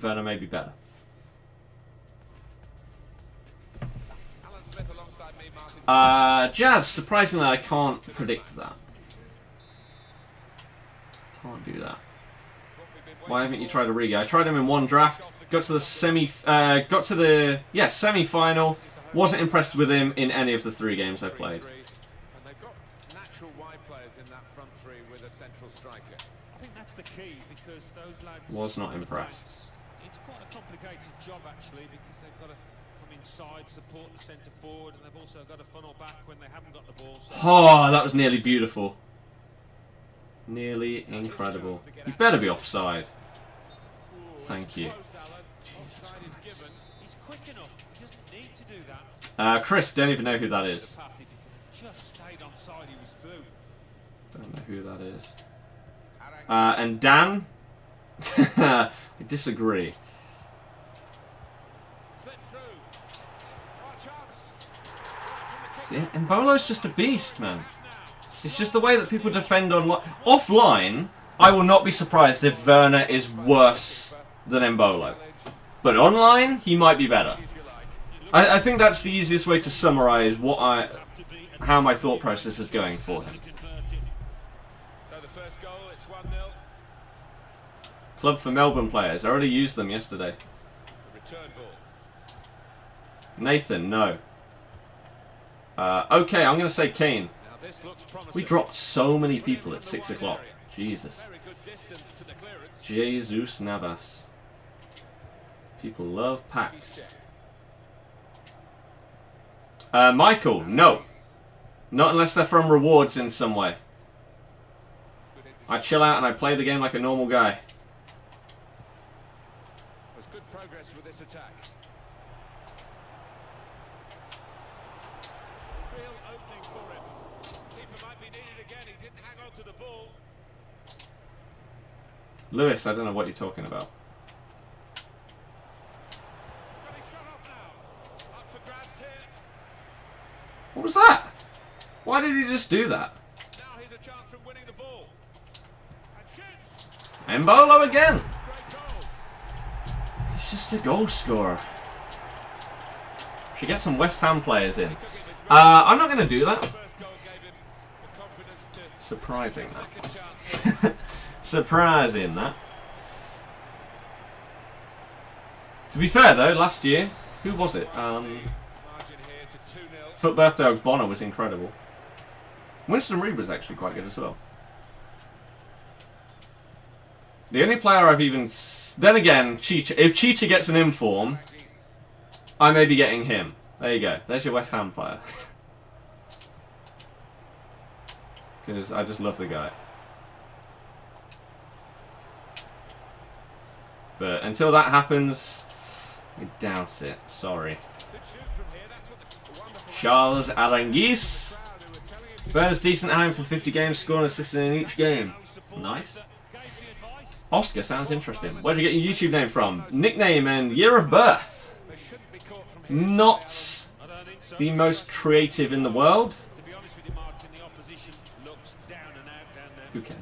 Werner may be better. Jazz, surprisingly I can't predict that. Can't do that. Why haven't you tried Origi? I tried him in one draft, got to the semi-final, wasn't impressed with him in any of the 3 games I played. And they've got natural wide players in that front three with a central striker. I think that's the key, because those lads... Was not impressed. It's quite a complicated job, actually, because they've got to come inside, support the centre forward, and they've also got to funnel back when they haven't got the ball. So Oh, that was nearly beautiful. Nearly incredible. You better be offside. Thank you. offside is given. He's quick enough. He doesn't need to do that. Chris, don't even know who that is. Just stayed on side, he was through. Don't know who that is. And Dan? I disagree. Yeah, Embolo's just a beast, man. It's just the way that people defend online. Offline, I will not be surprised if Werner is worse than Embolo. But online, he might be better. I think that's the easiest way to summarise how my thought process is going for him. So the first goal, it's 1-0. Club for Melbourne players. I already used them yesterday. The return ball. Nathan, no. Okay, I'm going to say Kane. Now this looks promising. We dropped so many people at 6 o'clock. Jesus. Very good distance to the clearance. Jesus Navas. People love packs. Michael, no. Not unless they're from rewards in some way. I chill out and I play the game like a normal guy. There's good progress with this attack. Real opening for him. Keeper might be needed again. He didn't hang on to the ball. Lewis, I don't know what you're talking about. Got his shot off now. Up for grabs here. What was that? Why did he just do that? Now here's a chance from winning the ball. And shoots. Embolo again. Great goal. He's just a goal scorer. Should get some West Ham players in. I'm not going to do that. First goal gave him the confidence to Surprising that. second chance here. Surprising that. To be fair though, last year, who was it? Margin here to 2-0. Foot Birthday Ogbonna was incredible. Winston Reid was actually quite good as well. The only player I've even... Then again, Chicha. If Chicha gets an inform, I may be getting him. There you go. There's your West Ham player. Because I just love the guy. But until that happens, I doubt it. Sorry. Good shoot from here. That's what the wonderful Charles Aranguiz. crowd who were telling him to Werner's decent at home for 50 games, scoring and assisting in each game. Nice. Oscar sounds interesting. Where'd you get your YouTube name from? Nickname and year of birth. they shouldn't be caught from here. Not I don't think so. the most creative in the world. To be honest with you, Martin, the opposition looks down and out down there. Who cares?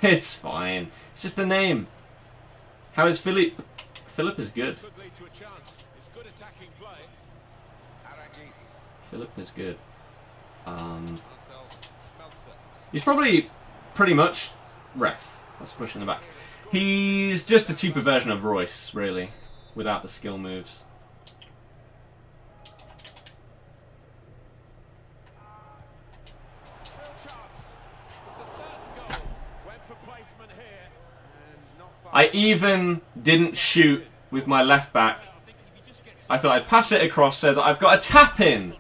It's fine. It's just a name. How is Philippe? Philippe is good. Could lead to a chance. It's good attacking play. Philip is good. He's probably pretty much ref. That's pushing the back. He's just a cheaper version of Royce, really, without the skill moves. I even didn't shoot with my left back. I thought I'd pass it across so that I've got a tap in.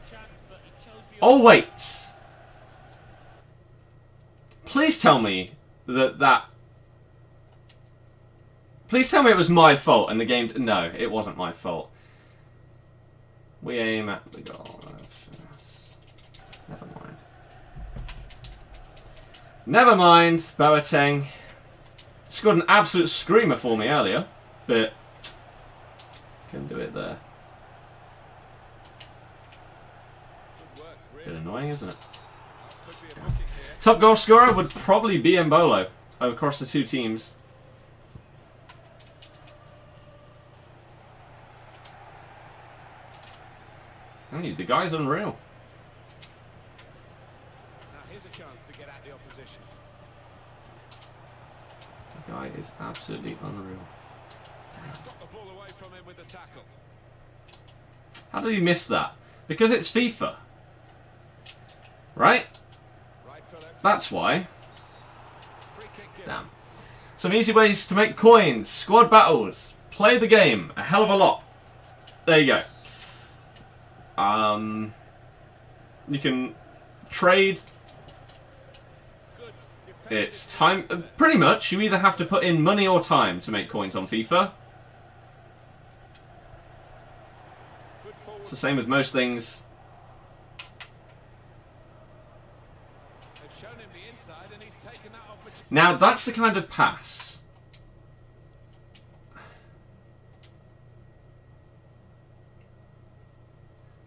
Oh wait. Please tell me Please tell me it was my fault and the game... No, it wasn't my fault. We aim at the goal. Never mind. Never mind, Boateng. Scored an absolute screamer for me earlier, but couldn't do it there. Bit annoying, isn't it? Top goal scorer would probably be Mbolo across the two teams. The guy's unreal. Now here's a chance to get at the opposition. The guy is absolutely unreal. He's got the ball away from him with the tackle. How did he miss that? Because it's FIFA. Right? Right, Philip. That's why. Free kick given. Damn. Some easy ways to make coins. Squad battles. Play the game. A hell of a lot. There you go. You can trade. It's time. Pretty much, you either have to put in money or time to make coins on FIFA. It's the same with most things. Now, that's the kind of pass.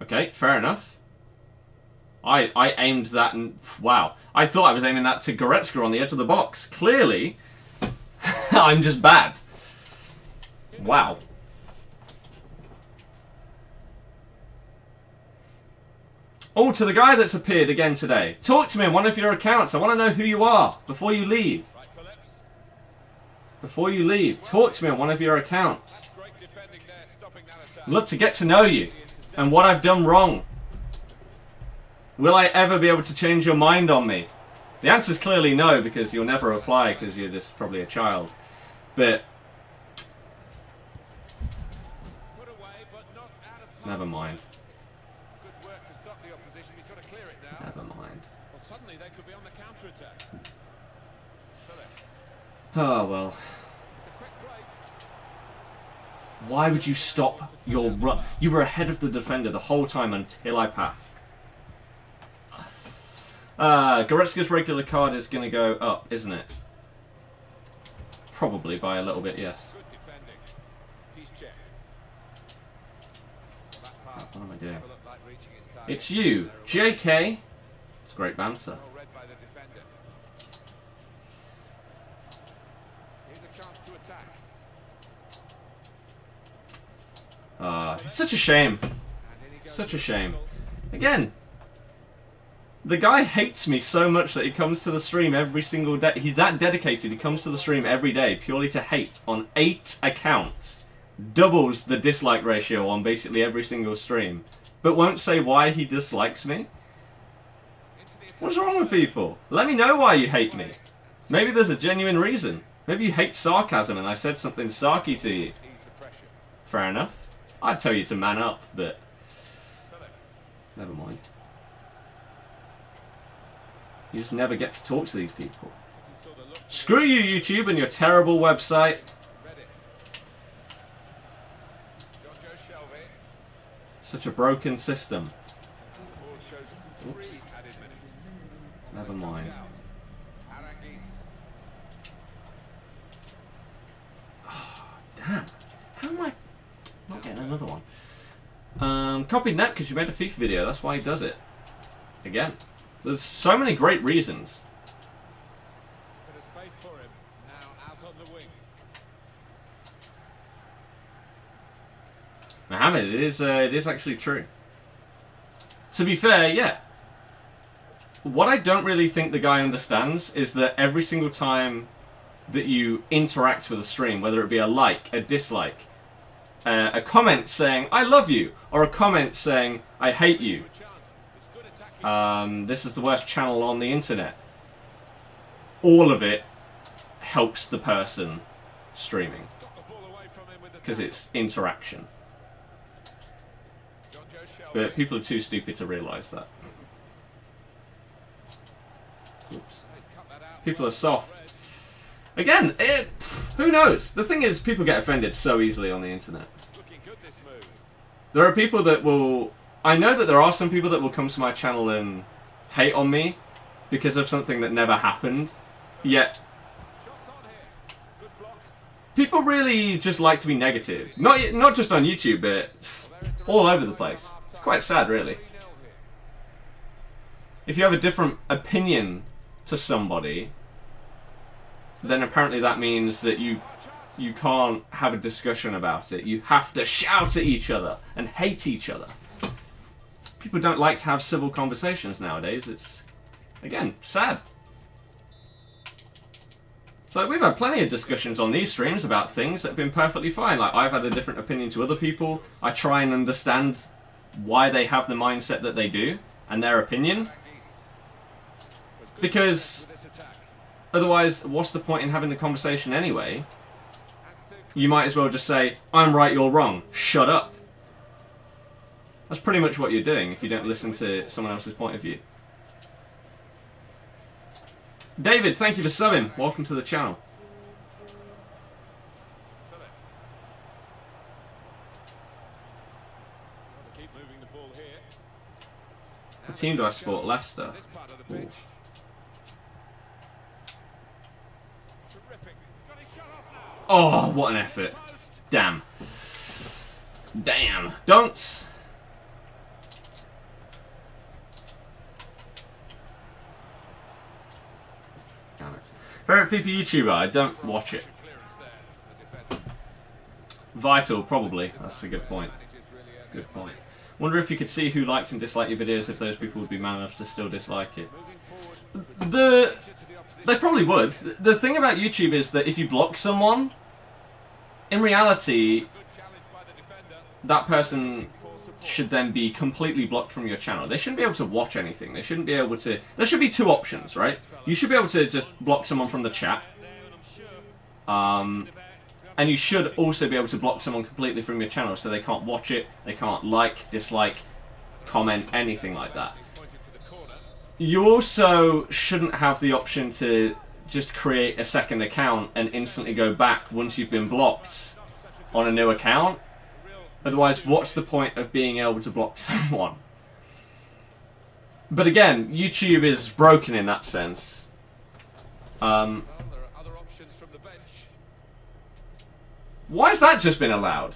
Okay, fair enough. I aimed that and... Wow. I thought I was aiming that to Goretzka on the edge of the box. Clearly, I'm just bad. Wow. Oh, to the guy that's appeared again today. Talk to me on one of your accounts. I want to know who you are before you leave. Before you leave, talk to me on one of your accounts. I'd love to get to know you and what I've done wrong. Will I ever be able to change your mind on me? The answer is clearly no, because you'll never reply because you're just probably a child. But never mind. Never mind. Oh well. Why would you stop your run? You were ahead of the defender the whole time until I passed. Goretzka's regular card is going to go up, isn't it? Probably by a little bit, yes. What am I doing? It's you, JK. It's great banter. It's such a shame. Such a shame. Again, the guy hates me so much that he comes to the stream every single day. He's that dedicated, he comes to the stream every day purely to hate on 8 accounts. Doubles the dislike ratio on basically every single stream. But won't say why he dislikes me. What's wrong with people? Let me know why you hate me. Maybe there's a genuine reason. Maybe you hate sarcasm and I said something sarky to you. Fair enough. I'd tell you to man up, but never mind. You just never get to talk to these people. Screw you, YouTube, and your terrible website. Such a broken system. Oops. Never mind. Oh, damn. How am I not getting another one? Copied net because you made a FIFA video. That's why he does it. Again. There's so many great reasons. Mohammed, it is actually true. To be fair, yeah. What I don't really think the guy understands is that every single time that you interact with a stream, whether it be a like, a dislike, a comment saying, I love you, or a comment saying, I hate you, this is the worst channel on the internet, all of it helps the person streaming. Because it's interaction. But people are too stupid to realise that. Oops. People are soft. Again, who knows? The thing is, people get offended so easily on the internet. There are people that will... I know that there are some people that will come to my channel and hate on me because of something that never happened. Yet, people really just like to be negative. Not just on YouTube, but all over the place. It's quite sad, really. If you have a different opinion to somebody, then apparently that means that you can't have a discussion about it. You have to shout at each other and hate each other. People don't like to have civil conversations nowadays. It's, again, sad. So we've had plenty of discussions on these streams about things that have been perfectly fine. Like, I've had a different opinion to other people. I try and understand why they have the mindset that they do and their opinion. Because otherwise, what's the point in having the conversation anyway? You might as well just say, I'm right, you're wrong. Shut up. That's pretty much what you're doing if you don't listen to someone else's point of view. David, thank you for subbing. Welcome to the channel. What team do I support? Leicester. Ooh. Oh, what an effort. Damn. Damn. Don't. Damn it. Favorite FIFA YouTuber? I don't watch it. Vital, probably. That's a good point. Good point. Wonder if you could see who liked and disliked your videos, if those people would be man enough to still dislike it. They probably would. The thing about YouTube is that if you block someone, in reality, that person should then be completely blocked from your channel. They shouldn't be able to watch anything. They shouldn't be able to... There should be two options, right? You should be able to just block someone from the chat. And you should also be able to block someone completely from your channel so they can't watch it, they can't like, dislike, comment, anything like that. You also shouldn't have the option to just create a second account and instantly go back once you've been blocked on a new account. Otherwise, what's the point of being able to block someone? But again, YouTube is broken in that sense. Why has that just been allowed?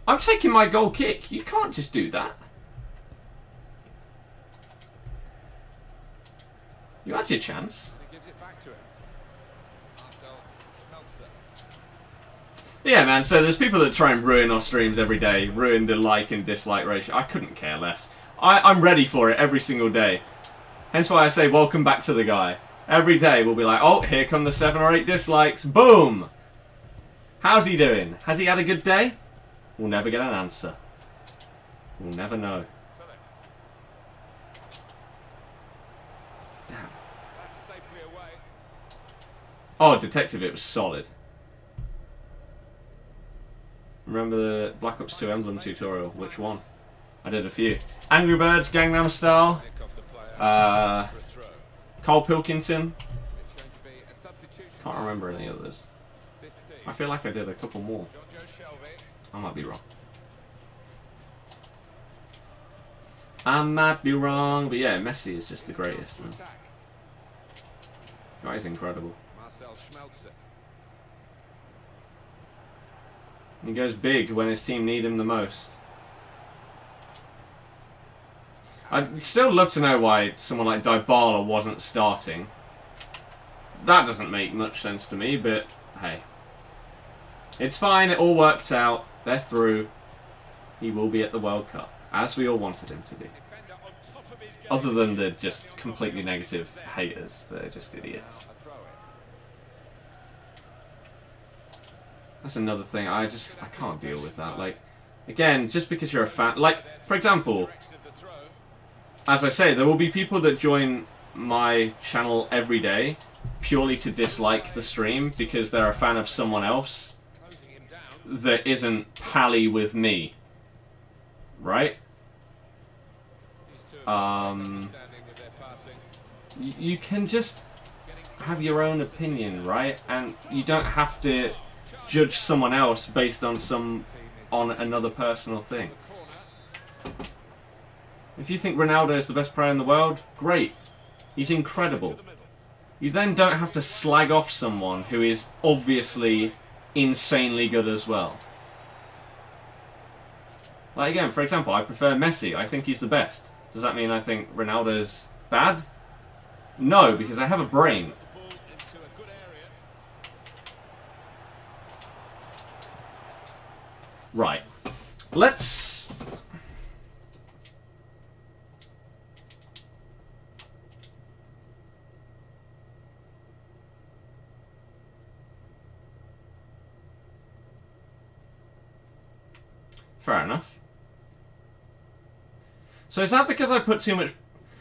I'm taking my goal kick. You can't just do that. You had your chance. Yeah, man, so there's people that try and ruin our streams every day, ruin the like and dislike ratio. I couldn't care less. I'm ready for it every single day. Hence why I say welcome back to the guy. Every day we'll be like, oh, here come the 7 or 8 dislikes. Boom! How's he doing? Has he had a good day? We'll never get an answer. We'll never know. Damn. Oh, Detective, it was solid. Remember the Black Ops 2 Emblem tutorial? Which one? I did a few. Angry Birds, Gangnam Style, Carl Pilkington. Can't remember any others. I feel like I did a couple more. I might be wrong. I might be wrong, but yeah, Messi is just the greatest, man. That is incredible. He goes big when his team need him the most. I'd still love to know why someone like Dybala wasn't starting. That doesn't make much sense to me, but hey. It's fine, it all worked out. They're through. He will be at the World Cup, as we all wanted him to be. Other than the just completely negative haters. They're just idiots. That's another thing. I can't deal with that. Like, again, just because you're a fan... Like, for example, as I say, there will be people that join my channel every day purely to dislike the stream because they're a fan of someone else that isn't pally with me. Right? You can just have your own opinion, right? And you don't have to judge someone else based on another personal thing. If you think Ronaldo is the best player in the world, great. He's incredible. You then don't have to slag off someone who is obviously insanely good as well. Like, again, for example, I prefer Messi. I think he's the best. Does that mean I think Ronaldo's bad? No, because I have a brain. Right. Let's... Fair enough. So is that because I put too much...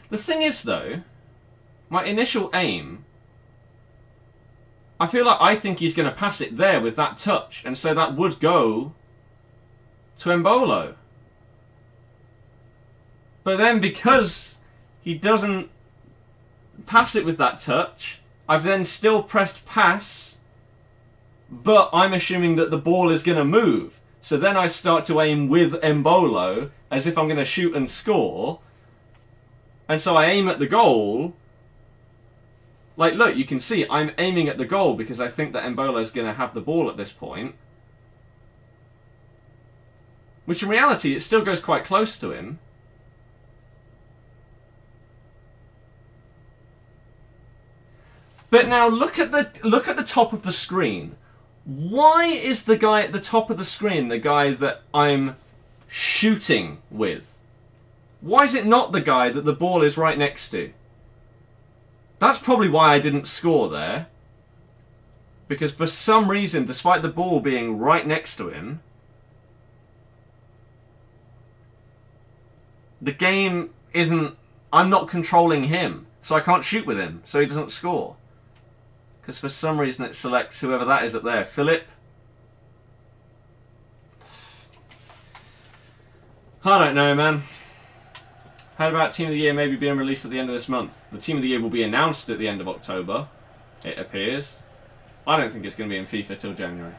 The thing is, though, my initial aim... I feel like I think he's going to pass it there with that touch, and so that would go to Embolo. But then because he doesn't pass it with that touch, I've then still pressed pass, but I'm assuming that the ball is going to move. So then I start to aim with Embolo, as if I'm going to shoot and score. And so I aim at the goal. Like, look, you can see I'm aiming at the goal because I think that Embolo is going to have the ball at this point. Which in reality, it still goes quite close to him. But now look at the top of the screen. Why is the guy at the top of the screen the guy that I'm shooting with? Why is it not the guy that the ball is right next to? That's probably why I didn't score there. Because for some reason, despite the ball being right next to him, the game isn't... I'm not controlling him, so I can't shoot with him, so he doesn't score. Because for some reason it selects whoever that is up there. Philip? I don't know, man. How about Team of the Year maybe being released at the end of this month? The Team of the Year will be announced at the end of October, it appears. I don't think it's going to be in FIFA till January.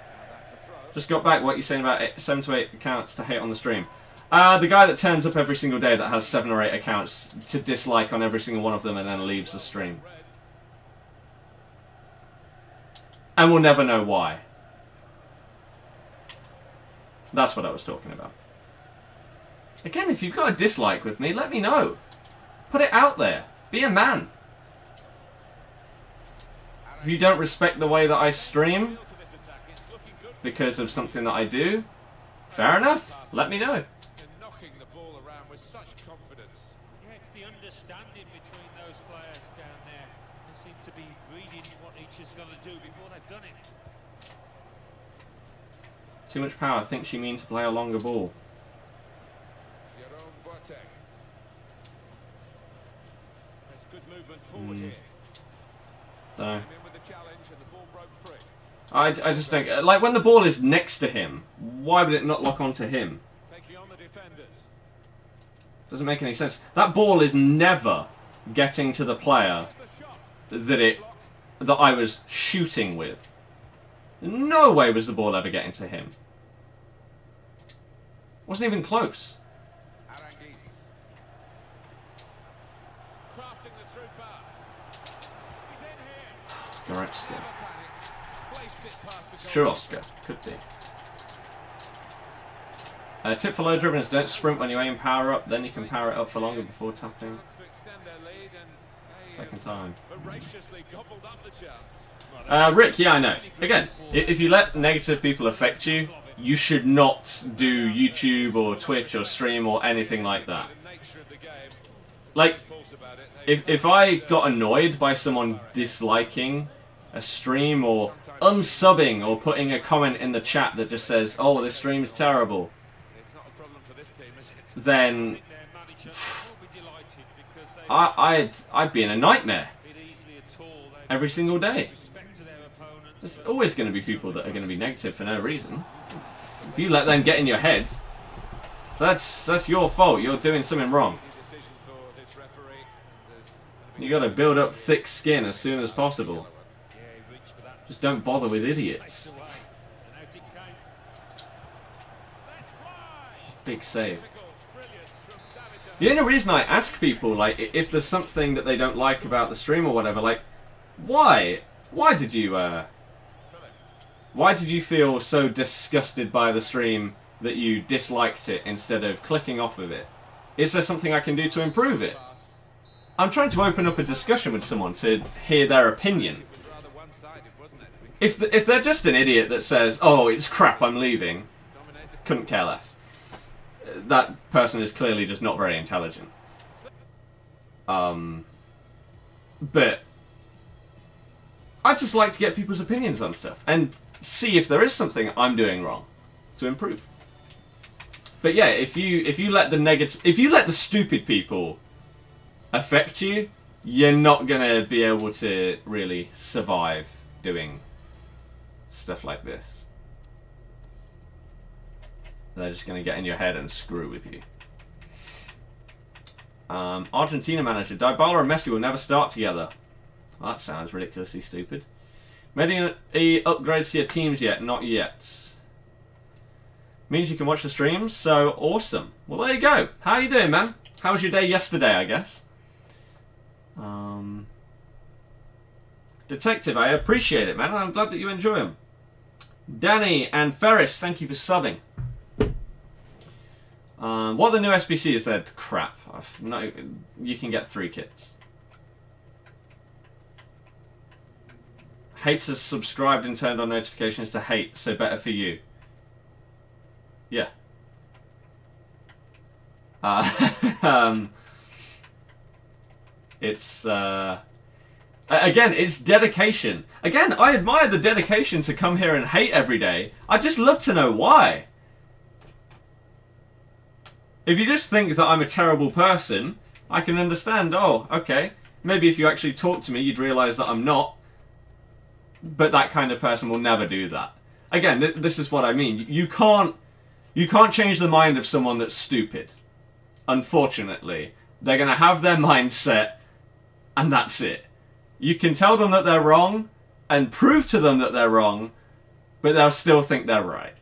Just got back what you're saying about 7 to 8 accounts to hate on the stream. The guy that turns up every single day that has 7 or 8 accounts to dislike on every single one of them and then leaves the stream. And we'll never know why. That's what I was talking about. Again, if you've got a dislike with me, let me know. Put it out there. Be a man. If you don't respect the way that I stream because of something that I do, fair enough. Let me know. Knocking the ball around with such confidence. Yeah, it's the understanding between those players down there. They seem to be reading what each is going to do before they've done it. Too much power. I think she means to play a longer ball. That's good movement forward here. Don't know. With the challenge and the ball broke free. I just don't... Like, when the ball is next to him, why would it not lock onto him? Taking on the defenders. Doesn't make any sense. That ball is never getting to the player that I was shooting with. No way was the ball ever getting to him. Wasn't even close. Crafting the through pass. He's in here. Goretzka. Placed it past the Churosca. Could be. Tip for low dribblers, don't sprint when you aim power up, then you can power it up for longer before tapping. Second time. Rick, yeah, I know. Again, if you let negative people affect you, you should not do YouTube or Twitch or stream or anything like that. Like, if I got annoyed by someone disliking a stream or unsubbing or putting a comment in the chat that just says, "Oh, this stream's terrible," then I'd be in a nightmare every single day. There's always going to be people that are going to be negative for no reason. If you let them get in your head, that's your fault. You're doing something wrong. You got to build up thick skin as soon as possible. Just don't bother with idiots. Big save. The only reason I ask people, like, if there's something that they don't like about the stream or whatever, like, why did you feel so disgusted by the stream that you disliked it instead of clicking off of it? Is there something I can do to improve it? I'm trying to open up a discussion with someone to hear their opinion. If they're just an idiot that says, "Oh, it's crap, I'm leaving," couldn't care less. That person is clearly just not very intelligent. But I just like to get people's opinions on stuff and see if there is something I'm doing wrong to improve. But yeah, if you let the stupid people affect you, you're not gonna be able to really survive doing stuff like this. They're just gonna get in your head and screw with you. Argentina manager Dybala and Messi will never start together. Well, that sounds ridiculously stupid. Made any upgrades to your teams yet? Not yet. Means you can watch the streams, so awesome. Well, there you go. How you doing, man? How was your day yesterday, I guess? Detective, I appreciate it, man. I'm glad that you enjoy them. Danny and Ferris, thank you for subbing. What are the new SBCs? They're crap. You can get 3 kits. Hates has subscribed and turned on notifications to hate, so better for you. Yeah. It's again, it's dedication. Again, I admire the dedication to come here and hate every day. I'd just love to know why. If you just think that I'm a terrible person, I can understand, oh, okay. Maybe if you actually talk to me, you'd realise that I'm not. But that kind of person will never do that. Again, this is what I mean. You can't change the mind of someone that's stupid. Unfortunately. They're going to have their mindset, and that's it. You can tell them that they're wrong, and prove to them that they're wrong, but they'll still think they're right.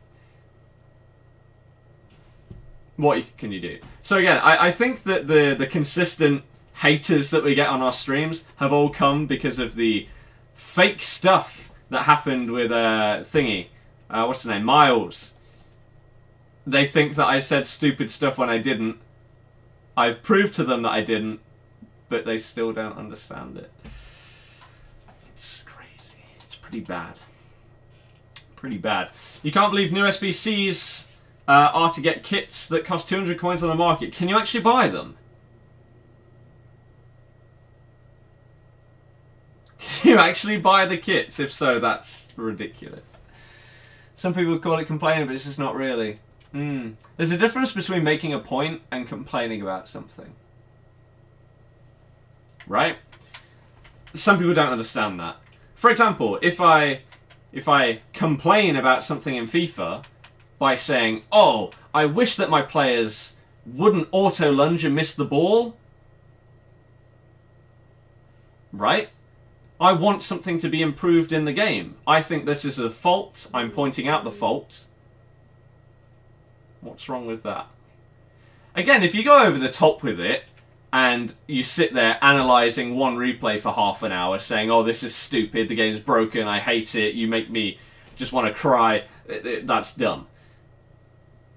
What can you do? So again, I think that the consistent haters that we get on our streams have all come because of the fake stuff that happened with thingy. What's his name? Miles. They think that I said stupid stuff when I didn't. I've proved to them that I didn't, but they still don't understand it. It's crazy. It's pretty bad. Pretty bad. You can't believe new SBCs are to get kits that cost 200 coins on the market. Can you actually buy them? Can you actually buy the kits? If so, that's ridiculous. Some people call it complaining, but it's just not really. There's a difference between making a point and complaining about something. Right? Some people don't understand that. For example, if I complain about something in FIFA by saying, "Oh, I wish that my players wouldn't auto-lunge and miss the ball." Right? I want something to be improved in the game. I think this is a fault. I'm pointing out the fault. What's wrong with that? Again, if you go over the top with it, and you sit there analysing one replay for half an hour, saying, "Oh, this is stupid, the game's broken, I hate it, you make me just want to cry," that's dumb.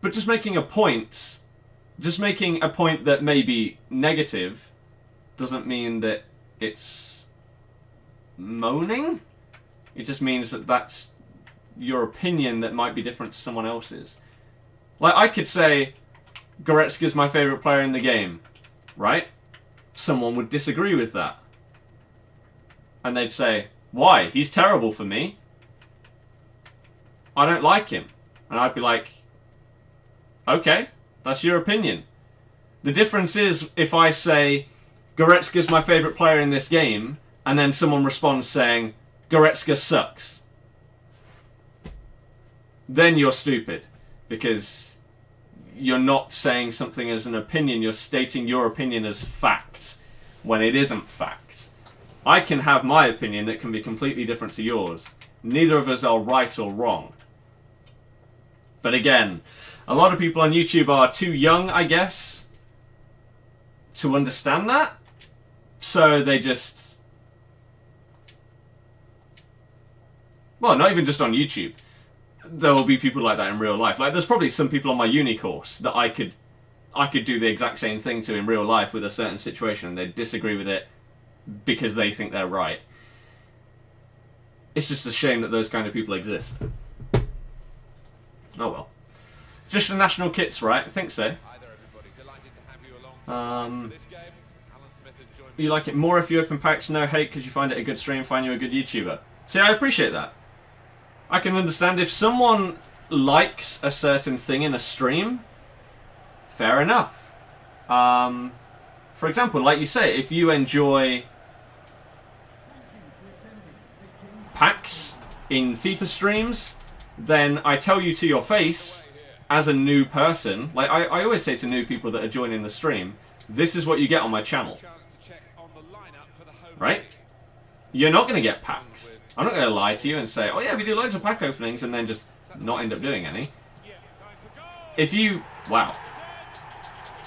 But just making a point that may be negative, doesn't mean that it's moaning. It just means that that's your opinion that might be different to someone else's. Like, I could say, Goretzka's my favourite player in the game, right? someone would disagree with that. And they'd say, why? He's terrible for me. I don't like him. And I'd be like, okay, that's your opinion. The difference is if I say, Goretzka's my favourite player in this game, and then someone responds saying, Goretzka sucks. Then you're stupid. Because you're not saying something as an opinion, you're stating your opinion as fact, when it isn't fact. I can have my opinion that can be completely different to yours. Neither of us are right or wrong. But again, a lot of people on YouTube are too young, I guess, to understand that. So they just... Well, not even just on YouTube. There will be people like that in real life. Like, there's probably some people on my uni course that I could do the exact same thing to in real life with a certain situation, and they'd disagree with it because they think they're right. It's just a shame that those kind of people exist. Oh well. Just the national kits, right? I think so. You like it more if you open packs, no hate because you find it a good stream, find you a good YouTuber. See, I appreciate that. I can understand if someone likes a certain thing in a stream, fair enough. For example, like you say, if you enjoy packs in FIFA streams, then I tell you to your face, as a new person, like I always say to new people that are joining the stream, this is what you get on my channel. Right? You're not going to get packs. I'm not going to lie to you and say, oh yeah, we do loads of pack openings and then just not end up doing any. If you... Wow.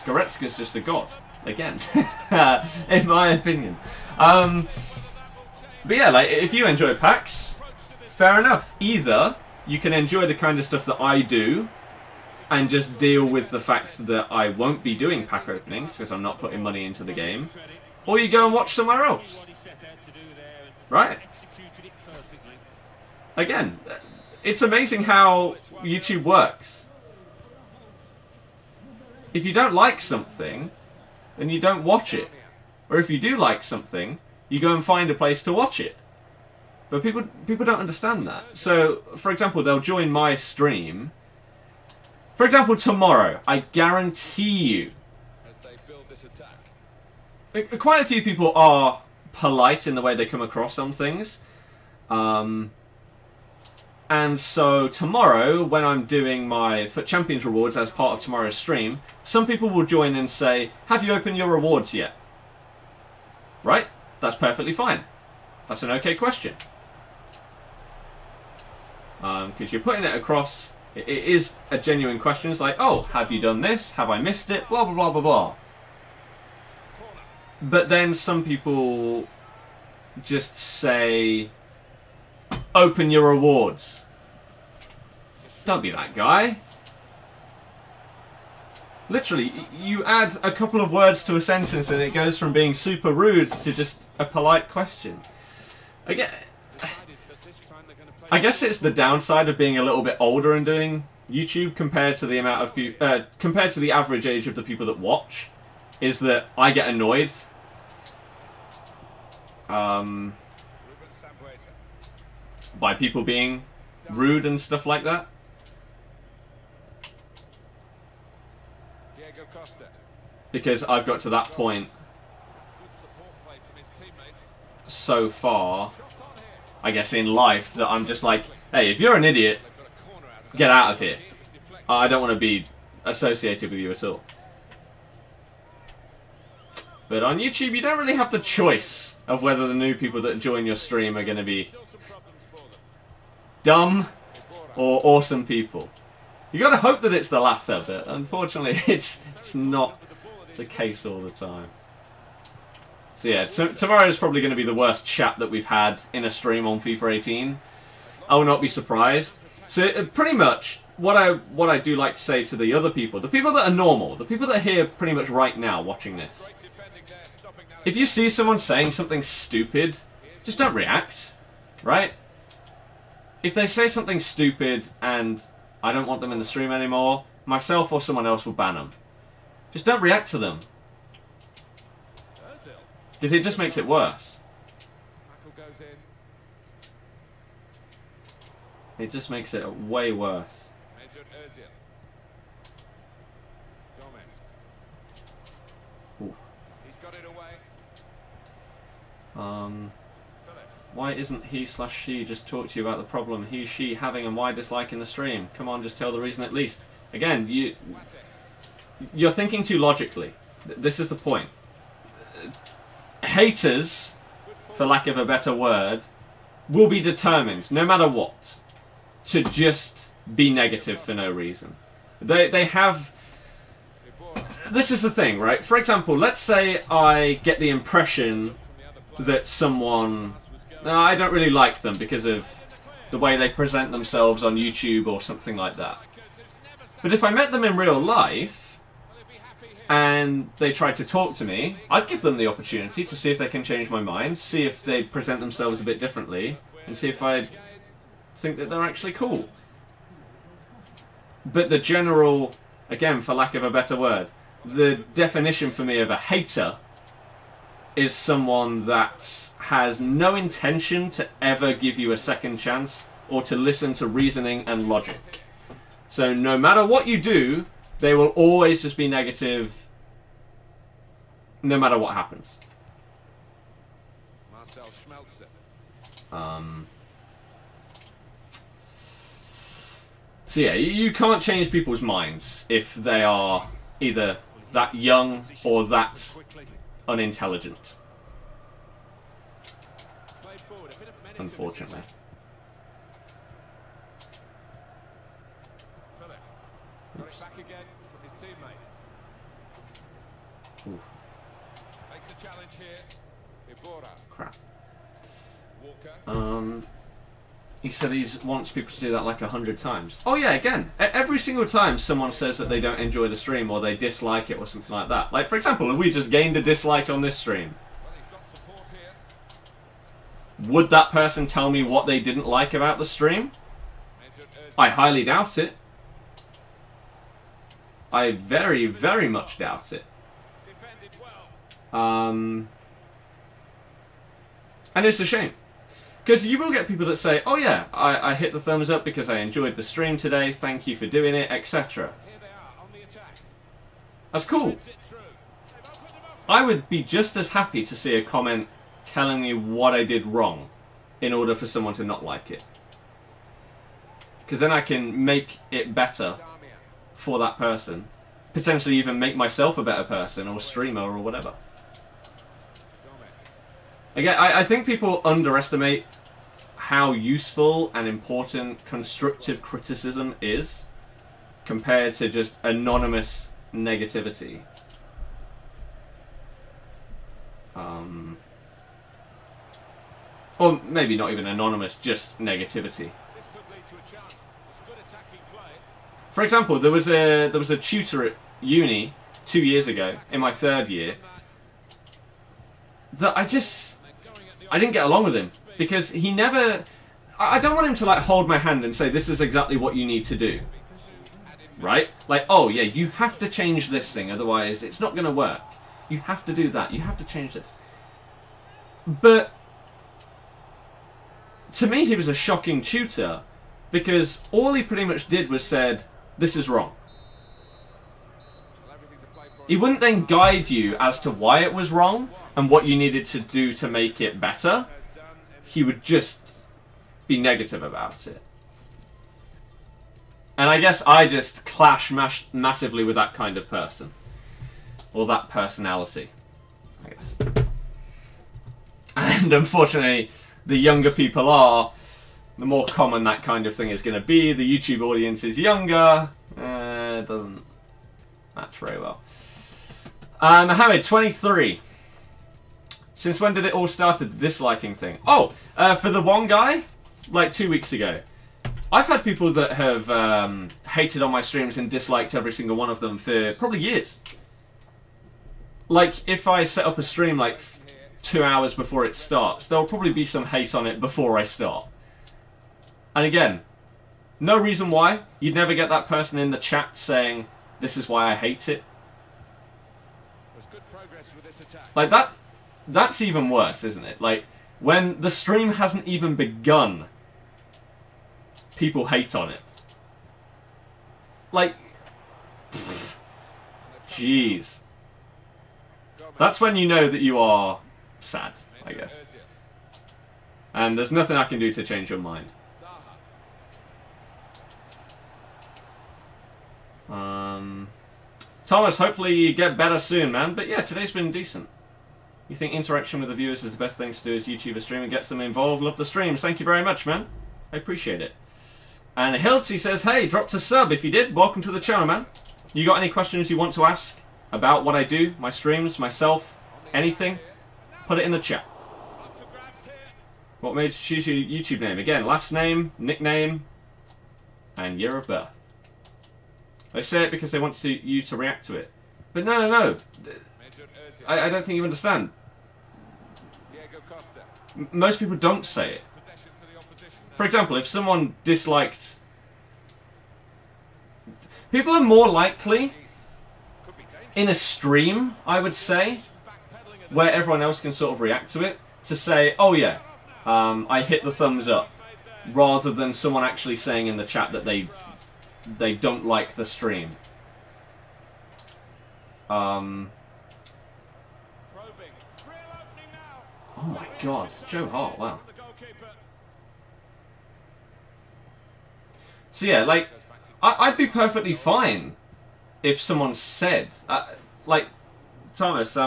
Goretzka's just a god. Again. In my opinion. But yeah, like, if you enjoy packs, fair enough. Either you can enjoy the kind of stuff that I do and just deal with the fact that I won't be doing pack openings because I'm not putting money into the game, or you go and watch somewhere else. Right? Again, it's amazing how YouTube works. If you don't like something, then you don't watch it. Or if you do like something, you go and find a place to watch it. But people don't understand that. So, for example, they'll join my stream. For example, tomorrow, I guarantee you, quite a few people are polite in the way they come across on things. And so tomorrow, when I'm doing my FUT Champions rewards as part of tomorrow's stream, some people will join and say, have you opened your rewards yet? Right? That's perfectly fine. That's an okay question. Because you're putting it across, it is a genuine question. It's like, oh, have you done this? Have I missed it? Blah, blah, blah, blah, blah. But then some people just say, open your rewards. Don't be that guy. Literally, you add a couple of words to a sentence and it goes from being super rude to just a polite question. Again, I guess it's the downside of being a little bit older and doing YouTube compared to the amount of compared to the average age of the people that watch, is that I get annoyed. By people being rude and stuff like that. Because I've got to that point so far, I guess, in life, that I'm just like, hey, if you're an idiot, get out of here. I don't want to be associated with you at all. But on YouTube, you don't really have the choice of whether the new people that join your stream are going to be dumb or awesome people. You got to hope that it's the latter, but unfortunately, it's not the case all the time. So yeah, tomorrow is probably going to be the worst chat that we've had in a stream on FIFA 18. I will not be surprised. So pretty much what I do like to say to the other people, the people that are normal, the people that are here pretty much right now watching this, if you see someone saying something stupid, just don't react, right? If they say something stupid and I don't want them in the stream anymore, myself or someone else will ban them. Just don't react to them. Because it just makes it worse. Tackle goes in. It just makes it way worse. Measured Özil. Gomez. Ooh. He's got it away. Philip. Why isn't he/she just talk to you about the problem he/she having and why disliking the stream? Come on, just tell the reason at least. Again, you're thinking too logically. This is the point. Haters, for lack of a better word, will be determined, no matter what, to just be negative for no reason. They have... This is the thing, right? For example, let's say I get the impression that someone... I don't really like them because of the way they present themselves on YouTube or something like that. But if I met them in real life and they tried to talk to me, I'd give them the opportunity to see if they can change my mind, see if they present themselves a bit differently, and see if I think that they're actually cool. But the general, again, for lack of a better word, the definition for me of a hater is someone that has no intention to ever give you a second chance or to listen to reasoning and logic. So no matter what you do, they will always just be negative no matter what happens. Marcel Schmelzer. So yeah, you can't change people's minds if they are either that young or that unintelligent. Played forward, a bit of menace. Unfortunately. Philip. Got it back again from his teammate. Ooh, Makes the challenge here. Ibora. crap. Walker. He said he wants people to do that like 100 times. Oh yeah, again, every single time someone says that they don't enjoy the stream or they dislike it or something like that. Like, for example, we just gained a dislike on this stream. Well, he's got support here. Would that person tell me what they didn't like about the stream? Measured Özil. I highly doubt it. I very, very much doubt it. Defended well. And it's a shame. Because you will get people that say, oh yeah, I hit the thumbs up because I enjoyed the stream today, thank you for doing it, etc. Here they are on the attack. That's cool. It through. They've opened them up. I would be just as happy to see a comment telling me what I did wrong in order for someone to not like it. Because then I can make it better Damian. for that person. Potentially even make myself a better person or streamer or whatever. Gomez. Again, I think people underestimate how useful and important constructive criticism is compared to just anonymous negativity. Or maybe not even anonymous, just negativity. This could lead to a chance. It's good attacking play. For example, there was a tutor at uni 2 years ago, in my 3rd year, that I didn't get along with him. Because he never... I don't want him to like hold my hand and say, this is exactly what you need to do. Right? Like, oh yeah, you have to change this thing, otherwise it's not going to work. You have to do that. You have to change this. But to me, he was a shocking tutor because all he pretty much did was said, this is wrong. Well, everything to play for. He wouldn't then guide you as to why it was wrong and what you needed to do to make it better. He would just be negative about it. And I guess I just clash massively with that kind of person. Or that personality, I guess. And unfortunately, the younger people are, the more common that kind of thing is going to be. The YouTube audience is younger. It doesn't match very well. Mohammed, 23. Since when did it all start, the disliking thing? Oh, for the one guy, like 2 weeks ago. I've had people that have hated on my streams and disliked every single one of them for probably years. Like, if I set up a stream like 2 hours before it starts, there'll probably be some hate on it before I start. And again, no reason why. You'd never get that person in the chat saying, this is why I hate it. There's good progress with this attack. Like, that that's even worse, isn't it? Like, when the stream hasn't even begun, people hate on it. Like, jeez. That's when you know that you are sad, I guess. And there's nothing I can do to change your mind. Thomas, hopefully you get better soon, man. But yeah, today's been decent. You think interaction with the viewers is the best thing to do as YouTuber streaming gets them involved? Love the streams. Thank you very much, man. I appreciate it. And Hiltsy says, hey, dropped a sub. If you did, welcome to the channel, man. You got any questions you want to ask about what I do, my streams, myself, anything? Put it in the chat. What made you choose your YouTube name? Again, last name, nickname, and year of birth. They say it because they want you to react to it. But no. I don't think you understand. Most people don't say it. For example, if someone disliked... People are more likely, in a stream, I would say, where everyone else can sort of react to it, to say, oh yeah, I hit the thumbs up, rather than someone actually saying in the chat that they don't like the stream. Oh my god, Joe Hart, wow. So yeah, like, I'd be perfectly fine if someone said, like, Thomas,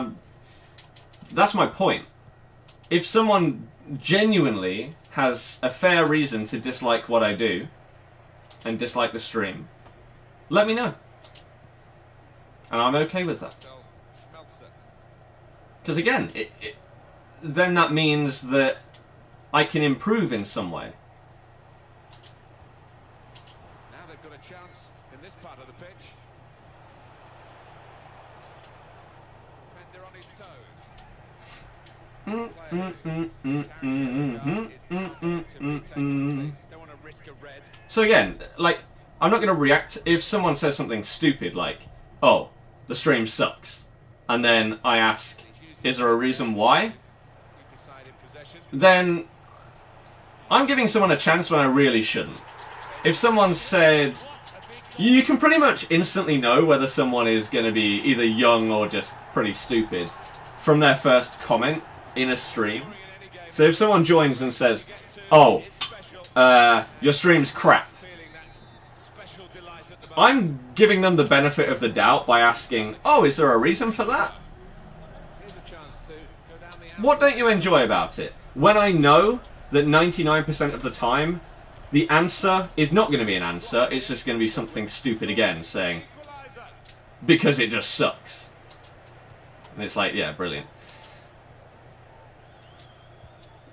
that's my point. If someone genuinely has a fair reason to dislike what I do, and dislike the stream, let me know. And I'm okay with that. Because again, then that means that I can improve in some way. Now they've got a chance in this part of the pitch. Defender on his toes. Don't want to risk a red. So again, like, I'm not going to react if someone says something stupid like, oh, the stream sucks. And then I ask, is there a reason why? Then I'm giving someone a chance when I really shouldn't. If someone said... You can pretty much instantly know whether someone is going to be either young or just pretty stupid from their first comment in a stream. So if someone joins and says, oh, your stream's crap, I'm giving them the benefit of the doubt by asking, oh, is there a reason for that? What don't you enjoy about it? When I know that 99% of the time, the answer is not going to be an answer, it's just going to be something stupid again, saying, because it just sucks. And it's like, yeah, brilliant.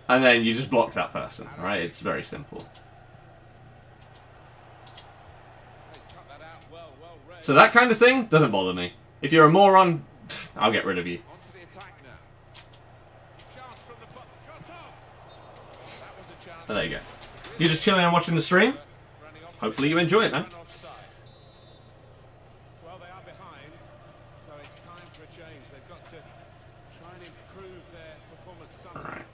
And then you just block that person, right? It's very simple. So that kind of thing doesn't bother me. If you're a moron, I'll get rid of you. So there you go. You're just chilling and watching the stream. Hopefully you enjoy it, man. Well, they are behind, so it's time for a change. They've got to try and improve their performance somehow. Alright.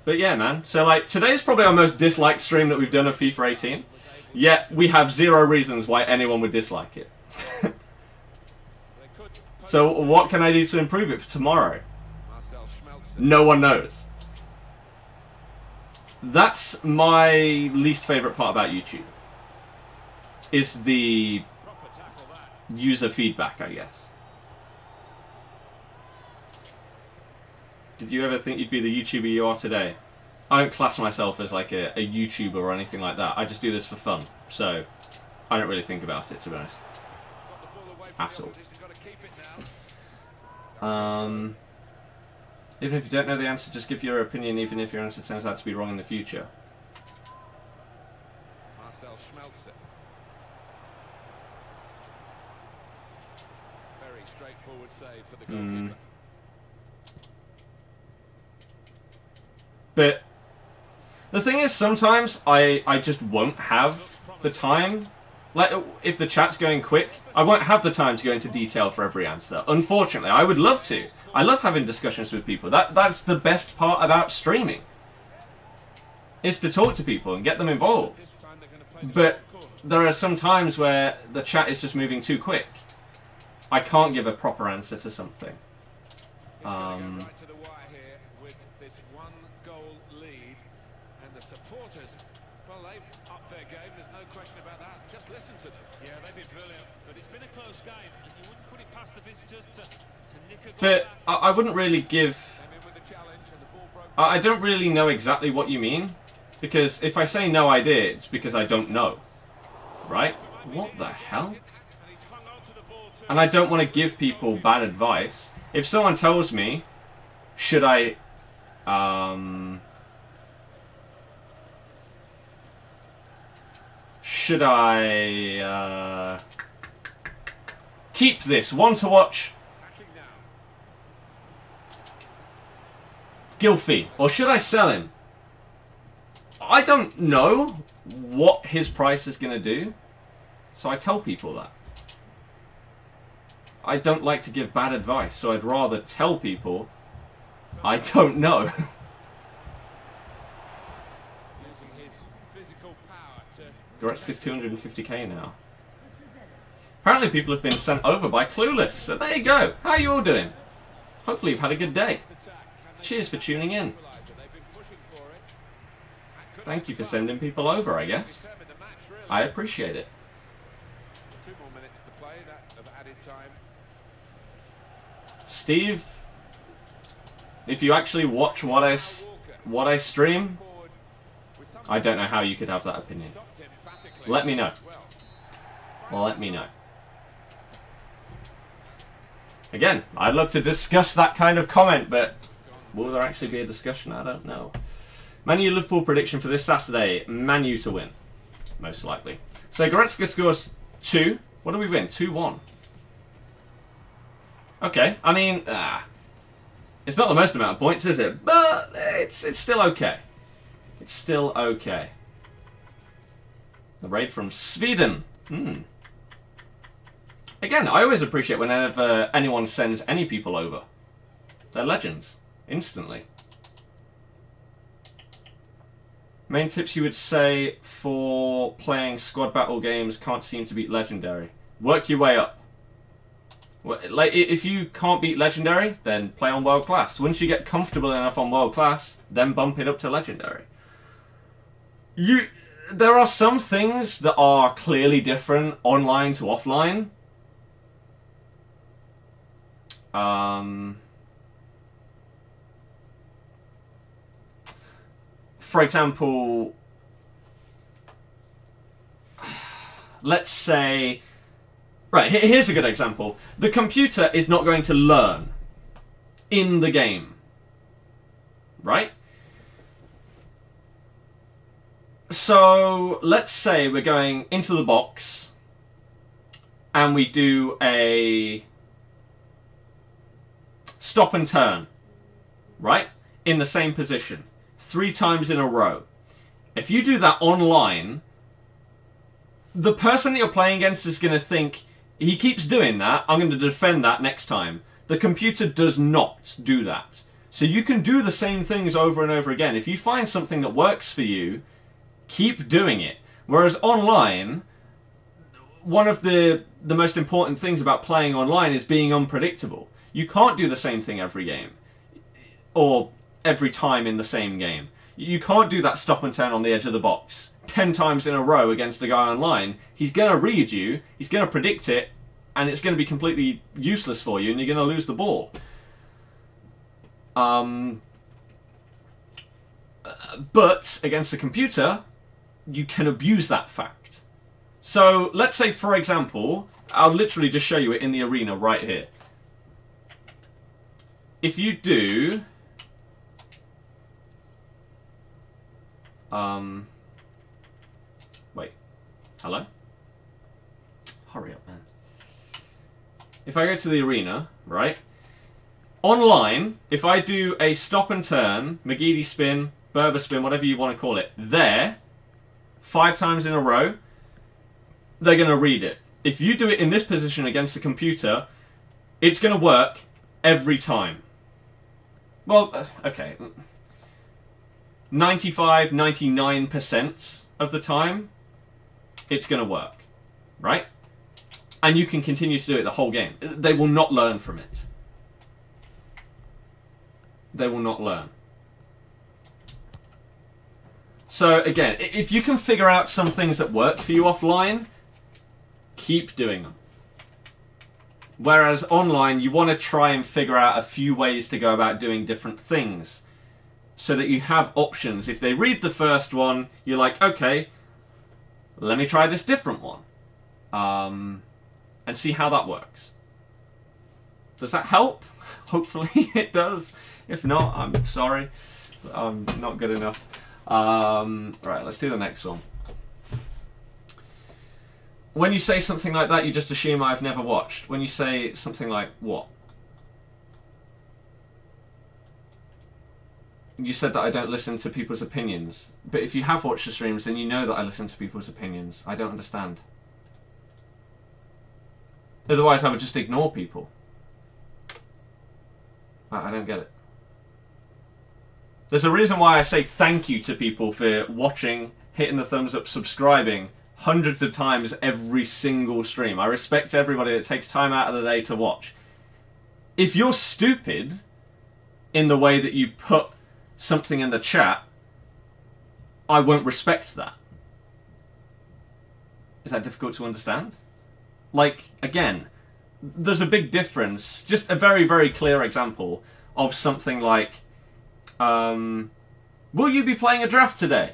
But yeah, man. So, like, today's probably our most disliked stream that we've done of FIFA 18. Yet, we have zero reasons why anyone would dislike it. So, what can I do to improve it for tomorrow? No one knows. That's my least favourite part about YouTube. Is the user feedback, I guess. Did you ever think you'd be the YouTuber you are today? I don't class myself as like a YouTuber or anything like that. I just do this for fun. So, I don't really think about it, to be honest. At all. Even if you don't know the answer, just give your opinion, even if your answer turns out to be wrong in the future. Very straightforward save for the goalkeeper. But the thing is, sometimes I just won't have the time Like, if the chat's going quick, I won't have the time to go into detail for every answer. Unfortunately, I would love to. I love having discussions with people. That's the best part about streaming. Is to talk to people and get them involved. But there are some times where the chat is just moving too quick. I can't give a proper answer to something. But I wouldn't really give... I don't really know exactly what you mean. Because if I say no idea, it's because I don't know. Right? What the hell? And I don't want to give people bad advice. If someone tells me, should I... should I... keep this one to watch... Gilfie, or should I sell him? I don't know what his price is going to do, so I tell people that. I don't like to give bad advice, so I'd rather tell people I don't know. Goretzka's 250k now. Apparently people have been sent over by Clueless, so there you go. How are you all doing? Hopefully you've had a good day. Cheers for tuning in. Thank you for sending people over, I guess. I appreciate it. Steve, if you actually watch what I stream, I don't know how you could have that opinion. Let me know. Let me know. Again, I'd love to discuss that kind of comment, but will there actually be a discussion? I don't know. Man U Liverpool prediction for this Saturday. Man U to win. Most likely. So Goretzka scores 2. What do we win? 2-1. Okay. I mean, it's not the most amount of points, is it? But it's still okay. It's still okay. The raid from Sweden. Again, I always appreciate whenever anyone sends any people over. They're legends. Instantly. Main tips you would say for playing squad battle games can't seem to beat legendary. Work your way up. Like, if you can't beat legendary, then play on world class. Once you get comfortable enough on world class, then bump it up to legendary. There are some things that are clearly different online to offline. For example, let's say... Right, here's a good example. The computer is not going to learn in the game. Right? So, let's say we're going into the box and we do a stop and turn. Right? In the same position. 3 times in a row. If you do that online, the person that you're playing against is going to think, he keeps doing that, I'm going to defend that next time. The computer does not do that. So you can do the same things over and over again. If you find something that works for you, keep doing it. Whereas online, one of the most important things about playing online is being unpredictable. You can't do the same thing every game. Or every time in the same game. You can't do that stop and turn on the edge of the box 10 times in a row against a guy online. He's going to read you, he's going to predict it, and it's going to be completely useless for you, and you're going to lose the ball. But against the computer, you can abuse that fact. So let's say, for example, I'll literally just show you it in the arena right here. If you do... wait. Hello? Hurry up, man. If I go to the arena, right? Online, if I do a stop and turn, McGeady spin, Berber spin, whatever you want to call it, there, 5 times in a row, they're going to read it. If you do it in this position against the computer, it's going to work every time. Well, okay. 95, 99% of the time, it's going to work. Right? And you can continue to do it the whole game. They will not learn from it. They will not learn. So again, if you can figure out some things that work for you offline, keep doing them. Whereas online, you want to try and figure out a few ways to go about doing different things, so that you have options. If they read the first one, you're like, okay, let me try this different one. And see how that works. Does that help? Hopefully it does. If not, I'm sorry. I'm not good enough. Right, let's do the next one. When you say something like that, you just assume I've never watched. When you say something like, what? You said that I don't listen to people's opinions. But if you have watched the streams, then you know that I listen to people's opinions. I don't understand. Otherwise, I would just ignore people. I don't get it. There's a reason why I say thank you to people for watching, hitting the thumbs up, subscribing hundreds of times every single stream. I respect everybody that takes time out of the day to watch. If you're stupid in the way that you put something in the chat, I won't respect that. Is that difficult to understand? Like, again, there's a big difference. Just a very, very clear example of something like, will you be playing a draft today?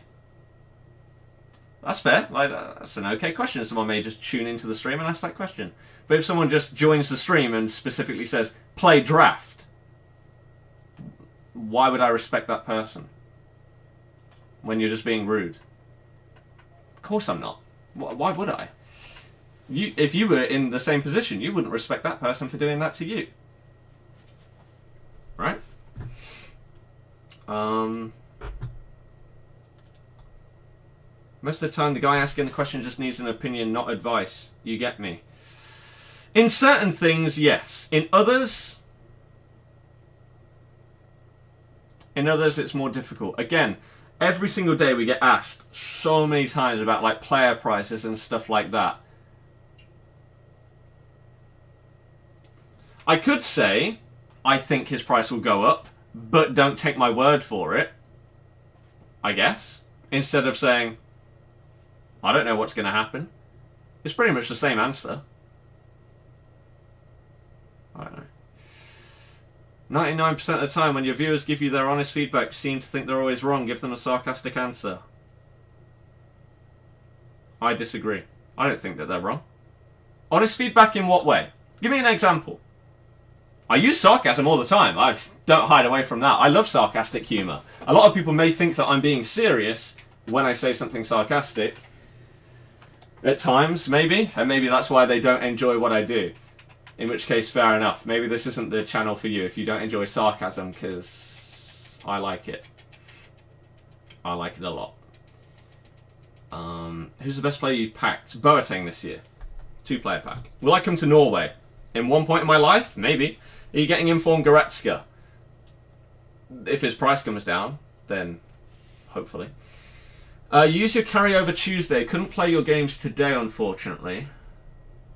That's fair. Like, that's an okay question. Someone may just tune into the stream and ask that question. But if someone just joins the stream and specifically says, play draft, why would I respect that person? When you're just being rude? Of course I'm not. Why would I? If you were in the same position, you wouldn't respect that person for doing that to you. Right? Most of the time, the guy asking the question just needs an opinion, not advice. You get me? In certain things, yes. In others, it's more difficult. Again, every single day we get asked so many times about like player prices and stuff like that. I could say, I think his price will go up, but don't take my word for it, I guess. Instead of saying, I don't know what's going to happen. It's pretty much the same answer. I don't know. 99% of the time when your viewers give you their honest feedback, you seem to think they're always wrong. Give them a sarcastic answer. I disagree. I don't think that they're wrong. Honest feedback in what way? Give me an example. I use sarcasm all the time. I don't hide away from that. I love sarcastic humour. A lot of people may think that I'm being serious when I say something sarcastic. At times, maybe. And maybe that's why they don't enjoy what I do. In which case, fair enough. Maybe this isn't the channel for you if you don't enjoy sarcasm, because I like it. I like it a lot. Who's the best player you've packed? Boateng this year. 2-player pack. Will I come to Norway? In one point in my life? Maybe. Are you getting informed Goretzka? If his price comes down, then hopefully. Use your carryover Tuesday. Couldn't play your games today, unfortunately.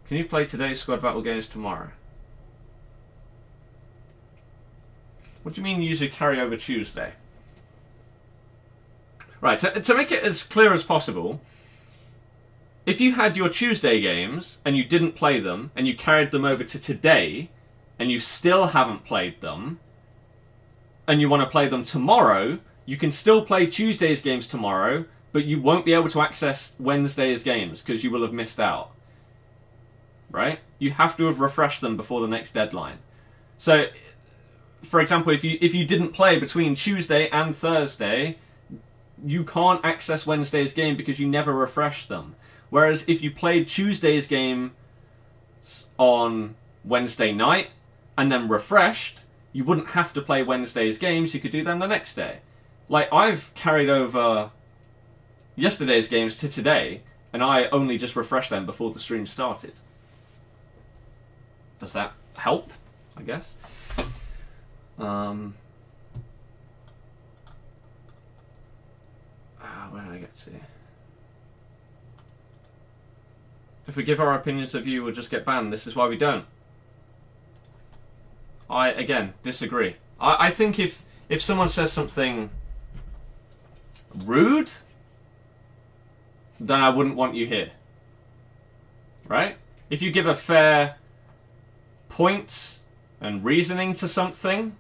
Can you play today's squad battle games tomorrow? What do you mean use your carryover Tuesday? Right, to make it as clear as possible, if you had your Tuesday games and you didn't play them and you carried them over to today and you still haven't played them and you want to play them tomorrow, you can still play Tuesday's games tomorrow, but you won't be able to access Wednesday's games because you will have missed out. Right? You have to have refreshed them before the next deadline. So, for example, if you didn't play between Tuesday and Thursday, you can't access Wednesday's game because you never refreshed them. Whereas if you played Tuesday's game on Wednesday night and then refreshed, you wouldn't have to play Wednesday's games. You could do them the next day. Like, I've carried over yesterday's games to today and I only just refreshed them before the stream started. Does that help? I guess. Where did I get to? If we give our opinions of you, we'll just get banned. This is why we don't. I, again, disagree. I think if someone says something rude, then I wouldn't want you here. Right? If you give a fair point and reasoning to something,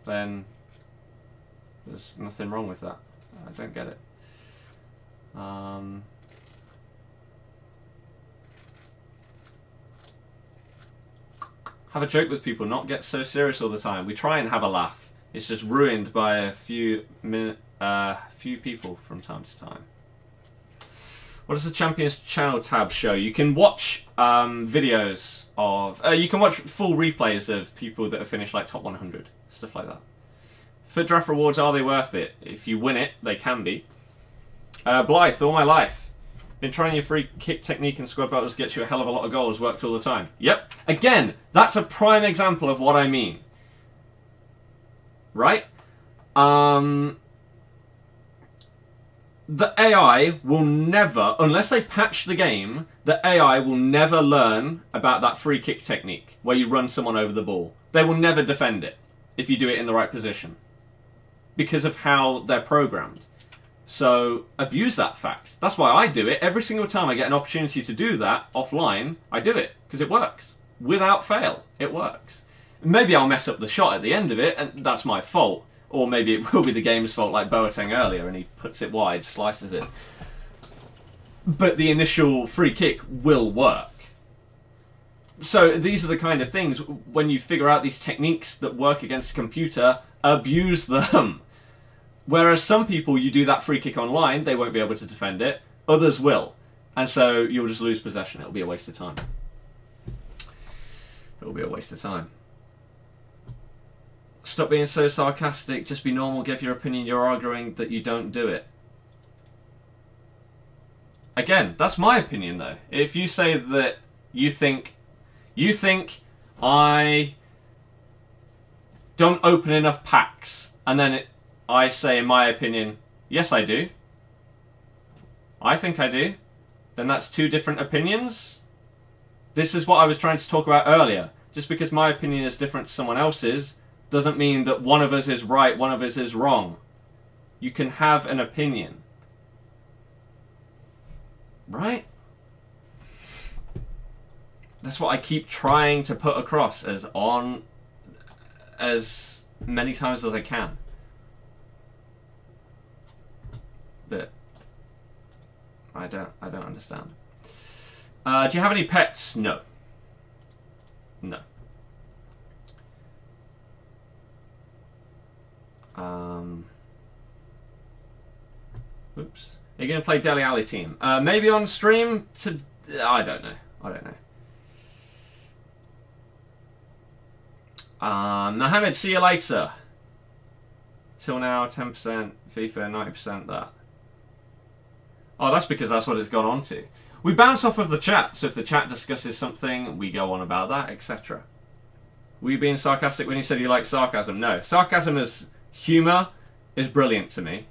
then there's nothing wrong with that. I don't get it. Have a joke with people, not get so serious all the time. We try and have a laugh. It's just ruined by a few people from time to time. What does the Champions Channel tab show? You can watch videos of... you can watch full replays of people that have finished like top 100. Stuff like that. Foot draft rewards, are they worth it? If you win it, they can be. Blythe, all my life. Been trying your free kick technique and squad battles gets you a hell of a lot of goals. Worked all the time. Yep. Again, that's a prime example of what I mean. Right? The AI will never, unless they patch the game, the AI will never learn about that free kick technique where you run someone over the ball. They will never defend it if you do it in the right position because of how they're programmed. So abuse that fact. That's why I do it. Every single time I get an opportunity to do that offline, I do it because it works. Without fail, it works. Maybe I'll mess up the shot at the end of it, and that's my fault. Or maybe it will be the game's fault, like Boateng earlier, and he puts it wide, slices it. But the initial free kick will work. So these are the kind of things, when you figure out these techniques that work against a computer, abuse them. Whereas some people, you do that free kick online, they won't be able to defend it. Others will. And so you'll just lose possession. It'll be a waste of time. It'll be a waste of time. Stop being so sarcastic. Just be normal. Give your opinion. You're arguing that you don't do it. Again, that's my opinion though. If you say that you think I don't open enough packs, and then I say in my opinion, yes I do. I think I do. Then that's two different opinions. This is what I was trying to talk about earlier. Just because my opinion is different to someone else's doesn't mean that one of us is right, one of us is wrong. You can have an opinion. Right? That's what I keep trying to put across as many times as I can. But I don't understand. Do you have any pets? No. No. Oops. Are you going to play Dele Alli team? Maybe on stream to... I don't know. I don't know. Mohammed, see you later. Till now, 10% FIFA, 90% that. Oh, that's because that's what it's gone on to. We bounce off of the chat, so if the chat discusses something, we go on about that, etc. Were you being sarcastic when you said you like sarcasm? No. Sarcasm as humour is brilliant to me.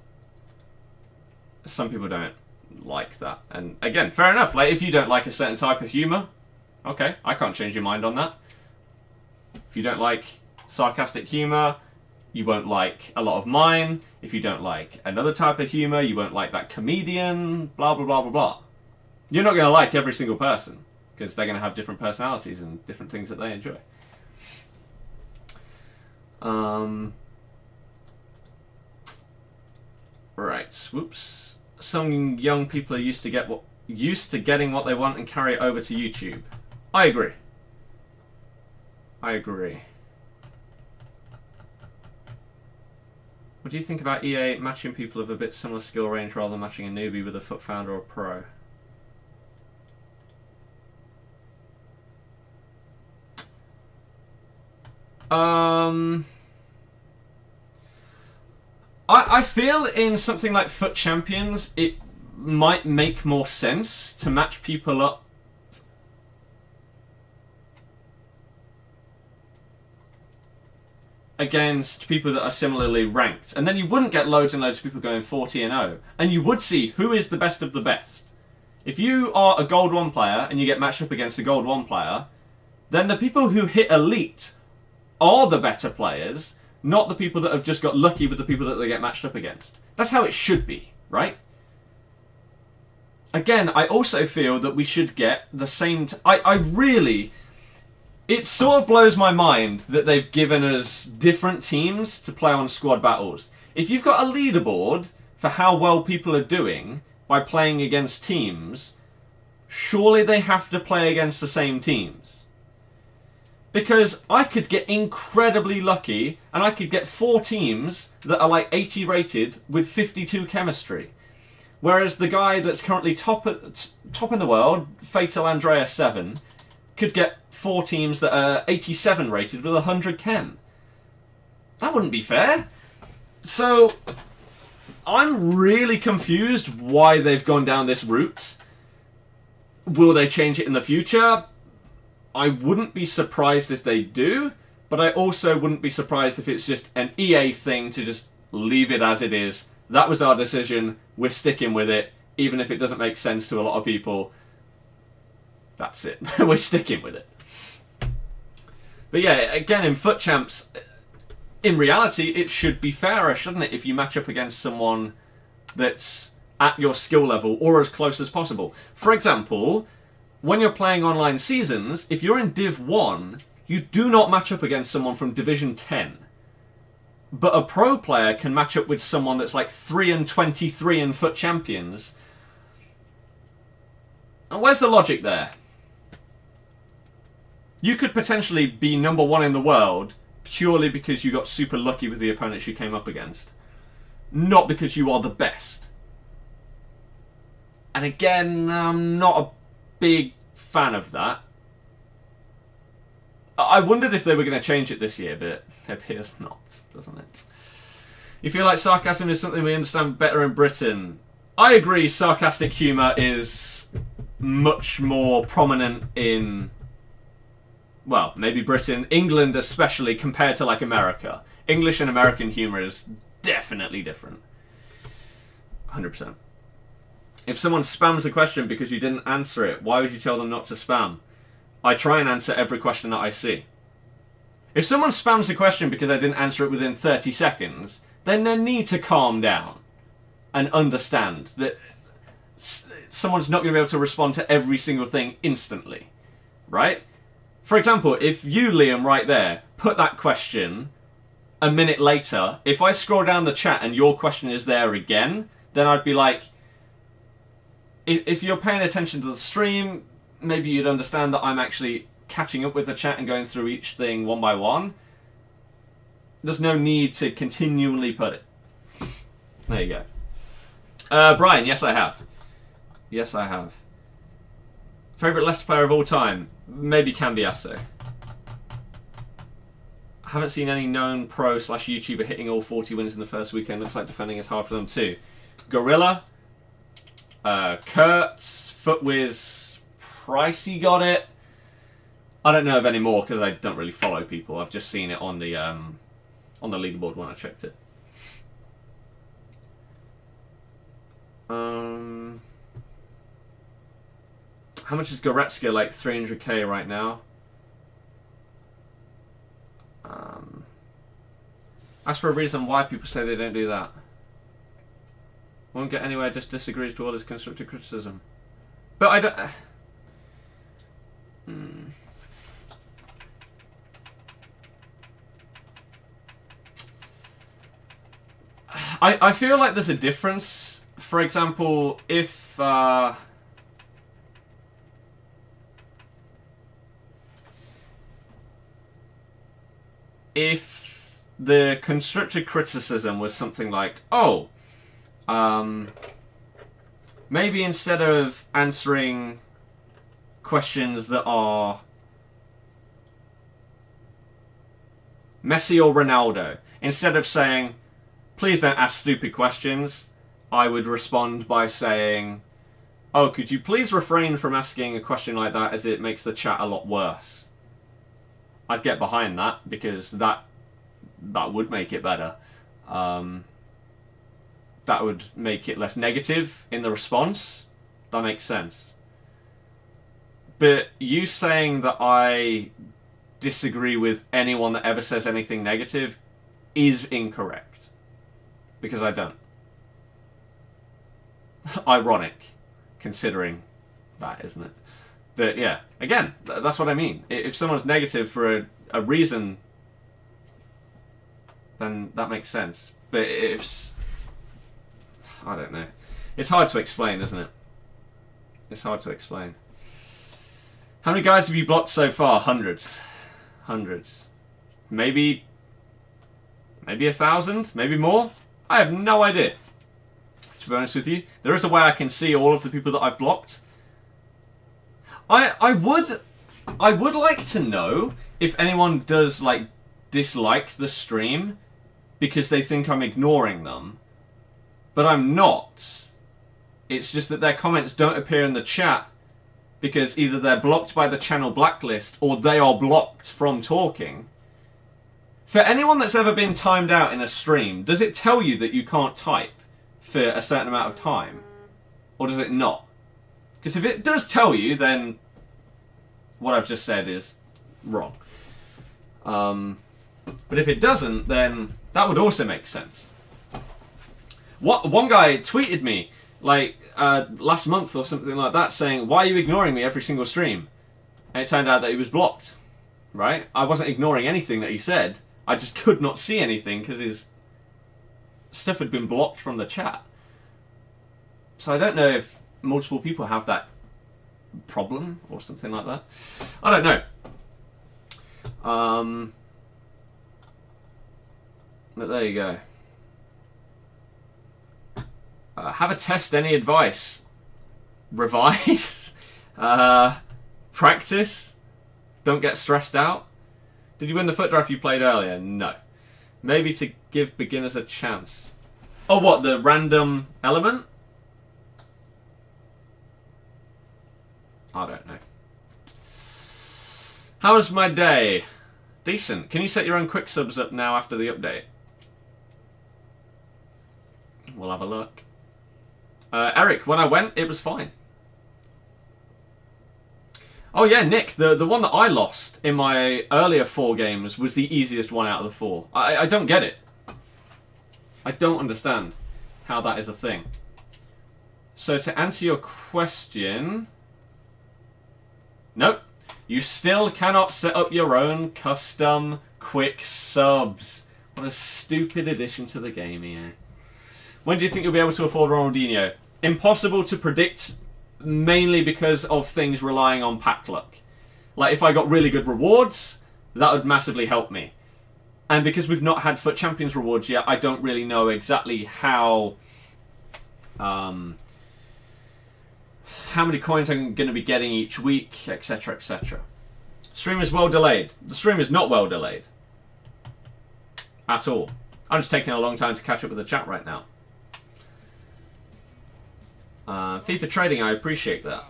Some people don't like that. And again, fair enough. Like, if you don't like a certain type of humour, okay, I can't change your mind on that. If you don't like sarcastic humour, you won't like a lot of mine. If you don't like another type of humour, you won't like that comedian, blah, blah, blah, blah, blah. You're not going to like every single person, because they're going to have different personalities and different things that they enjoy. Right, whoops. Some young people are used to getting what they want and carry it over to YouTube. I agree. I agree. What do you think about EA matching people of a bit similar skill range rather than matching a newbie with a FUT founder or a pro? I feel in something like FUT Champions, it might make more sense to match people up against people that are similarly ranked. And then you wouldn't get loads and loads of people going 40-0. And you would see who is the best of the best. If you are a Gold 1 player and you get matched up against a Gold 1 player, then the people who hit Elite are the better players, not the people that have just got lucky with the people that they get matched up against. That's how it should be, right? Again, I also feel that we should get the same... I really... It sort of blows my mind that they've given us different teams to play on squad battles. If you've got a leaderboard for how well people are doing by playing against teams, surely they have to play against the same teams. Because I could get incredibly lucky and I could get 4 teams that are like 80 rated with 52 chemistry. Whereas the guy that's currently top in the world, Fatal Andreas 7, could get 4 teams that are 87 rated with 100 chem. That wouldn't be fair. So, I'm really confused why they've gone down this route. Will they change it in the future? I wouldn't be surprised if they do, but I also wouldn't be surprised if it's just an EA thing to just leave it as it is. That was our decision, we're sticking with it, even if it doesn't make sense to a lot of people. That's it. We're sticking with it. But yeah, again, in Foot Champs, in reality, it should be fairer, shouldn't it? If you match up against someone that's at your skill level or as close as possible. For example, when you're playing online seasons, if you're in Div 1, you do not match up against someone from Division 10. But a pro player can match up with someone that's like 3-23 in Foot Champions. And where's the logic there? You could potentially be #1 in the world purely because you got super lucky with the opponents you came up against. Not because you are the best. And again, I'm not a big fan of that. I wondered if they were going to change it this year, but it appears not, doesn't it? You feel like sarcasm is something we understand better in Britain. I agree, sarcastic humour is much more prominent in... well, maybe Britain, England especially, compared to like America. English and American humour is definitely different. 100%. If someone spams a question because you didn't answer it, why would you tell them not to spam? I try and answer every question that I see. If someone spams a question because I didn't answer it within 30 seconds, then they need to calm down and understand that someone's not going to be able to respond to every single thing instantly, right? For example, if you, Liam, right there, put that question a minute later, if I scroll down the chat and your question is there again, then I'd be like, if you're paying attention to the stream, maybe you'd understand that I'm actually catching up with the chat and going through each thing one by one. There's no need to continually put it. There you go. Brian, yes I have. Yes I have. Favourite Leicester player of all time? Maybe Cambiasso. I haven't seen any known pro/YouTuber hitting all 40 wins in the first weekend. Looks like defending is hard for them too. Gorilla. Kurtz. Footwiz. Pricey got it. I don't know of any more because I don't really follow people. I've just seen it on the leaderboard when I checked it. How much is Goretzka? Like 300k right now. Ask for a reason why people say they don't do that. Won't get anywhere, just disagrees to all this constructive criticism. But I don't... I feel like there's a difference. For example, if... if the constructive criticism was something like, oh, maybe instead of answering questions that are Messi or Ronaldo, instead of saying, please don't ask stupid questions, I would respond by saying, oh, could you please refrain from asking a question like that as it makes the chat a lot worse. I'd get behind that because that would make it better. That would make it less negative in the response. That makes sense. But you saying that I disagree with anyone that ever says anything negative is incorrect. Because I don't. Ironic, considering that, isn't it? But yeah, again, that's what I mean. If someone's negative for a reason, then that makes sense. But if... I don't know. It's hard to explain, isn't it? It's hard to explain. How many guys have you blocked so far? Hundreds. Hundreds. Maybe 1,000? Maybe more? I have no idea. To be honest with you. There is a way I can see all of the people that I've blocked. I would like to know if anyone does like dislike the stream because they think I'm ignoring them. But I'm not. It's just that their comments don't appear in the chat because either they're blocked by the channel blacklist or they are blocked from talking. For anyone that's ever been timed out in a stream, does it tell you that you can't type for a certain amount of time? Or does it not? Because if it does tell you, then what I've just said is wrong. But if it doesn't, then that would also make sense. One guy tweeted me like last month or something like that saying, why are you ignoring me every single stream? And it turned out that he was blocked. Right? I wasn't ignoring anything that he said. I just could not see anything because his stuff had been blocked from the chat. So I don't know if multiple people have that problem or something like that. I don't know. But there you go. Have a test, any advice? Revise? Practice? Don't get stressed out? Did you win the foot draft you played earlier? No. Maybe to give beginners a chance. Oh, what? The random element? I don't know. How was my day? Decent. Can you set your own quick subs up now after the update? We'll have a look. Eric, when I went, it was fine. Oh yeah, Nick, the one that I lost in my earlier 4 games was the easiest one out of the 4. I don't get it. I don't understand how that is a thing. So to answer your question... Nope. You still cannot set up your own custom quick subs. What a stupid addition to the game here. When do you think you'll be able to afford Ronaldinho? Impossible to predict, mainly because of things relying on pack luck. Like, if I got really good rewards, that would massively help me. And because we've not had FUT Champions rewards yet, I don't really know exactly how many coins I'm going to be getting each week, etc, etc. Stream is well delayed. The stream is not well delayed. At all. I'm just taking a long time to catch up with the chat right now. FIFA trading, I appreciate that.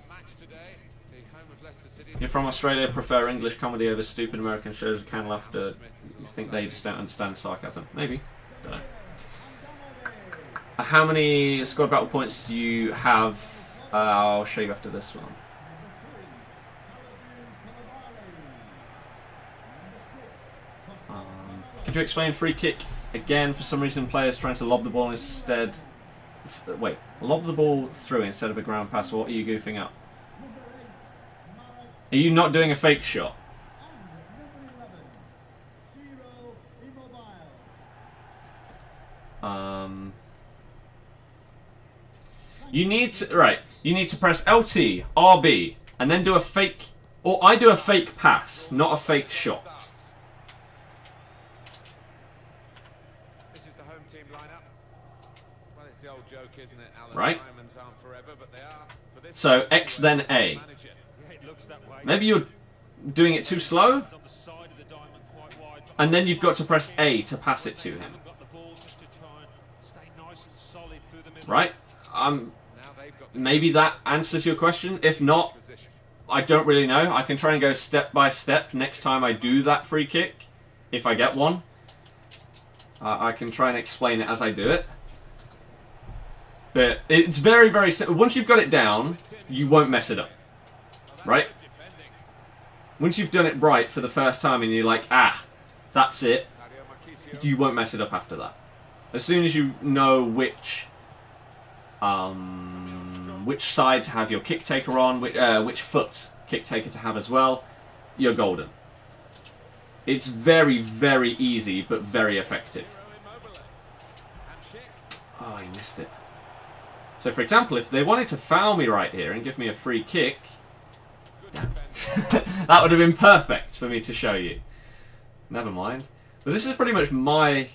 You're from Australia, prefer English comedy over stupid American shows with canned laughter. You think they just don't understand sarcasm? Maybe. Don't know. How many squad battle points do you have? I'll show you after this one. Could you explain free kick again? For some reason, players trying to lob the ball instead. Wait, lob the ball through instead of a ground pass. What are you goofing up? Are you not doing a fake shot? You need to You need to press LT, RB, and then do a fake. Or I do a fake pass, not a fake shot. Right? So X then A. Maybe you're doing it too slow, and then you've got to press A to pass it to him. right? Maybe that answers your question. If not, I don't really know. I can try and go step by step next time I do that free kick, if I get one. I can try and explain it as I do it. But it's very, very simple. Once you've got it down, you won't mess it up. Right? Once you've done it right for the first time and you're like, ah, that's it, you won't mess it up after that. As soon as you know which side to have your kick taker on, which foot kick taker to have as well, you're golden. It's very, very easy, but very effective. Oh, he missed it. So, for example, if they wanted to foul me right here and give me a free kick, that would have been perfect for me to show you. Never mind. But this is pretty much my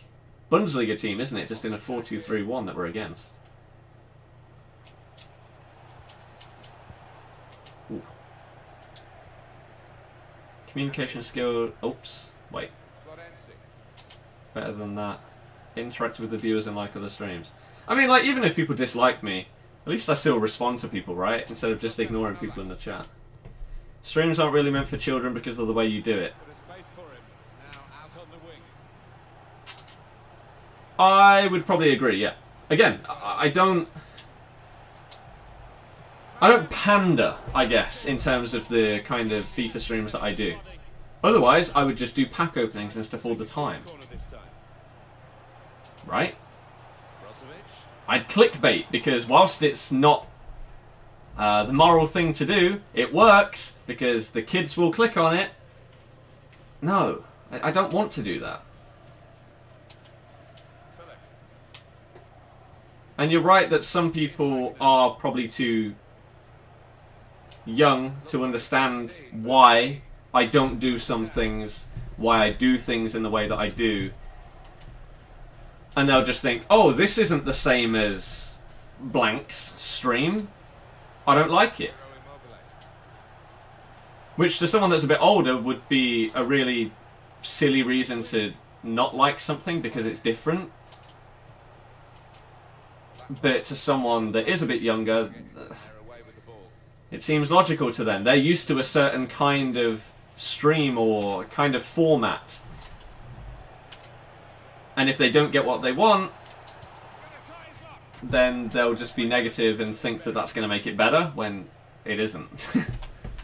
Bundesliga team, isn't it? Just in a 4-2-3-1 that we're against. Ooh. Communication skill. Oops. Wait. Better than that. Interact with the viewers and like other streams. I mean, like, even if people dislike me, at least I still respond to people, right? Instead of just ignoring people in the chat. Streams aren't really meant for children because of the way you do it. I would probably agree, yeah. Again, I don't pander, I guess, in terms of the kind of FIFA streams that I do. Otherwise, I would just do pack openings and stuff all the time. Right? I'd clickbait, because whilst it's not the moral thing to do, it works, because the kids will click on it. No, I don't want to do that. And you're right that some people are probably too young to understand why I don't do some things, why I do things in the way that I do. And they'll just think, oh, this isn't the same as blank's stream. I don't like it. Which to someone that's a bit older would be a really silly reason to not like something because it's different. But to someone that is a bit younger, it seems logical to them. They're used to a certain kind of stream or kind of format. And if they don't get what they want, then they'll just be negative and think that that's going to make it better, when it isn't.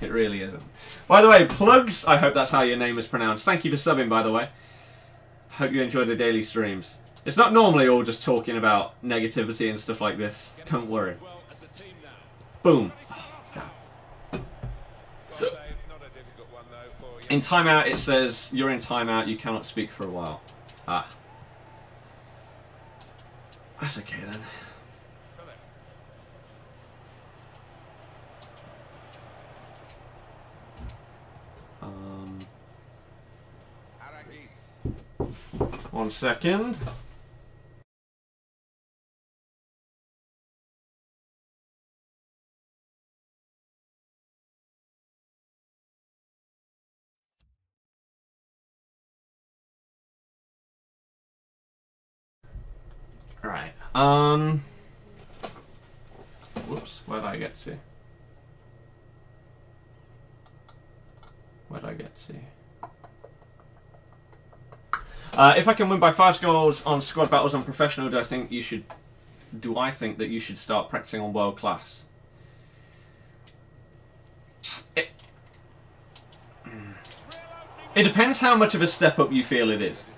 It really isn't. By the way, Plugs, I hope that's how your name is pronounced. Thank you for subbing, by the way. Hope you enjoy the daily streams. It's not normally all just talking about negativity and stuff like this. Don't worry. Boom. In timeout, it says, you're in timeout, you cannot speak for a while. Ah. That's okay then. One second. Right. Whoops. Where did I get to? Where did I get to? If I can win by 5 goals on squad battles on professional, do I think that you should start practicing on world class? It depends how much of a step up you feel it is.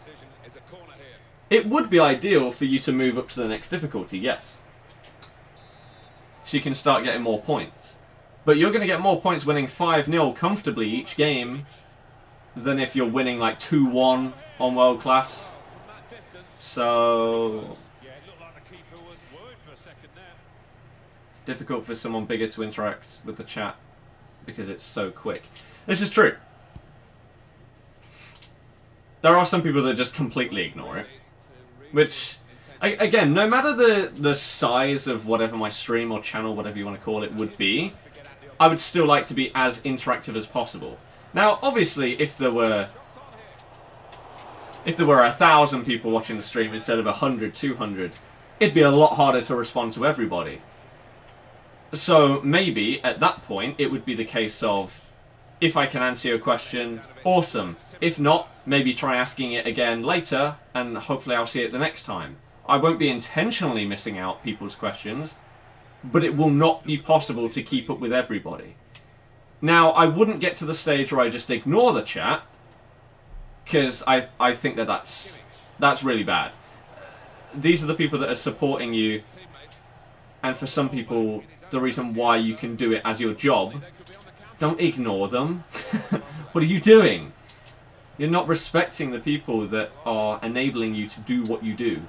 It would be ideal for you to move up to the next difficulty, yes. So you can start getting more points. But you're going to get more points winning 5-0 comfortably each game than if you're winning like 2-1 on world class. So difficult for someone bigger to interact with the chat because it's so quick. This is true. There are some people that just completely ignore it. Which, again, no matter the size of whatever my stream or channel, whatever you want to call it, would be, I would still like to be as interactive as possible. Now, obviously, if there were 1,000 people watching the stream instead of 100, 200, it'd be a lot harder to respond to everybody. So maybe at that point it would be the case of, if I can answer your question, awesome. If not, maybe try asking it again later, and hopefully I'll see it the next time. I won't be intentionally missing out people's questions, but it will not be possible to keep up with everybody. Now, I wouldn't get to the stage where I just ignore the chat, because I think that that's really bad. These are the people that are supporting you, and for some people, the reason why you can do it as your job. Don't ignore them. What are you doing? You're not respecting the people that are enabling you to do what you do.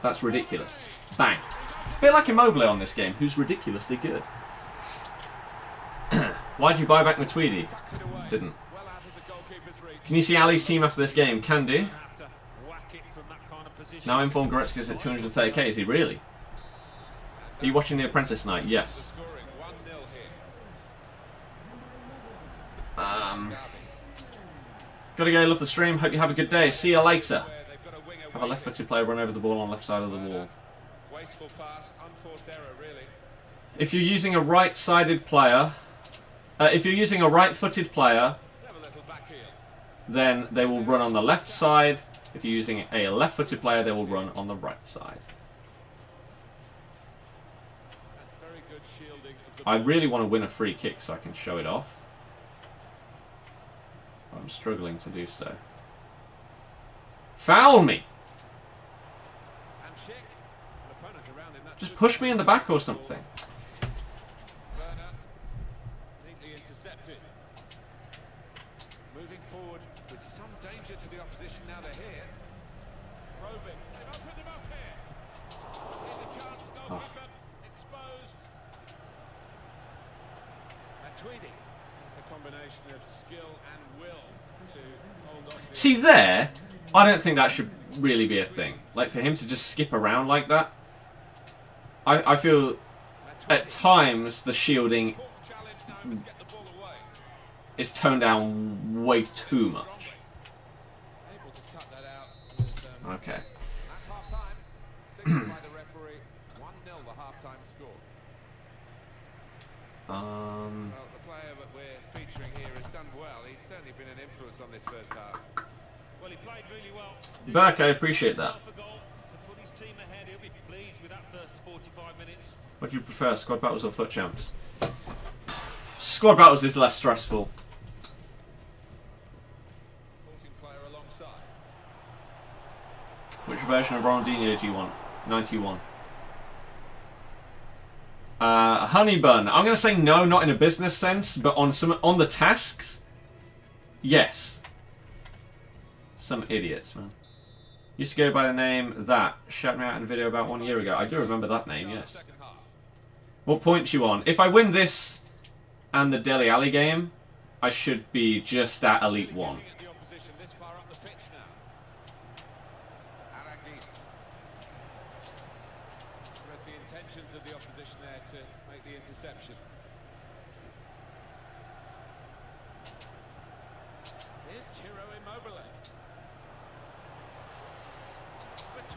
That's ridiculous. Bang. A bit like Immobile on this game, who's ridiculously good. Why'd you buy back Matweedy? Didn't. Can you see Ali's team after this game? Can do. Now I'm informed Goretzka's at 230k. Is he really? Are you watching The Apprentice tonight? Yes. Gotta go, love the stream. Hope you have a good day. See you later. Have a left-footed player run over the ball on the left side of the wall. If you're using a right-sided player, if you're using a right-footed player, then they will run on the left side. If you're using a left-footed player, they will run on the right side. I really want to win a free kick so I can show it off. I'm struggling to do so. Foul me! Just push me in the back or something. Moving forward with some danger to the opposition now they're here. Probing. They've opened them up here. Here's a chance to go exposed. Matweedy. It's a combination of skill and will to hold on. See there, I don't think that should really be a thing. Like for him to just skip around like that. I feel at times the shielding is toned down way too much. Okay. Well, the player that we're featuring here has done well. He's certainly been an influence on this first half. Well, he played really well. Burke, I appreciate that. What do you prefer, squad battles or foot champs? Squad battles is less stressful. Which version of Ronaldinho do you want? 91. Honey bun. I'm going to say no, not in a business sense, but on the tasks, yes. Some idiots, man. Used to go by the name that. Shout me out in a video about 1 year ago. I do remember that name, yes. What points you on? If I win this and the Dele Alli game, I should be just at Elite 1.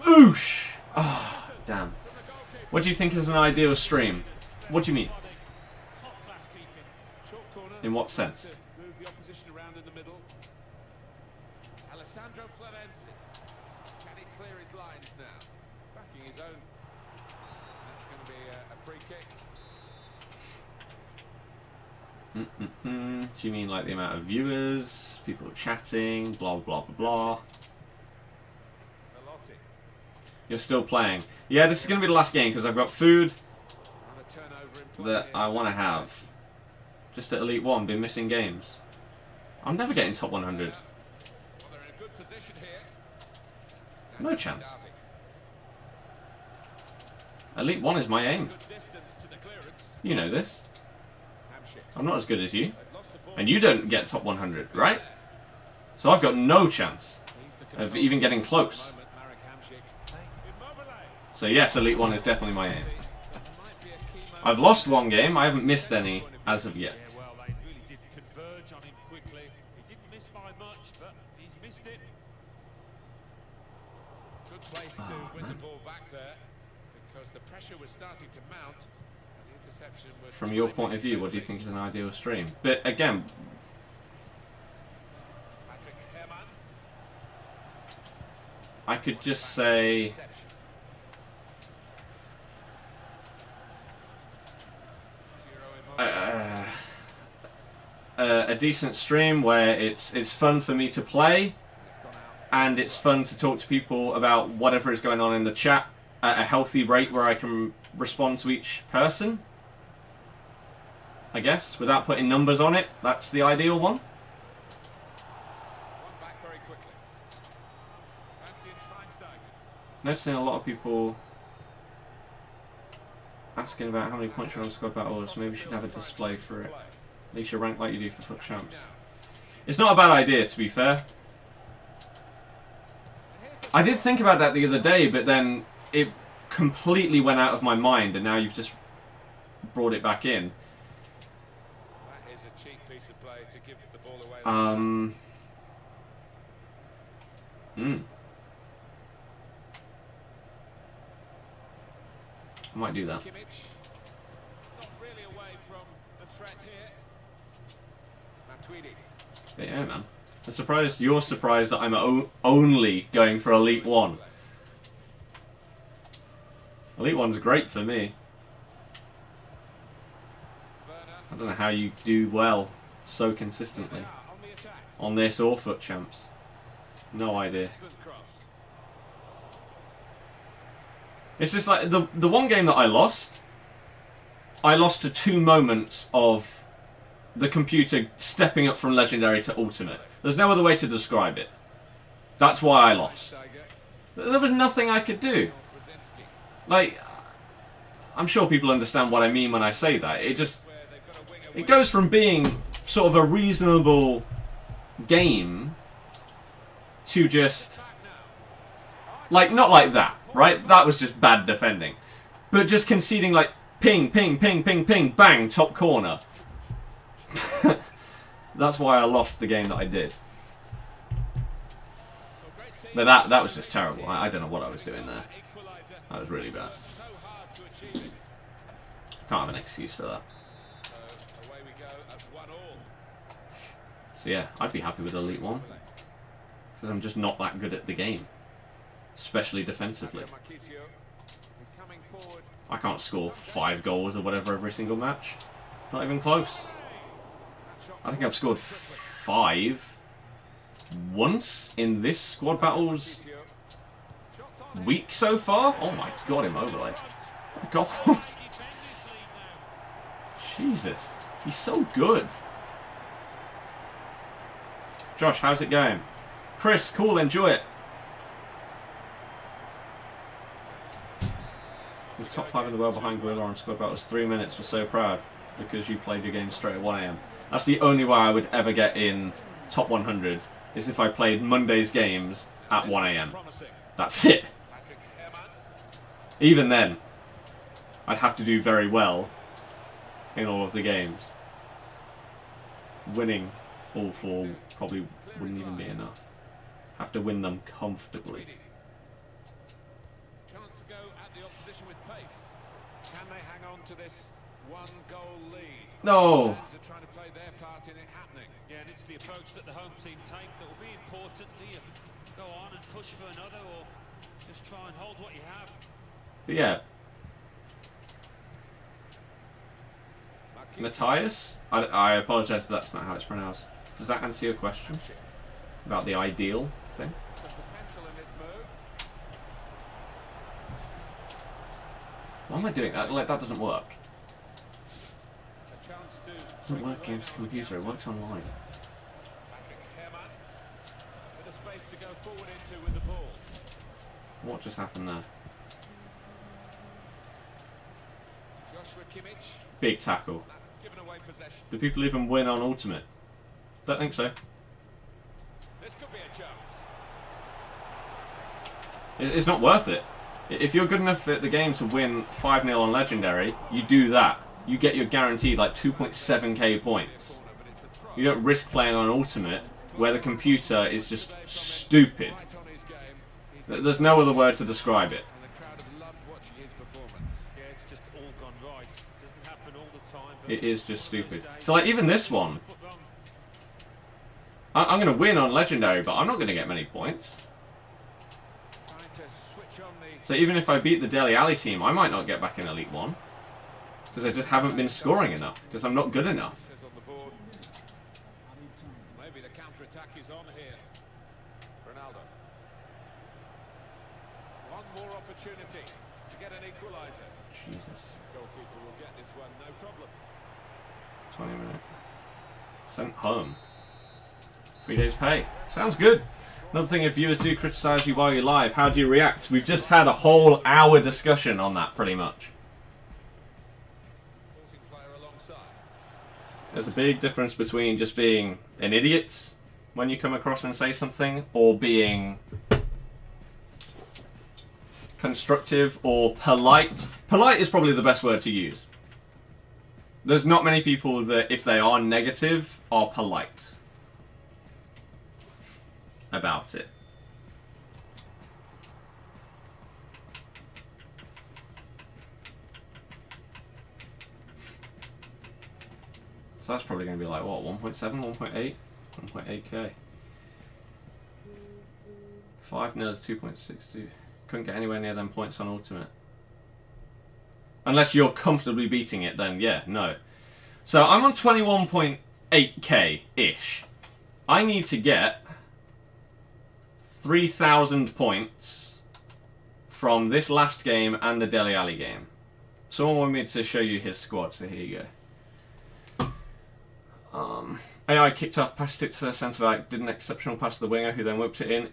Oosh! Oh, damn. What do you think is an ideal stream? What do you mean? In what sense? Can he clear his lines now? Backing his own. That's going to be a free kick. Do you mean like the amount of viewers, people chatting, blah blah blah blah? You're still playing. Yeah, this is going to be the last game because I've got food that I want to have. Just at Elite 1, been missing games. I'm never getting top 100. No chance. Elite 1 is my aim. You know this. I'm not as good as you. And you don't get top 100, right? So I've got no chance of even getting close. So yes, Elite 1 is definitely my aim. I've lost one game, I haven't missed any as of yet. Well, they really did converge on him quickly. He didn't miss by much, but he's missed it. Good place to win the ball back there because the pressure was starting to mount. And the interception was From your point of view, what do you think is an ideal stream? But again, I could just say a decent stream where it's fun for me to play and it's fun to talk to people about whatever is going on in the chat at a healthy rate where I can respond to each person, I guess, without putting numbers on it. That's the ideal one. Noticing a lot of people asking about how many points you're on squad battles. Maybe you should have a display for it. At least you rank like you do for FUT Champs. It's not a bad idea, to be fair. I did think about that the other day, but then it completely went out of my mind, and now you've just brought it back in. That is a cheap piece of play to give the ball away. I might do that. Not really away from the threat here. But yeah, man. I'm surprised you're surprised that I'm only going for Elite 1. Elite 1's great for me. I don't know how you do well so consistently on this or FUT Champs. No idea. It's just like the one game that I lost to 2 moments of the computer stepping up from Legendary to Ultimate. There's no other way to describe it. That's why I lost. There was nothing I could do. Like, I'm sure people understand what I mean when I say that. It goes from being sort of a reasonable game to just, like, not like that, right? That was just bad defending. But just conceding, like, ping, ping, ping, ping, ping, bang, top corner. That's why I lost the game that I did. But that was just terrible. I don't know what I was doing there. That was really bad. Can't have an excuse for that. So yeah, I'd be happy with Elite 1. Because I'm just not that good at the game. Especially defensively. I can't score 5 goals or whatever every single match. Not even close. I think I've scored 5 once in this squad battles week so far. Oh my god, Immobile. What a goal. Jesus. He's so good. Josh, how's it going? Chris, cool, enjoy it. We're top 5 in the world behind Gorilla on squad battles 3 minutes. We're so proud because you played your game straight at 1 AM. That's the only way I would ever get in top 100 is if I played Monday's games at 1 AM. That's it. Even then, I'd have to do very well in all of the games. Winning all 4 probably wouldn't even be enough. Have to win them comfortably. Chance to go at the opposition with pace. Can they hang on to this 1-goal lead? No. Fans are trying to play their part in it happening. Yeah, and it's the approach that the home team take that will be important. Do you go on and push for another, or just try and hold what you have? But yeah. Matthias? I apologise if that's not how it's pronounced. Does that answer your question? About the ideal thing? Why am I doing that? Like, that doesn't work. It doesn't work against the computer, it works online. What just happened there? Big tackle. Do people even win on Ultimate? Don't think so. This could be a chance. It's not worth it. If you're good enough at the game to win 5-0 on Legendary, you do that. You get your guaranteed like 2.7k points. You don't risk playing on Ultimate, where the computer is just stupid. There's no other word to describe it. And the crowd have loved watching his performance. Yeah, it's just all gone right. Doesn't happen all the time. But It is just stupid. So like even this one, football, I'm going to win on Legendary, but I'm not going to get many points. Trying to switch on the... So even if I beat the Dele Alli team, I might not get back in Elite 1. Because I just haven't been scoring enough. Because I'm not good enough. Says on the board. Maybe the counter-attack is on here. Ronaldo. One more opportunity to get an equaliser. Jesus. Goalkeeper will get this one, no problem. 20 minutes. Sent home. 3 days pay. Sounds good. Another thing, if viewers do criticise you while you're live, how do you react? We've just had a whole hour discussion on that, pretty much. Sporting player alongside. There's a big difference between just being an idiot when you come across and say something, or being constructive or polite. Polite is probably the best word to use. There's not many people that, if they are negative, are polite about it. So that's probably going to be like, what, 1.7, 1.8? 1.8k. 5 nils, 2.62. Couldn't get anywhere near them points on Ultimate. Unless you're comfortably beating it, then yeah, no. So I'm on 21.8k-ish. I need to get 3,000 points from this last game and the Dele Alli game. Someone wanted me to show you his squad, so here you go. AI kicked off, passed it to the centre-back, did an exceptional pass to the winger, who then whipped it in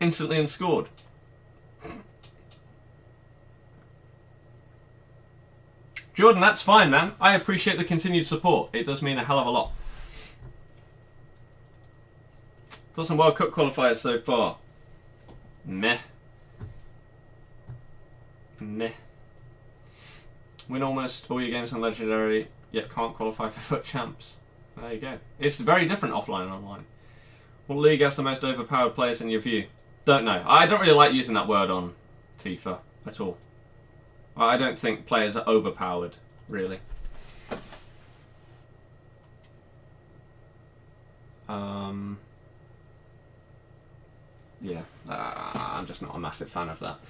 instantly and scored. Jordan, that's fine, man. I appreciate the continued support. It does mean a hell of a lot. Doesn't World Cup qualifiers so far. Meh. Meh. Win almost all your games on Legendary, yet can't qualify for FUT Champs. There you go. It's very different offline and online. What league has the most overpowered players in your view? Don't know. I don't really like using that word on FIFA at all. I don't think players are overpowered, really. Yeah, I'm just not a massive fan of that.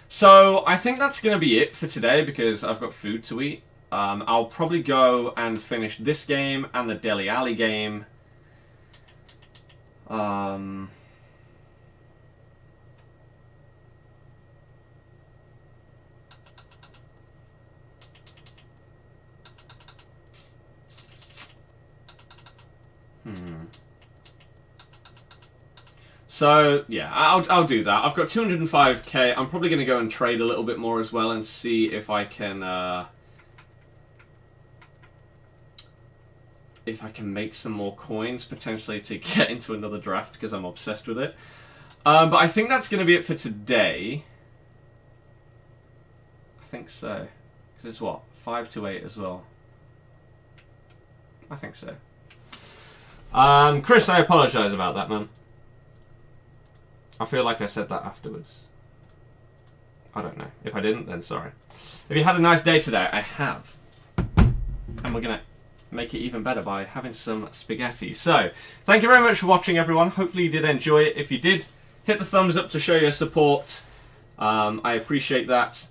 So I think that's going to be it for today because I've got food to eat. I'll probably go and finish this game and the Dele Alli game. So yeah, I'll do that. I've got 205k. I'm probably going to go and trade a little bit more as well and see if I can make some more coins potentially to get into another draft because I'm obsessed with it. But I think that's going to be it for today. I think so. Because it's what? 5 to 8 as well. I think so. Chris, I apologise about that, man. I feel like I said that afterwards. I don't know. If I didn't, then sorry. If you had a nice day today, I have. And we're going to make it even better by having some spaghetti. So, thank you very much for watching, everyone. Hopefully you did enjoy it. If you did, hit the thumbs up to show your support. I appreciate that.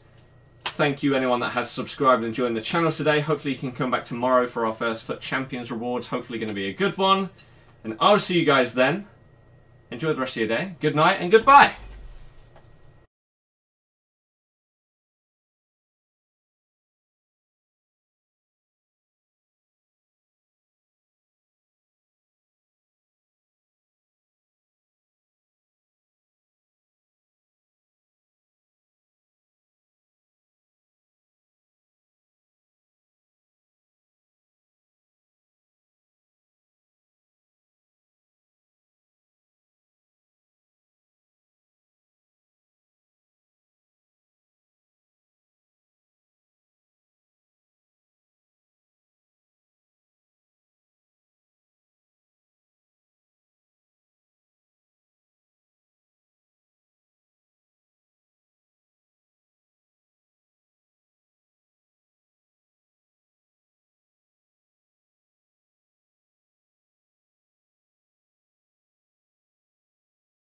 Thank you, anyone that has subscribed and joined the channel today. Hopefully you can come back tomorrow for our first FUT Champions rewards. Hopefully going to be a good one. And I'll see you guys then. Enjoy the rest of your day. Good night and goodbye.